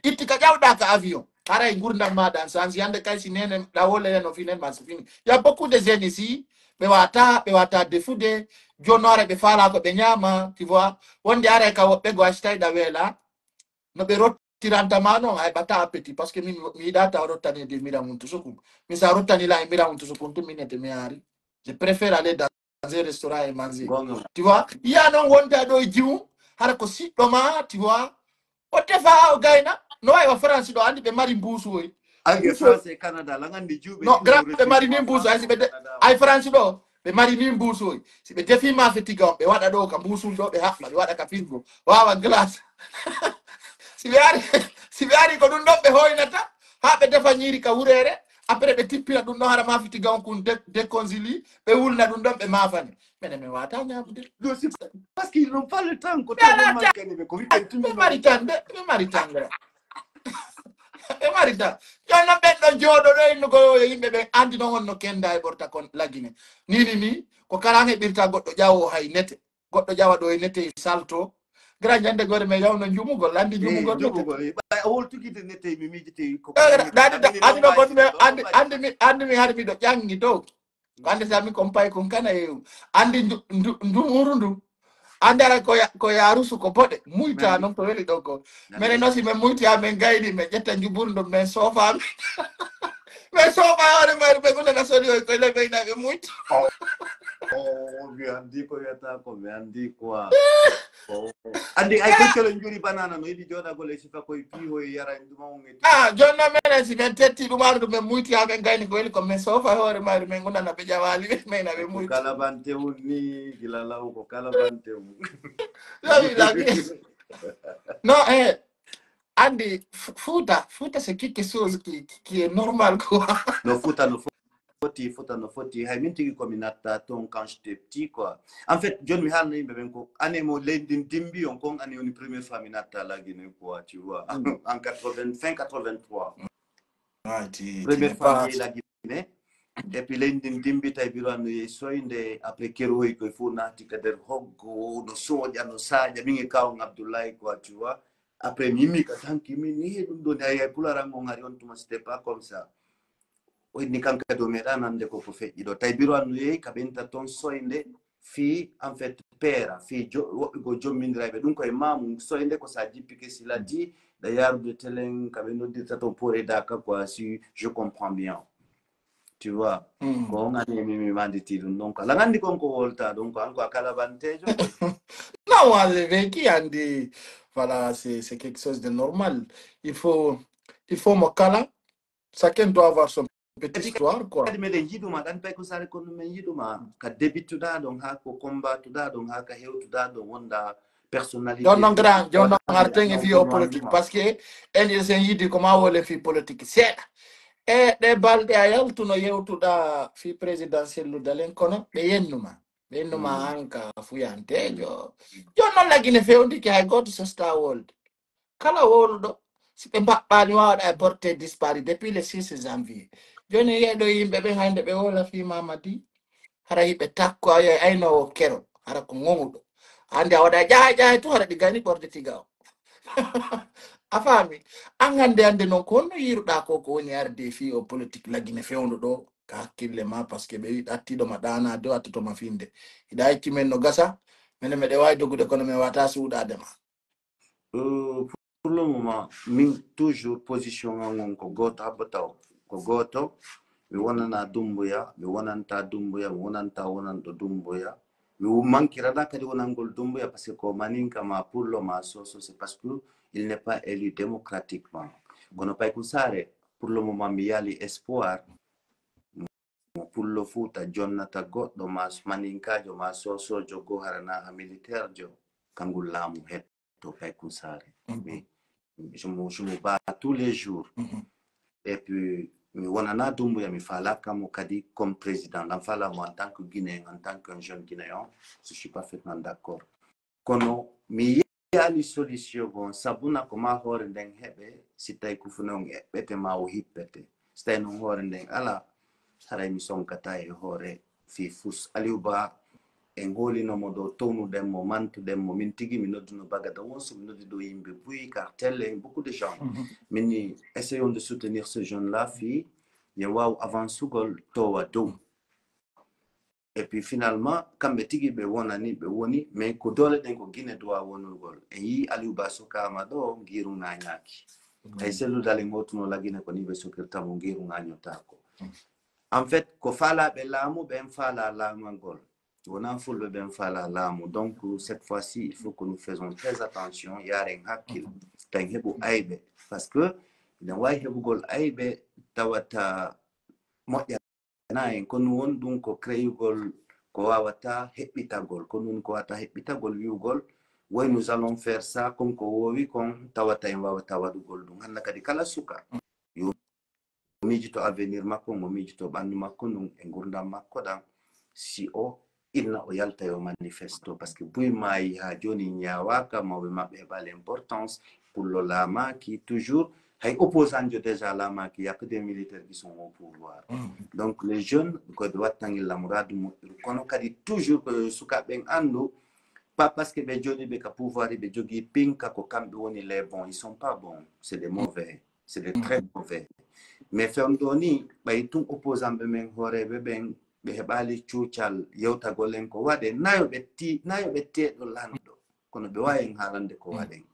itika jawda ka avion ara ngurndam ma dan sans yande kay si nene da wole no finen ma fini il y a beaucoup de jeunes ici be wata defude jonore be fala ko be nyama tu vois wonde are ka wobbe go ashtay da wela no be rotiranta mano ay bata appétit parce que mi data rotani de mira muntu sukum mi sa rotani la mira muntu sukum tu minete mi ari je préfère aller dans un restaurant et manger tu vois il y a non wonde do jiwu har ko siddo ma tu vois o tefa o gayna no ay wa France do andi be mari mbusu woy ange France et Canada la ngandi jube no grave be mari ni mbusu ay France do be mari ni mbusu si be defi ma fetiga be wada do ka mbusu do be hafla be wada ka fingo wawa glace si be ari ko dun do be hoynata ha be defa nyiri ka wurere après be tippira dun no hara ma fetiga on kun déconcili be wulna dun do be mafani mais me wata nyabude parce qu'ils n'ont pas le temps ko to normal kani be ko be maritande e marita jonno ɓenɗo jooɗoɗo en ko yimɓe ɓe andi noon honno kenda e ɓorta kon lagine ni ko kala heɓirta goɗɗo ƴawo hay nete goɗɗo ƴawa ɗo e nete salto gara ñande gore men yawno jumugol andi jumugol jumugol ba hol tugide nete mi mijiti ko andi no gonmi andi mi har miɗo ƴangi dow ko andi sami kon pay kon kana e andi ndumuru ndu andi ara ko yarusu ko boɗe muyta noon to weli ɗo ko minen nosi min muyti ha min gayni min ƴetta juburu ɗum min soofami min soofa hoore mayre ɓe gonana soni o koye leyɓeynaɓe muyta mi andi ko wiyata ko mi andi quoi andi ay koccolo juri banana no yiɗi joɗagol e sifa koye piiho e yara ɗuma on e jonna minen si min tetti ɗumaru ɗum min muyti ha min gayni ko weli ko min soofa hoore mayre min gonana ɓe ƴawali ɓe maynaɓe muyti kalabantewol ni gila law ko kalabantewol non Andy, Fouta c'est quelque chose qui est normal, quoi. No, Fouta no foti. Hay min tigi komi natta ton quand j'étais petit, quoi. En fait, John mi halna yimɓe ɓen ko année mo leydi dimbi on kon année woni première fois mi natta la Guinée, quoi, tu vois. En 83. Première fois mi la Guinée. Et puis leydi dimbi tawi biro no yehi soyde après keroy koye fof naati ka nder hoggo no sooƴa no saaƴa min e kawon Abdoulaye, quoi, tu vois. Après mimi ka tanki min ni ɗum ɗo hay pularan on ari on tuma c'était pas comme ça o ni kanka do meɗa nande ko feƴƴi ɗo tawi biro anno yehi ka ɓenta toon soyde fi en fait père fi woɓɓe go jommindiraɓe ɗum koye mamum soyde ko sa jippike sila di da yarude telen kaɓe noddirta toon pour et daka quoi si je comprends bien tu vois ko on ani mimi manditi ɗum donc ala gandi konko wolta donc anko a kalabantejo non veki andi voilà c'est quelque chose de normal il faut mo kala chacun doit avoir son petite histoire quoi kadi meɗen yiɗuma ɗan pay ko sare kono men yiɗuma ka débituɗa ɗon ha ko combatuɗa ɗon ha ka hewtuɗa ɗon wonda personnalité jonnon grand jonnon arten e fi o politique par ce que en sen yiɗi ko ma wole fi politique seeɗa e ɗe balɗe a yaltuno yewtuɗa fi présidentiel dalen kono ɓe yennuma hanka fuyantejo jonnon lagine fewndiki hay goto sosta wolde kala woluɗo si ɓe mbaɓɓani wawaɗa e porté disparu depuis le 6 janvier joni yeɗo yimɓe ɓe hande ɓe wola fi mamadi hara yiɓe takko aynowo kero hara ko gonguɗo hande a waɗa ƴaha to hara ɗi gani ɓorde tiga o a faami an hande noon ko honno yiruɗa ko woni arde fi o politique lagine fewndu ɗo ka hakkille ma par ce que ɓe wi ɗattiɗoma ɗana do attotoma finde hiɗa hecci men no gasa minen meɗe wawi dogude kono min wata suuɗadema pour le moment min toujours position on ko goto habbataw ko goto mi wonana Dumbuya mi wonanta Dumbuya mi wonanɗo Dumbuya mi mankirana kadi wonangol Dumbuya parce que ko maninka ma pullo ma soso c'est parce que il n'est pas élu démocratiquement kono pay ko sare pour le moment mi yali espoir mo pullo Fouta jonnata goɗɗo ma maninkajo ma sosojo go harana ha militaire jo kangol laamu hetto pay ko sare je me bats tous les jours et puis mi wonana Dumbuya mi falakamo kadi comme président ɗan falamo en tant que Guinéen en tant qu'un jeune Guinéen je suis parfaitement d'accord kono mi yali solution bon sabuna ko ma hoore nden heɓe si tawi ko fu noon eɓɓete ma o hippete si tawi noon hoore nden ala haray mi sonkata e hoore fi fus Aliou Ba en holinomo ɗo townuɗenmo mantuɗenmo min tigi mi nodduno Bagada Wonso mi noddi ɗo yimɓe Buy Cartel et beaucoup de gens min essayons de soutenir ce jeune là fi yo waw avancugol towa dow et puis finalement kamɓe tigi ɓe woni mais ko dole ɗen ko Guinée dowa wonugol en yi Aliou Ba sokama ɗo giru ŋañaki ay selludalen hotuno lagine ko ni ɓe sokirtamo giru ŋañotako en fait ko faalaɓe laamu ɓen faala laamagol wona fulɓe ɓen faala laamu donc cette fois-ci il faut que nous faisons très attention yaren hakkil tan heɓu ayɓe parce que ina wawi heɓugol ayɓe tawata moƴƴana en kono won ɗum ko créugol ko wawata heɓɓitagol ko ɗum ko wawata heɓɓitagol wiwgol way nous allons faire ça comme ko wowi kon tawata en wawata waɗugol ɗum hande kadi kala suka yo miijito avenir makko mo miijito ɓandu makko ɗum e gurdam makko ɗam si o inna o yalta yo manifesto par ce que Buy maayi ha joni ñawaka mawɓe maɓɓe heɓa l'importance pullo laamaki toujours Les opposants déjà là, il n'y a que des militaires qui sont au pouvoir. Donc les jeunes, qui doivent tenir la morale, on dit toujours que ce qu'on ando, pas parce que les jeunes ont pouvoir, les jeunes pinka ko kambe woni les bons, ils sont pas bons, c'est des mauvais, c'est des très mauvais. Mais faire doni, ils tout opposant ben hore ben be hebali chuchal yewta golen ko wade nayo betti do lando kono be wayen halande ko waden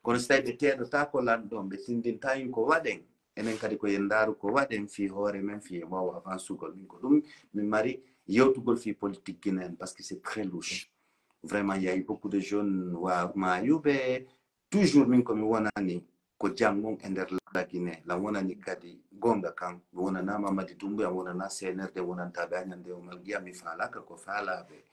kono stay be tedo ta ko lando be sindin tayin ko waden enen kadi ko yendaru ko waden fi hore men fi wawa avant sugol min ko dum min mari yewtugol fi politique guinéenne parce que c'est très louche. Vraiment, il y a eu beaucoup de jeunes wa mayube toujours min ko mi wonani ko jangmon ender la Guinée la wonani kadi gonga kan wona na Mamadi Doumbouya wona na CNRD wona tabe anyande o malgia mi falaka ko falabe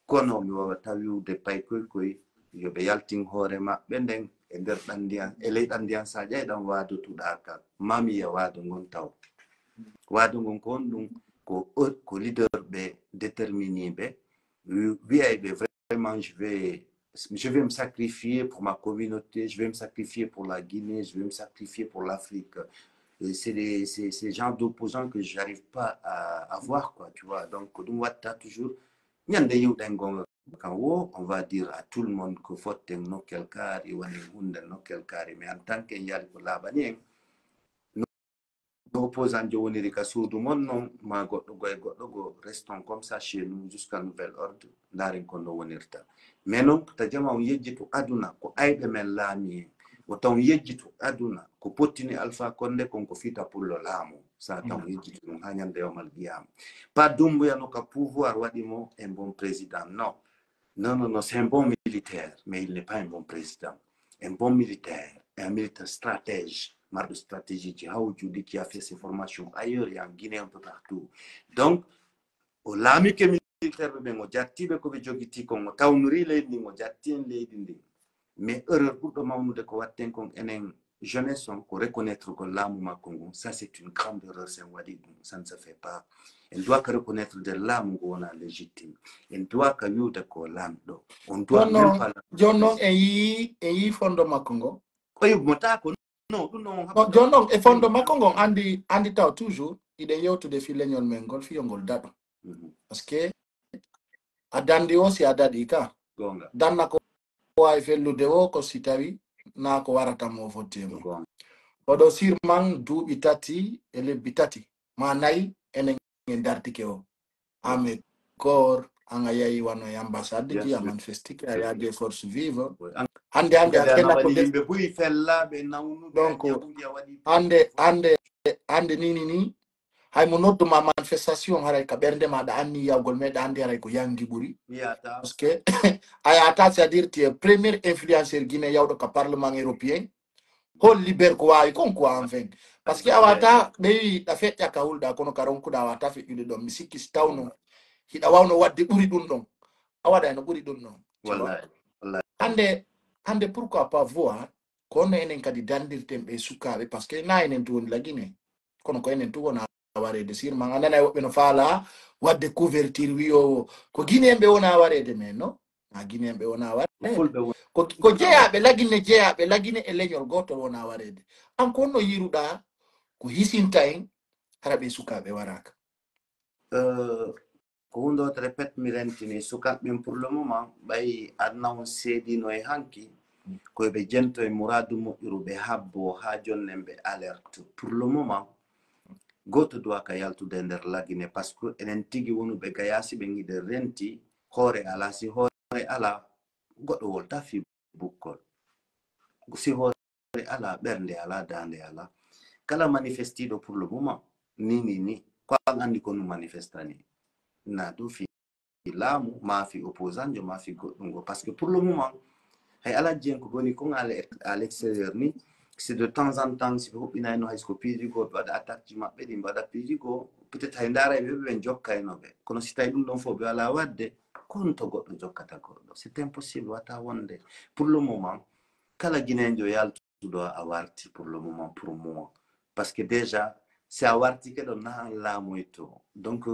kono mi wawa tawiude paykol koy yobe yaltin hoore maɓɓe nden e nder ɗandiyan e ley ɗandiyan sa ƴeyɗan waado tuɗaka mami ya waado ngon taw waado ngon ko on ɗum ko leader ɓe déterminé ɓe wiyay ɓe vraiment je vais me sacrifier pour ma communauté, je vais me sacrifier pour la Guinée, je vais me sacrifier pour l'Afrique. C'est ces gens d'opposants que je n'arrive pas à voir, quoi, tu vois. Donc, on va dire à tout le monde que faut no quelqu'un, mais en tant que yal pour la bannière, nos opposants de l'Onirica Sud du monde, non, ma restons comme ça chez nous jusqu'à nouvel ordre, d'arin qu'on onirta. Mais non, ta jama on yejjitu aduna ko aybe men laami o taw yejjitu aduna ko pottini Alpha Condé konko fita pullo laamu sa taw yejjitu ɗum ha ñande yomal qiyama pas Doumbouya no ka pouvoir waɗimo un bon président non c'est un bon militaire mais il n'est pas un bon président. Un bon militaire, un militaire stratège marɗo stratégie ji hawjuɗi qui a fait ses formations ailleurs et en Guinée un peu partout. Donc o laami ke militaire ɓe o jattiɓe ko ɓe jogiti kon o tawnori leydi ndin o jatti en leydi ndin mais erreur ɓurɗo mawnude ko watten kon enen jeunesse on ko reconnaître ko laamu makko ngon ça c'est une grande erreur sen waɗi ɗum ça ne se fait pas. En doit que reconnaître de laamu ngo wona légitime en doit que wiwde ko lamɗo on doit même pas jonnon en yi fondo makko ngo koye mota ko non ɗum non jonnon e fondo makko ngon andi taw toujours iɗen yewtude fi leñol men ngol fiyongol daɗo parce que a dandi o si a daɗi ka danna ko wawi fellude o ko si tawi na ko warata mo fottemo oɗo sirman duuɓi tati e lebbi tati ma nayi enen en dartike o ame corps anga yayi wano e ambassade ji a manifestike a yaade force vive hande akena ko yimɓe ɓuri fellaɓe nawnuɓe donc hande ni hay mo nodduma manifestation haray ka ɓernde maɗa anni yawgol meɗa andi haray ko yangi ɓuri parce que a yata c'est à dire tu es premier influenceur guiné yawɗo ka parlement européen hol libère ko wawi kon quoi enfin parce que a wata ɓe wi ɗa feƴƴa ka hulɗa kono ka ronkuɗa a wata feƴƴude ɗon mi sikki si tawno hiɗa wawno wadde ɓuri ɗum ɗon a waɗa no ɓuri ɗum ɗon hande pourquoi pas voir kono enen kadi dandirten ɓe sukaɓe parce que na enen tu woni la Guinée kono ko enen tu wona warede sirma a nana woɓɓe no faala wadde couverture wiyo ko guinéen ɓe wona warede mais non ha guinéen ɓe wona warede ko jeeyaɓe lagine e leñol gotol wona warede an ko no yiruɗa ko hisinta en hara ɓe sukaɓe waraka ko hunde o répète mi rentini sukaɓe pour le moment ɓayi adna on seedino e hanki koyeɓe jento e mouradu moƴƴuru ɓe habbo ha jonnen ɓe alerte pour le moment goto doit ka yaltude nder lagine par ce que enen tigi wonuɓe gayasi ɓe giɗe renti hoore ala si hoore ala goɗɗo wolta fi bukkol si hoore ala ɓernde ala dande ala kala manifestiɗo pour le moment ni ko an andi ko nu manifestani na ɗum fi laamu ma fi opposant jo ma fi goɗɗum go par ce que pour le moment hay ala jeen ko goni kon à l'extérieur ni c'est de temps en temps si ɓe huɓɓinayno hay siko piijigo ɓe waɗa attaque ji maɓɓe ɗi mbaɗa piijigo peut être hay ndaara ɓe jokkaynoɓe kono si tawi ɗum ɗon fof ɓe wala wadde kon to goɗɗo jokkata goɗɗo c'est impossible wata wonde pour le moment kala guinéjo yaltuɗo a warti pour le moment pour moi parce que déjà si a warti keɗo nahan laamoy to donc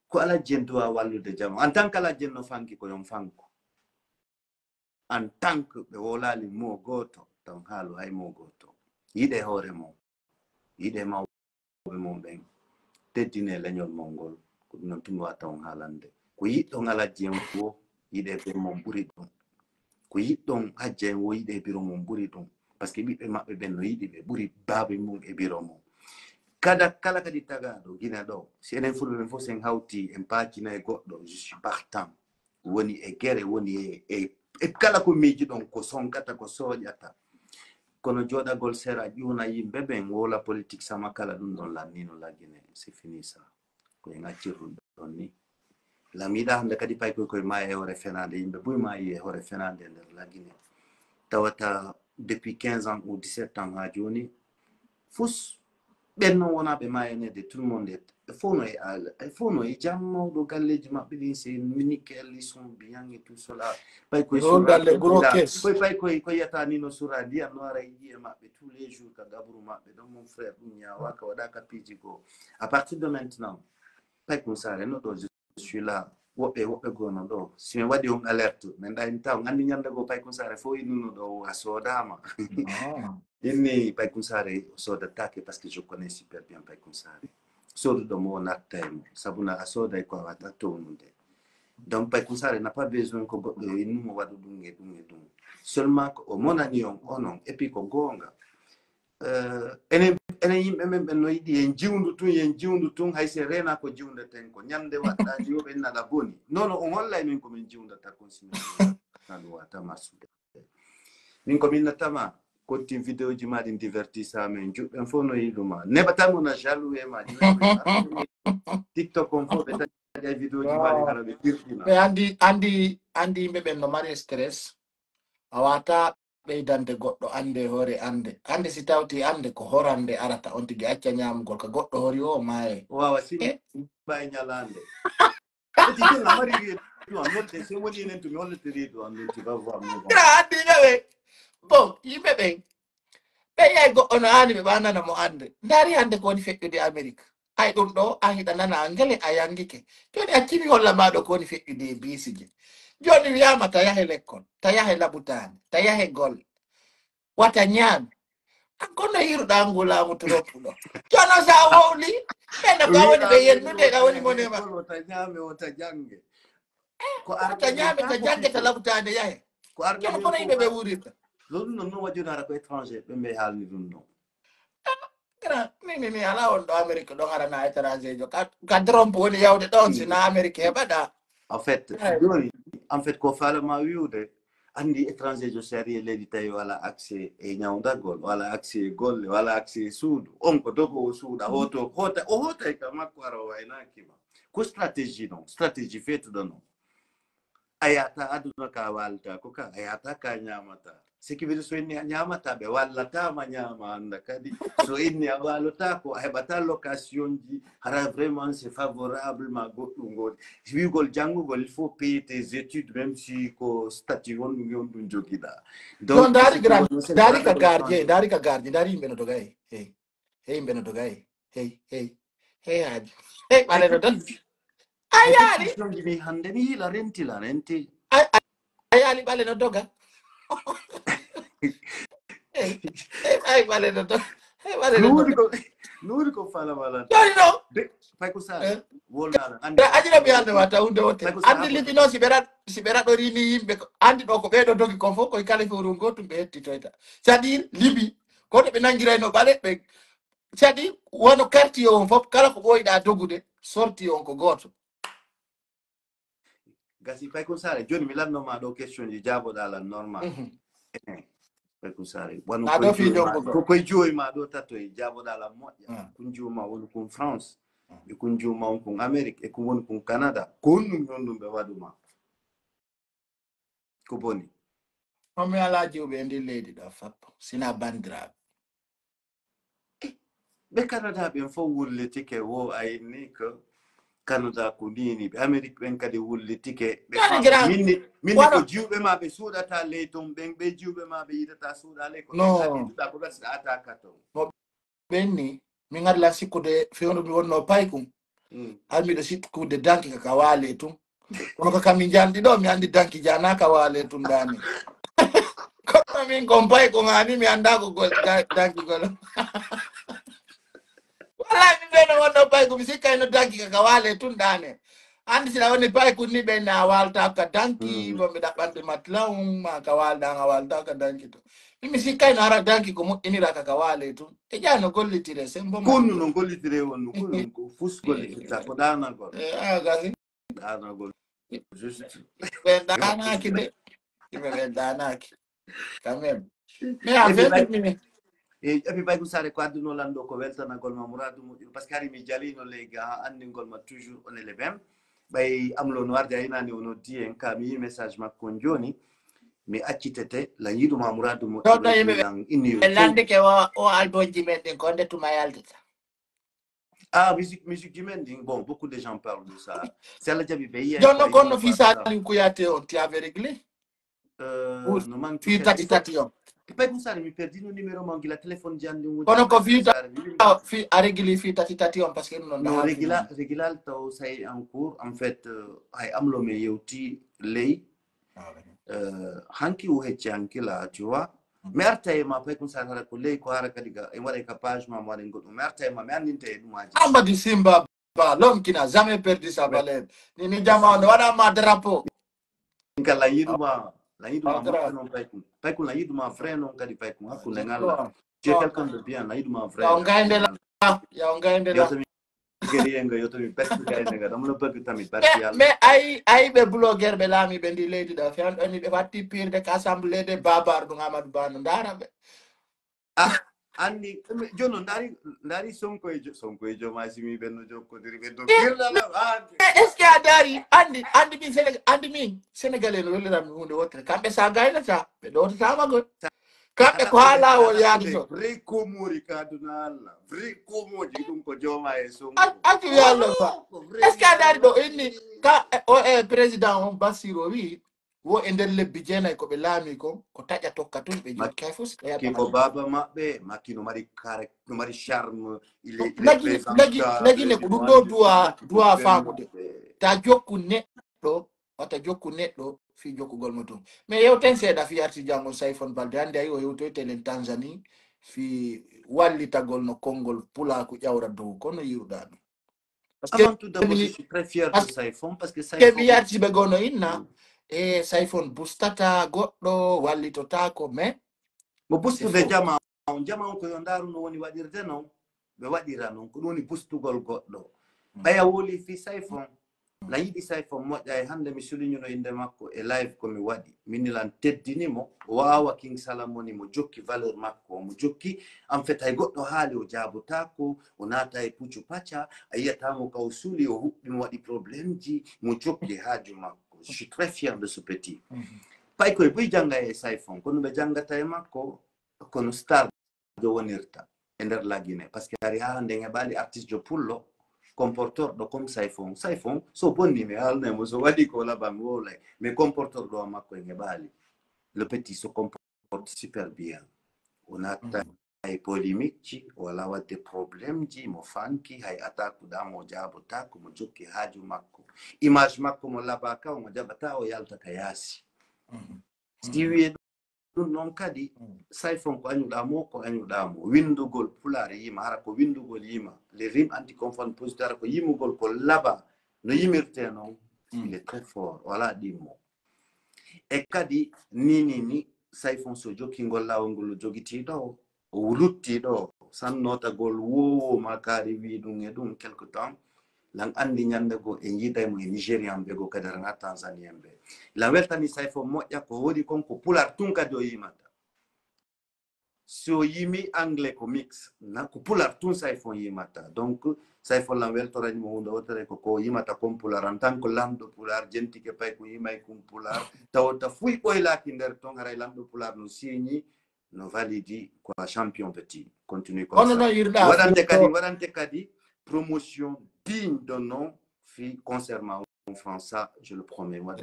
ko ala jeen dowa wallude jama en tant que ala jeen no fanki ko yon fanko en tant que ɓe wolali mo goto tan haalu hay mo goto yiɗe hoore mum yiɗe mawɓe mum ɓen teddine leñol mongol ko ɗum noon tumi watta on haalande ko yiɗɗon alajji en wo yiɗe ɓe mum ɓuri ɗum ko yiɗɗon hajja en wo yiɗe biro mum ɓuri ɗum par ce que ɓiɓɓe maɓɓe ɓen no yiɗi ɓe ɓuri baabe mum e biro mum kala kadi tagaɗo gina ɗo si enen fulɓe ɓen fof sen hawti en paacina e goɗɗo je suis partant woni e guerre woni e kala ko miiji ɗon ko sonkata ko sooƴata kono jooɗagol sera ƴuuna yimɓe ɓen wola politique sama kala ɗum ɗon lannino laggine c'est fini ça ko en accirɗum ɗon ni lamiɗa hande kadi pay koye ma e hoore fenade yimɓe boy ma yi e hoore fenade nder laggine tawata depuis 15 ans ou 17 ans ha joni fus ɓen noon wonaɓe mayanede tout le monde fof no e jam mawɗo galleji maɓɓe ɗin c'est nickel ils sont bien et tout cela pay koye pay ko yiyata ni no sura ndiyam no ara yiye maɓɓe tous les jours ka gabru maɓɓe ɗon mon frère ɗum ñawa ka waɗaka piiji goo à partir de maintenant pay ko sare no ɗo je suis là woɓɓe gono ɗo si min waɗi on alerte min ɗayni taw andi ñande goo pay ko sare fof innuno ɗo a soodama inni pay ko sare soodatake par ce que je connais super bien pay ko sare soduɗo mo natta e mo sabuna a sooday ko a wata townude donc pay ko sare n'a pas besoin ko goɗɗo innumo waɗu ɗum e ɗum e ɗum seulement ko o monani on onon et puis ko goonga enen yimɓe men ɓen no yiɗi yen jiwndu tun hay se rena ko jiwndeten ko ñande waɗɗaji yo ɓen naɗa boni non on hollay min komin jiwndata konsinan wata marsude min komin nattama kotti vidéo ji ma ɗin divertissa men juɓɓen fof no yiɗuma neɓatan mona jaloux e ma tiktok on fof ɓe taƴa vidéo ji ma ɗin ara ɓe tirɗina ɓe andi yimɓe ɓen no mari stress a wata ɓeydande goɗɗo ande hoore ande si tawti ande ko horande arata on tigi acca ñamugol ka goɗɗo hori o maaye wawa simba e ñalande eti jonna mari reedu an wolde se woni enen to mi hollete reedu an ɗum ti va voir andi ɓe bon yimɓe ɓen ɓe yey goɗɗo no hani ɓe ɓanana mo ande ndaari hande ko woni feƴƴude Amérique hay ɗum ɗo a hiɗa nana angele a yangike joni accimi holla maɗo ko woni feƴƴude e biisije joni wiyama ta yahe l'école ta yahe labutane ta yahe golle wata ñaami an kono yiruɗa ngu laamu toroppuɗo jono sa wowli ɓenne ka woni ɓe yennude ka woni monema wota ñaame wota jange ta ñaame ta jange ta labutane yahe jono kono yimɓe ɓe wurirta ɗum noon wajjoni ara ko étranger ɓe mbe haalni ɗum ɗon mi ala on ɗo Amérique ɗon arana étranger jo ka trompe woni yawde ɗon sina Amérique heɓaɗa en fait ko falama wiwde andi étranger jo sari e leydi tawi wala accès e ñawdagol wala accès e golle wala accès e suudu on ko dogo o suuɗa o hota e ka makko ara o waynakima ko stratégie noon stratégie feetuɗo noon a yata aduna ka walta ko ka a yata ka ñamata ce qui veut dire so inni a ñamata ɓe wallatama ñama anda kadi so inni a walata ko a heɓata location ji hara vraiment c'est favorable ma goɗɗum ngol wiigol janngugol il faut payer tes études même si ko statut on ɗum jogiɗa donc daari ka gardien daari yimɓe no doga hey yimɓe no doga hey haaji hey ɓaleno tan a yaali mi hande mi yiila renti a yaali ɓale no doga ay ɓale no doga nuuri ko falamala joni no fay ko sare wolnaɗo ajira mi hande wata hunde wote andi libi noon si ɓe raɗo rini yimɓe andi ɗo ko ɓeɗo dogi ko fof koye kala fewru gotum ɓe hettitoyta c'est à dire libi kono ɓe nangirayno ɓaɗe ɓe c'est à dire wono quartier on fof kala ko ɓoyiɗa dogude sorti on ko goto gasi fay ko sare joni mi lannoma ɗo question ji jaboɗa lan normal fay ko sare wano koye joyi ma ɗo tatto e jaboɗa lan moƴƴa kun juma woni kun France e kun juma on kun Amérique e ko woni kun Canada ko honɗum ñonɗum ɓe waɗuma ko boni mi ala jiwɓe e nder leydi ɗo fappo sina bandiraɓe ɓe Canada ɓen fof wullitike wo ayinni ko Canada ko nini ɓe Amérique ɓen kadi wullitike min ko jiwɓe ma ɓe suuɗata ley ton ɓen ɓe jiwɓe ma ɓe yidata suuɗa ley koɗuɗa ko gasɗa ataka ton ɓenni min arla sikkude fewnu mi wonno paykum almiɗo sikkude danki kaka waale tun kono ko kam mi janɗi ɗo mi andi danki janaka waale tun dani Kono min kompay ko ngani mi anda ko gol danki gol. Wala mi beno wono pay ko misika ino danki ka kawale tundane. Andi sila woni pay ko ni be na walta ka danki bo mi dakante matlaum ma kawal da walta ka danki to. Mi misika ino ara danki ko mo inira ka kawale tu. E jano gollitire sembo ma. Kunu non gollitire wonno kunu ko fus gollitita ko dana gol. Gazi. Dana gol. Juste. Dana ki de. Me dana ki. Quand même. Mais avec mi e abi bay ko sare ko adduno lando ko weltana gol ma muradou mo parce que ari mi jalino lega andi gol ma toujours on est les mêmes bay amlo no warde aynani ono di en ka mi message makko joni mi accitete la yidu ma muradou mo do yimbe inni lande ke o albo jimede ko de tuma yaldita. Ah, musique humaine, bon, beaucoup de gens parlent de ça. C'est la jabi baye. Jono kono fisa kuyate on ti ave réglé. Non man fi tati on. Poi pensare mi perdi un numero mangi la telephone giandi un kono ko fi a régler fi tati on parce que non non régla to say en cours en fait ay amlo me yewti lay hanki o hecci anki la tu vois merta e ma poi pensare ala ko lay ko ara kadiga e wara ka page ma wara ngodo merta e ma me andinte e dum aji Amadi Simba ba l'homme qui n'a jamais perdu sa valeur ni jama on wala ma drapeau la yiduma non pai kun la yiduma frère non kadi pai kun hakku ngala tu es quelqu'un de bien la yiduma frère ya ngaende la gerienga yoto mi perti gaynga dam la bëgg tamit barki yalla mais ay be blogger be lami be ndi lady da fian oni be fatti pire de assemblée de babar du Amadou Banu ndara be anni jono ndari sonko e jo masimi benno jokko diri be do kirla la est-ce que adari andi mi sénégalais no le ram hunde wotre kambe sa gayna ta be do ta ma go kambe ko hala o yaadi so reko mori kaduna alla reko moji dum ko joma e sonko atu yalla fa est-ce que adari do inni ka o président on Bassirou wi wo e nder lebbi jeenay ko be laami ko taƴa tokkatun be jom kayfus ko baba mabbe makino mari kare no mari charme il est nagi ne ko dum do duwa faamude ta jokku neddo wata jokku neddo fi jokkugol mo dum mais yewten seeda fi arti jango Saifon Balde hande ay o yewto tele Tanzanie fi wallitagol no kongol pula ko ƴawra dow kono yiruda dum avant tout d'abord je suis très fier de Saifon parce que Saifon ke yarti be gono inna e Saifon bustata goddo wallitota ko mais mo bustude jama ko yondaru no woni wadirde non be wadira non ko woni bustugol goddo baya woli fi Saifon la yidi Saifon moƴƴa e hande mi suliñuno inde makko e live ko mi waɗi minilan teddinimo wawa King Salamoni mo jokki valeur makko mo jokki en fait hay goɗɗo haali o jaabotako o naata e puccu pacca a yiyatamo kaw suuli o huɓɓi mo waɗi probléme ji mo jokki haaju makko je suis très fier de ce petit pay koye boy janga e Saifon kono ɓe jangata e makko kono star jo wonirta e nder la Guinée par ce que ari ha hande heɓali artiste jo pullo comporteur comme Saifon so bonni mi alnemo so waɗi ko labam wolay mais comporteur ɗo makko e heɓali le petit se comporte super bien on a ay polémique ji wala wadde probléme ji mo fanki hay attaque damo jaabotako mo jokki haaju makko image makko mo labaka mo jabata o yalta ka yaasi si wi ɗum noon kadi Saifon ko añuɗamo windugol pulaar yima hara ko windugol yima les rimes anticonforme positoire ko yimugol ko laba no yimirte noon il est très fort wala ɗimmo e kadi ni Saifon so jokkingol lawol ngol jogitiɗo o luttiɗo sannotagol wowo makari wi ɗum e ɗum quelque temps lan andi ñande go e jiidaymo e nigérian ɓe go kadi rana tanzanien ɓe la weltani Saifon moƴƴa ko woɗi konko pular tun kadi o yimata so yimi anglais ko mix na ko pular tun Saifon yimata donc Saifon lan weltoranimo hunde wotere ko yimata comme pular en tant que lamɗo pular jentike pay ko yimay kum pular tawta fuy ɓoylaki nder ton haray lamɗo pular no signi no validi ko champion petit continue comme ça waɗante kadi promotion digne de nom fi concernant en France, ça, je le promets, moi,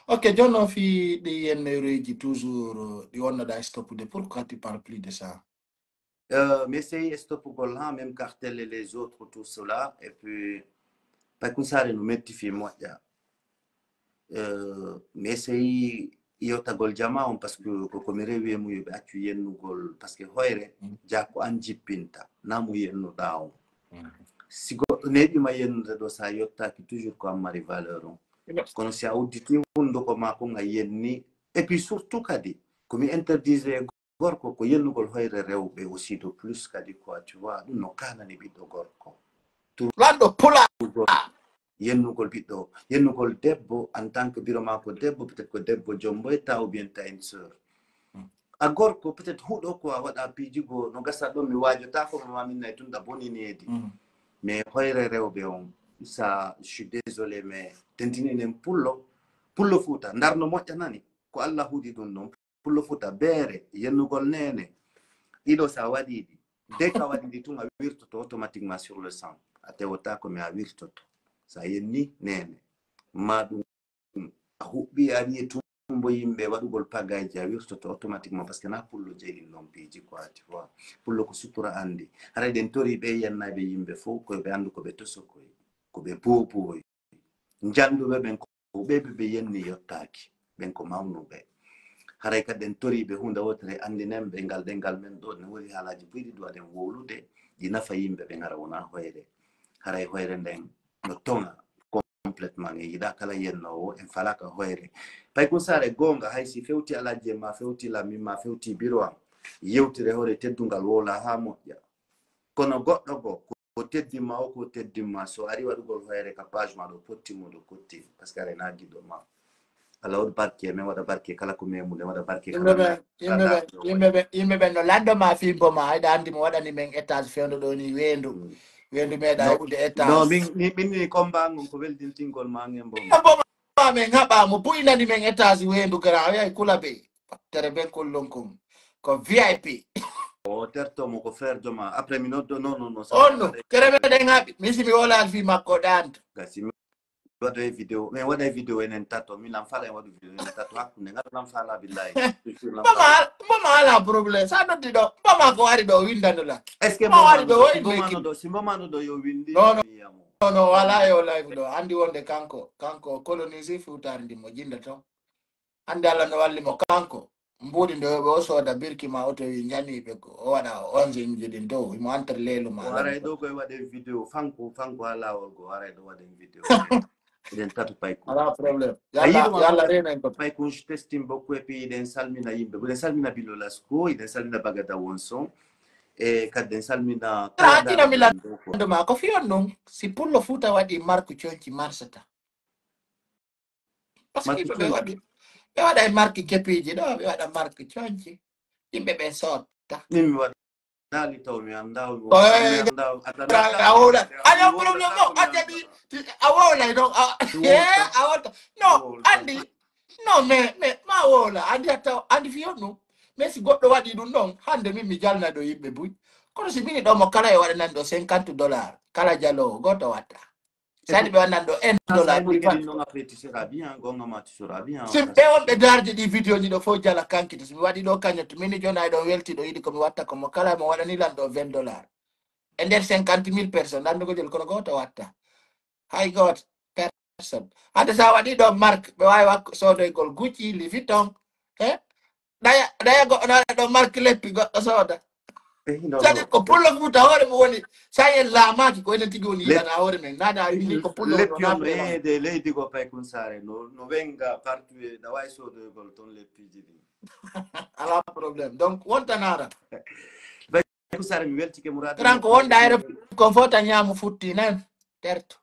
ok, John, on fait des toujours, on a stop de pourquoi tu parles plus de ça? Mais c'est stop pour là, même Cartel et les autres, tout cela, et puis, pas comme ça, nous mettre moi, mais c'est yewtagol jama on parce que koko mi rewi mu yoɓe accu yennugol parce que hoyre jako an jippinta namu yennuɗa on si goɗɗo neɗima yennude ɗo sa yettaki toujours ko an mari valeur on kono si a udditi hunduko ma ko nga yenni et puis surtout kadi komi interdise gorko ko yennugol hoyre rewɓe aussi de plus kadi quoi tu vois ɗum no kanani ɓiɗɗo gorko lando pula yennugol ɓiɗɗo yennugol debbo en tant que biro mako debbo peut être ko debbo jombo e taw bien ta une sœur a gorko peut être huɗo ko a waɗa piijigo no gasa ɗo mi wajota ko ma min nay tunda boninedi mais hoyre rewɓe on ça je suis désolé mais tentininen pullo fuuta ndarno moƴƴa nani ko Allah huuɗi ɗum ɗon pullo fuuta beere yennugol nene ɗiɗo sa waɗiɗi dès ka waɗiɗi tun a wirtoto automatiquement sur le sang a tewota ko mi a wirtoto sa yenni nene ma ɗum a huɓɓi a wiye tumbo yimɓe waɗugol pagaji a wirtoto automatiquement parce que na pullo jeyɗin noon piiji quoi tu vois pullo ko sutura andi hara ɗen tori ɓe yennaɓe yimɓe fof koɓe andu koɓe tosokoy koɓe boboy janduɓe ɓen ko ɓe yenni yottaki ɓen ko mawnuɓe haray kadi en toriɓe hunde wotere andinen ɓe ngal ɗengal men ɗo ne woni haalaji ɓuyɗi ɗo aɗen wowlude ɗi nafa yimɓe ɓe ngara wona hoyre haray hoyre nden no tonga complètement e yiɗa kala yennowo en falaka hoyre pay ko sare gonga hay si fewti alaji e ma fewti lamin ma fewti biro am yewtire hoore teddungal wola ha moƴƴa kono goɗɗo go ko teddinma o ko teddinma so ari waɗugol hoyre ka page ma ɗo pottimo ɗo kotti par ce que aɗa nagiɗo ma ala waɗa barke men waɗa barke kala ko memude waɗa barke yimɓeɓe no landoma fimbo ma hayɗa andi mo waɗani men étage fewdo ɗo ni wendu meeɗa heɓude étage non min ni combat ko weldintingol ma ngen bo men haɓamo buyinani men étage wendu gara o yahi kula ɓe tere ɓen kollon kon ko VIP o tertomo ko frère joma après mi noddo non onno tere meɗen haɓi misi mi wolal fi makko ɗanto gasi waɗa vidéo mais waɗa vidéo enen tato min lam fala en waɗu vidéo enen tato hakkunde ngara lam fala billahi mboma ala probléme sa noddi ɗo mboma ko wari ɗo windanola est ce que wari ɗo ɗo si mbomano ɗo yo windi non wala yo live ɗo andi wonde kanko colonise futare ndi mo jinda to andi Allah no walli mo kanko mbuɗi ndo yoɓe o sooda birki ma o to wi janiɓe ko o waɗa 11 jiɗin dow mo entre leylu ma waray ɗo koye waɗe vidéo fanko ha lawol go waray ɗo waɗen vidéo eɗen tatu payko ala probléme yalla renen ko payko testim beaucoup et puis eɗen salmina yimɓe eɗen salmina Bilo Lasko eɗen salmina Bagada Wonson e kadi en salmina hakkino mi landuma ko fiyon ɗum si pullo fuuta waɗi marque conci marsata par ce que ɓe waɗi ɓe waɗa e marque keppiji ɗo ɓe waɗa marque conci yimɓe ɓe sotta min mi waɗa dali taw mi anda a wowla aɗa probléme o a jaɓi a wowlay ɗon a wonta non andi non mais ma wowla andi a taw andi fiyon ɗum mais si goɗɗo waɗi ɗum ɗon hande min mi jalna ɗo yimɓe buy kono si mini ɗo mo kala e waɗanan ɗo $50 kala jalowo goto watta sadi ɓe waɗanan ɗo $1 simɓe wonɓe darde ɗi vidéo ji ɗo fof jala kankito somi waɗi ɗo kañum to mini joni ɗo welti ɗo yiɗi komi watta komo kala mo waɗanilan ɗo $20 e nder 50,000 personnes andugojel kono goto watta hay goto personne hande sa waɗi ɗo marque ɓe wawi sodoygol Gucci Louis Vuitton e ɗaya goɗɗo naɗa ɗo marque leppi goɗɗo sooda sadi ko pullo fuuta hoore mo woni sa yen laamaki ko enen tigi woni yiyana hoore men nada yimɓi ko pullo leppiode leydi go pay kun sare no wenga partout e ɗa wawi sodoygol toon leppiji ɗi ala probléme donc wontanara kun sare mi weltike mourada ranko wonda ere ko fota ñaamu futti nan terto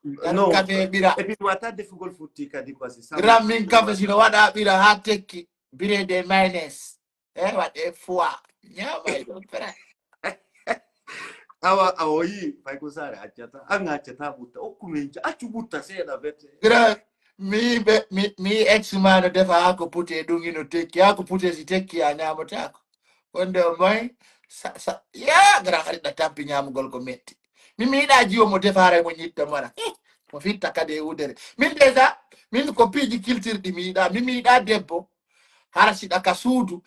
kafe ɓira et puis wata defugol futti kadi quoi c'est ça ram min kafe sino waɗa ɓira ha tekki bire de mayonnaise e waɗe foi ñaamay ɗo pre awa yi pay ko sare accata an accata ɓutta okkumen accu ɓutta seeɗa bete gra mi ex ma no defa hako pute ɗum ino tekki hako pute si tekki a ñamotako wonde o moy ya gra haɗiɗa tampi ñamugol ko metti min mi yiɗa jiwo mo defare mo ñitta mara mo fitta kadi e udere min déjà min ko piiji kiltirɗi mi yiɗa min mi yiɗa debbo hara siɗa ka suudu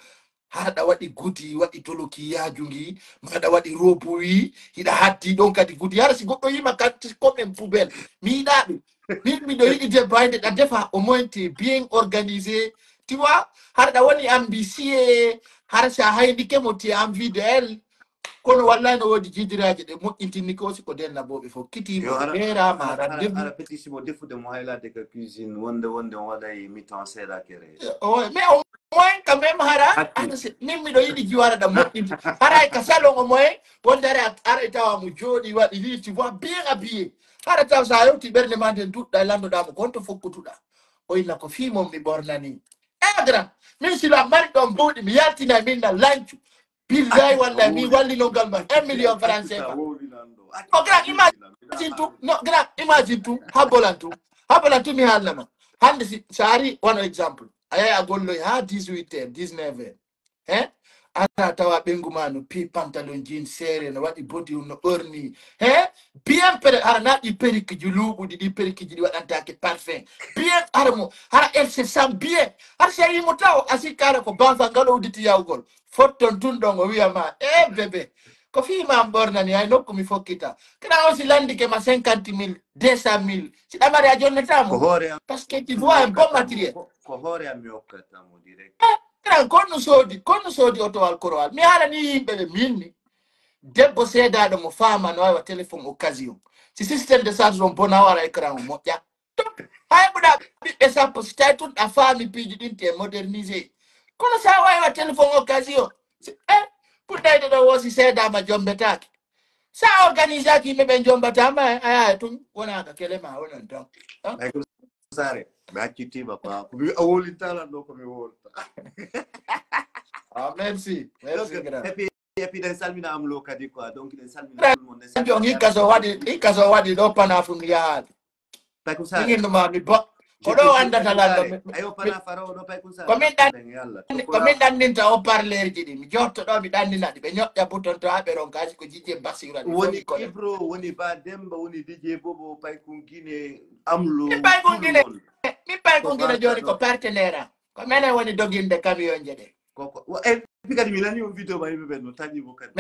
haraɗa waɗi guti waɗi toloki yajungi maɗa waɗi robuyi hiɗa hatti ɗon kadi guti hara si goɗɗo yima kanti comme poubelle mi yiɗa ɗum min miɗo yiɗi debbo hayde ɗa defa au moins te bien organisé tu vois harda woni ambitieux har sa haydi ke mo ti envie de elle kono wallahi no wodi jidiraje de mo'intini ko si ko denna bobe fo kiti era ma ara petissimo defude mo haylade ka cuisine wonde on waɗay mi-temps seeɗa kere mais au moins quand même hara min miɗo yiɗi jiwara da moƴƴinti hara ka salon au moins wonde ara tawa mo jooɗi waɗi li tu vois bien habillé hara taw sa yewti ɓernde ma nden duɗɗa landoɗamo gonto fokkutuɗa o inna ko fimon mi bornani grand min sila mari ɗon buuɗi mi yaltina min na lancu billahi wallahi mi wallinongal ma 1 million francs CFA o grand imagine tout non grand imagine tout habbolan tu mi haalnama hande si ari one exemple aya a golloy ha 18h 19h hein ana tawa ɓengu ma no pi pantalon jean serré no waɗi body no ɓorni hein bien pere hara naɗi perruque ji luuɓuɗi ɗi perruque ji ɗi waɗantake parfum bien hara elle se sent bien har si a yimo taw a sikkara ko banfa ngal o udditi yawgol fotton tun ɗon o wiyama bébé ko fima ɓornani hay nokku mi fokkita kana on si landike ma 50 000 200 000 si ɗamari a jonnetamo parce que tu vois un bon matériel ko hoore am mi hokkatamo direct kana konno soodi otowal korowal mi haalani yimɓe ɓe minni debbo seedaɗo mo faama no wawi wa téléphone occasion si systéme de charge on bona wara écran o moƴƴa hay ɓuɗa ɓiɓɓe sappo si tawi tun ɗa faami piiji ɗin te modernisé kono sa wawi wa téléphone occasion puɗɗayde ɗo wosi seedama jombetake sa organise aki yimɓeɓe jombatama aya tun wonaka kelema wonon tan sare ɓe accittima pa komi a wolintala ɗo komi wolta merci et puis ɗen salmina am lo kadi quoi donc ɗen salmina tout le monde jon hikka so waɗi ɗo panafugu yaade payko sare ɗiginnuma mi bo ko ɗo andata lando ayo pana farawo ɗo payko sare komin ɗanninta o parleji ɗi mi jotto ɗo mi ɗannina ɗi ɓe ñoƴƴa bouton to haɓe ron gaji ko jijje basira woni Ibro woni Ba Demba woni DJ Bobo Paykun Guinée amlo min Paykun Guinée joni ko partenaire am ko minen woni doginde camion je ɗe koko puis kadi mi nani on vidéo ma yimɓe ɓe no taƴi mo kadi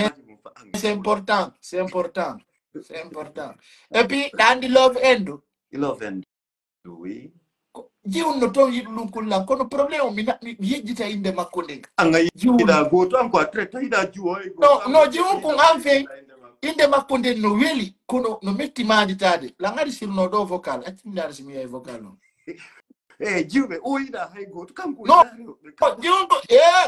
c'est important et puis ɗa andi love endu oui jiwno toon yiɗu ɗum kullan kono probléme o mi yejjita inde makko nden anga yiɗa goto an quoi traite yiɗa juwo no jiwon kon an fe inde makko nden no weli kono no metti maditade langari sirno ɗo vocal accindaɗa simi yey vocal on jiwɓe o yiɗa hay goto kanko no jiwon ko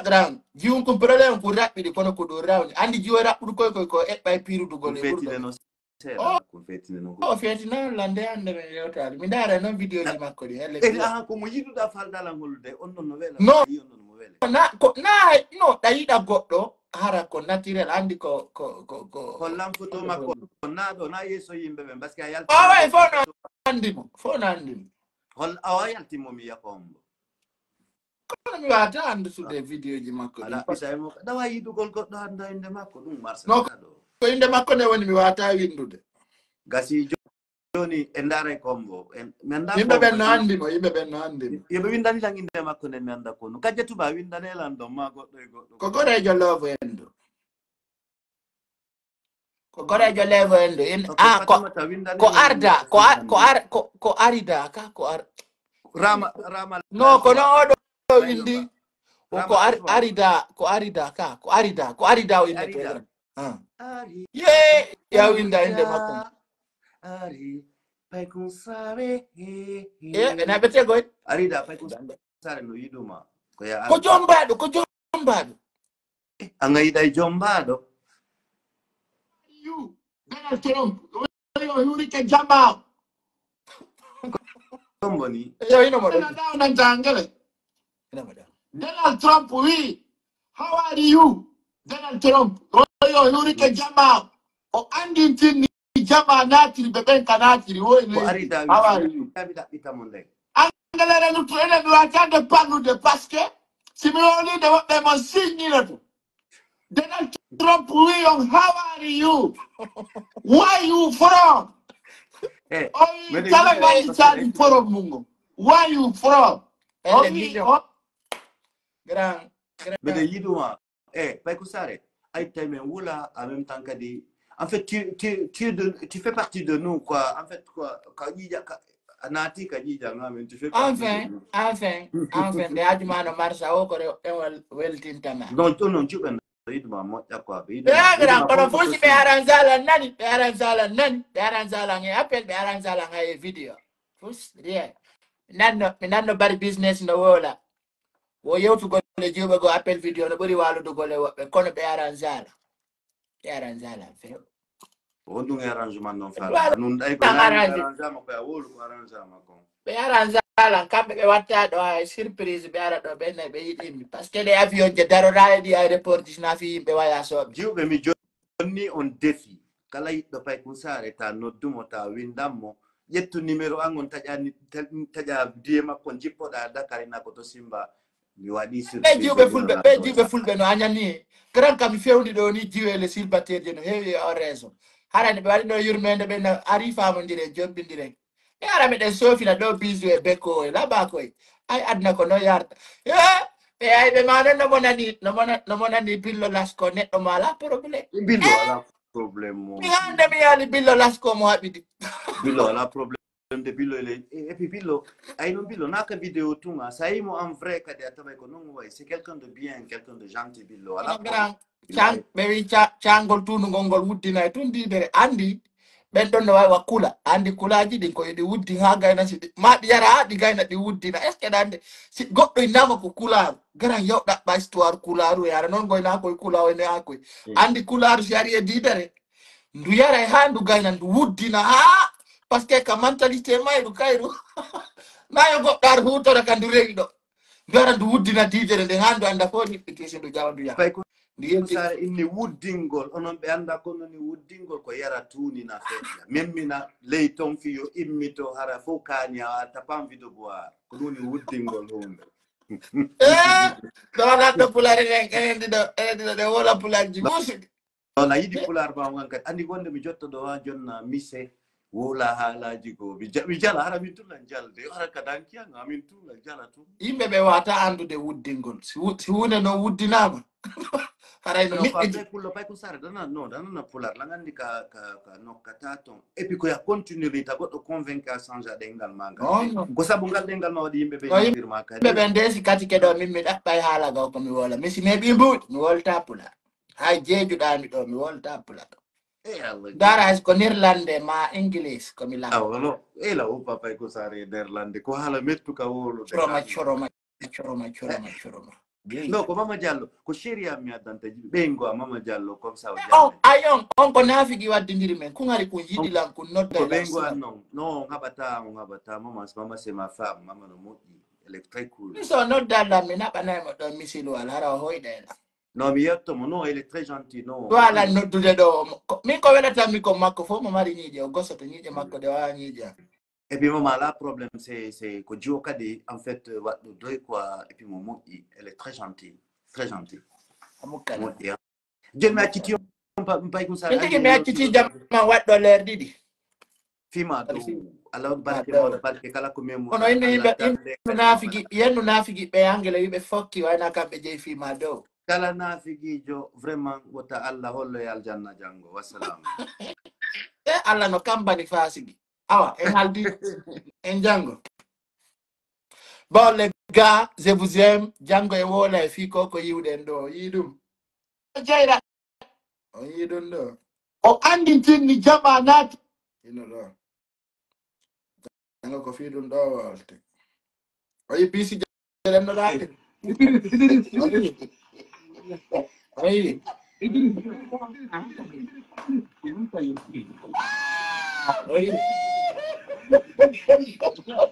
grand jiwon kon probléme ko raɓɓiɗi kono ko ɗo rawni andi jiwo raɓɓuɗo koy ko eɓɓay pirudugol e ɓurɗo o feetina lande hande men yewtade mi ndaara noon vidéo ji makko ɗi elle komo yiɗuɗa falɗalangol de on ɗon no wela no ɗayiɗa goɗɗo hara ko naturel andi ko hollan photo makko na ɗo na yeeso yimɓe ɓe par ce que a yalti way fo no andimo hol awa yaltimo mi yakombo kono mi wata andutude vidéo ji makko ɗi ɗawa yiɗugol goɗɗo handa inde makko ɗum marsa ɗo ko inde makko nde woni mi wata windude gasi joni e ndaare kombo yimɓe ɓen no andimo yoɓe windani tan inde makko nden mi anda kono kajjatuba windanelan ɗon ma goɗɗo e goɗɗo ko goɗejo love endu ko goɗejo love endu ko arida ka ko rama no kono oɗo windi ko arida ka ko arida o inde ya winda inde makko Paykun Sare ɓe naɓete goy arida Paykun Sare no yiɗuma ko jombaɗo anga yiɗa e jombaɗo Donald Trump yurike jamba komboni yo inomo nantangele Donald Trump wi how are you Donald Trump yo yurike jamba o andintini jama natiri ɓe ɓen ka natiri angelere lutu enen mi watande pannude par ce que simi wolide woɓɓe mon signine to Donald Trump wi on how are you why you from o wi kala ngali caɗi forom mungo why you from o wi mbeɗe yiɗuma Paykun Sare ay tawi men wula en même temps kadi en fait tu fais partie de nous quoi en fait quoi ka anati ka jija ngamen tu fe enfin de ajumano marsa o ko weltin tama non chuben idma mo yakwa be gran kono fusi be aranzala nge appel be aranzala nge video fus yeah nanno bari business no wola wo yewtu go le jibe go appel video no bari walu do go le wobbe kono be aranzala fe Ondu arrangement non fala nun dai ko arrangement ko wolu ko arrangement ko be aranzala kambe be watta do ay surprise be ara do be ne be yidi parce que les avions de darora di aéroport na fi be waya so jibe mi jonni on défi kala yiddo pay ko sare ta noddumo ta windammo yettu numéro angon taja die makko jippoda Dakar na ko to Simba mi wadi surprise be jibe fulbe no anyani gran kam fewndi do ni jiwe le silbateje no hewi o raison harani be wadi no yurmende be na arifa mo ndire jobbindire e ara me den sofina do bizu e beko e laba ko ay adna ko no yarta be ay be ma no monani billo lasko neddo mala problème billo ala problème mo mi hande mi yali billo lasko mo habidi billo ala problème de billo et puis billo ay non billo naka vidéo tunga sai mo en vrai kadi ataba ko non way c'est quelqu'un de bien quelqu'un de gentil billo ala cang be cangol tunu gongol wuddina tun dibere andi ben don no way wakula andi kulaji din ko yidi wuddi ha gayna si ma di yara di gayna di wuddina est ce dande si goddo inama ko kularu gara yawda ba histoire kularu yara non goyna ko kulawo ne akoy andi kularu jari e didere ndu yara e handu gayna ndu wuddina ha parce que ka mentalité mayru kayru mayo goddar hutora kandu regido gara ndu wuddina didere de handu anda fo ni kesi ndu jawandu ya sare inni wuddingol onon be anda ko noni wuddingol ko yara tuni na fetya memmina ley ton fiyo immito hara fo kanya tapam video boar ko noni wuddingol hunde dona do pulare nen de wala pulaji musi ona yidi pular ba wankat andi gonde mi jotto do jonna mise wola halaji ko mi jala hara min tulan jalde hara kadankiya ngamin tulan jala tu yimbe be wata andude wuddingol si wune no wuddinama haray no mi kullo pay ko sare dana pular la ngandi ka nokkata ton et puis ko ya continuer ta goddo convaincre à changer dengal manga ko sabu ngal dengal ma wadi yimbe be firma ka be ndesi kati kedo mi dabbay hala go ko mi wola mi si mebi mbut mi wolta pular hay jeju dami do mi wolta pular dara es ko nirlande ma english ko mi la no e la o papa ko sare nirlande ko hala mettu ka wolo choroma no ko Mama Diallo ko sheria mi adante bengo Mama Diallo comme ça ayon on ko nafigi waddindiri men ko ngari ko yidi lan ko nodda ko bengo non ngabata mama c'est ma femme mama no modi elle est très cool so nodda la mi na bana mo do misilo ala hara hoyde la no mi yetto mo no elle est très gentille no wala noddude do mi ko welata mi ko makko fo mo mari nyije o gosoto nyije makko de wa nyije. Et puis maman là problème c'est que Dio Kadi en fait waddo doy quoi et puis maman elle est très gentille amukala je me aciti mbay ko sa je me aciti jamma waddo ler didi fima do alors barke kala ko memo ono indi nafigi yenno nafigi be angele yibe fokki wayna kambe je fima do kala nafigi jo vraiment wota Allah hollo yal janna jango wassalam Allah no kambani fasigi awa en haldi en jango bon les gars je vous aime jango e wola e fi ko yiwden do yidum jeyra o yidum do o andi tinni jama nat ino do jango ko fi dum do walte o yi bisi jelen no date ay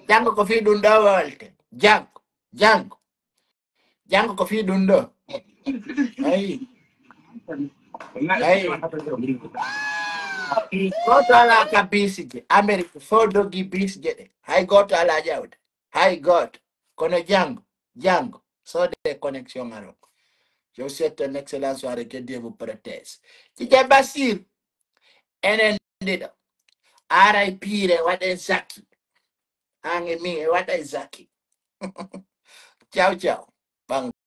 jango ko fi dum do walte jango ko fi dum do ay goto ala ka bisije America fo dogi bisije de hay goto ala jawde hay goto kono jango so de connexion aro je vous souhaite une excellente soirée que Dieu vous protège Tije Basir enen dido RIP re wade zaki ange mi wade zaki ciao bang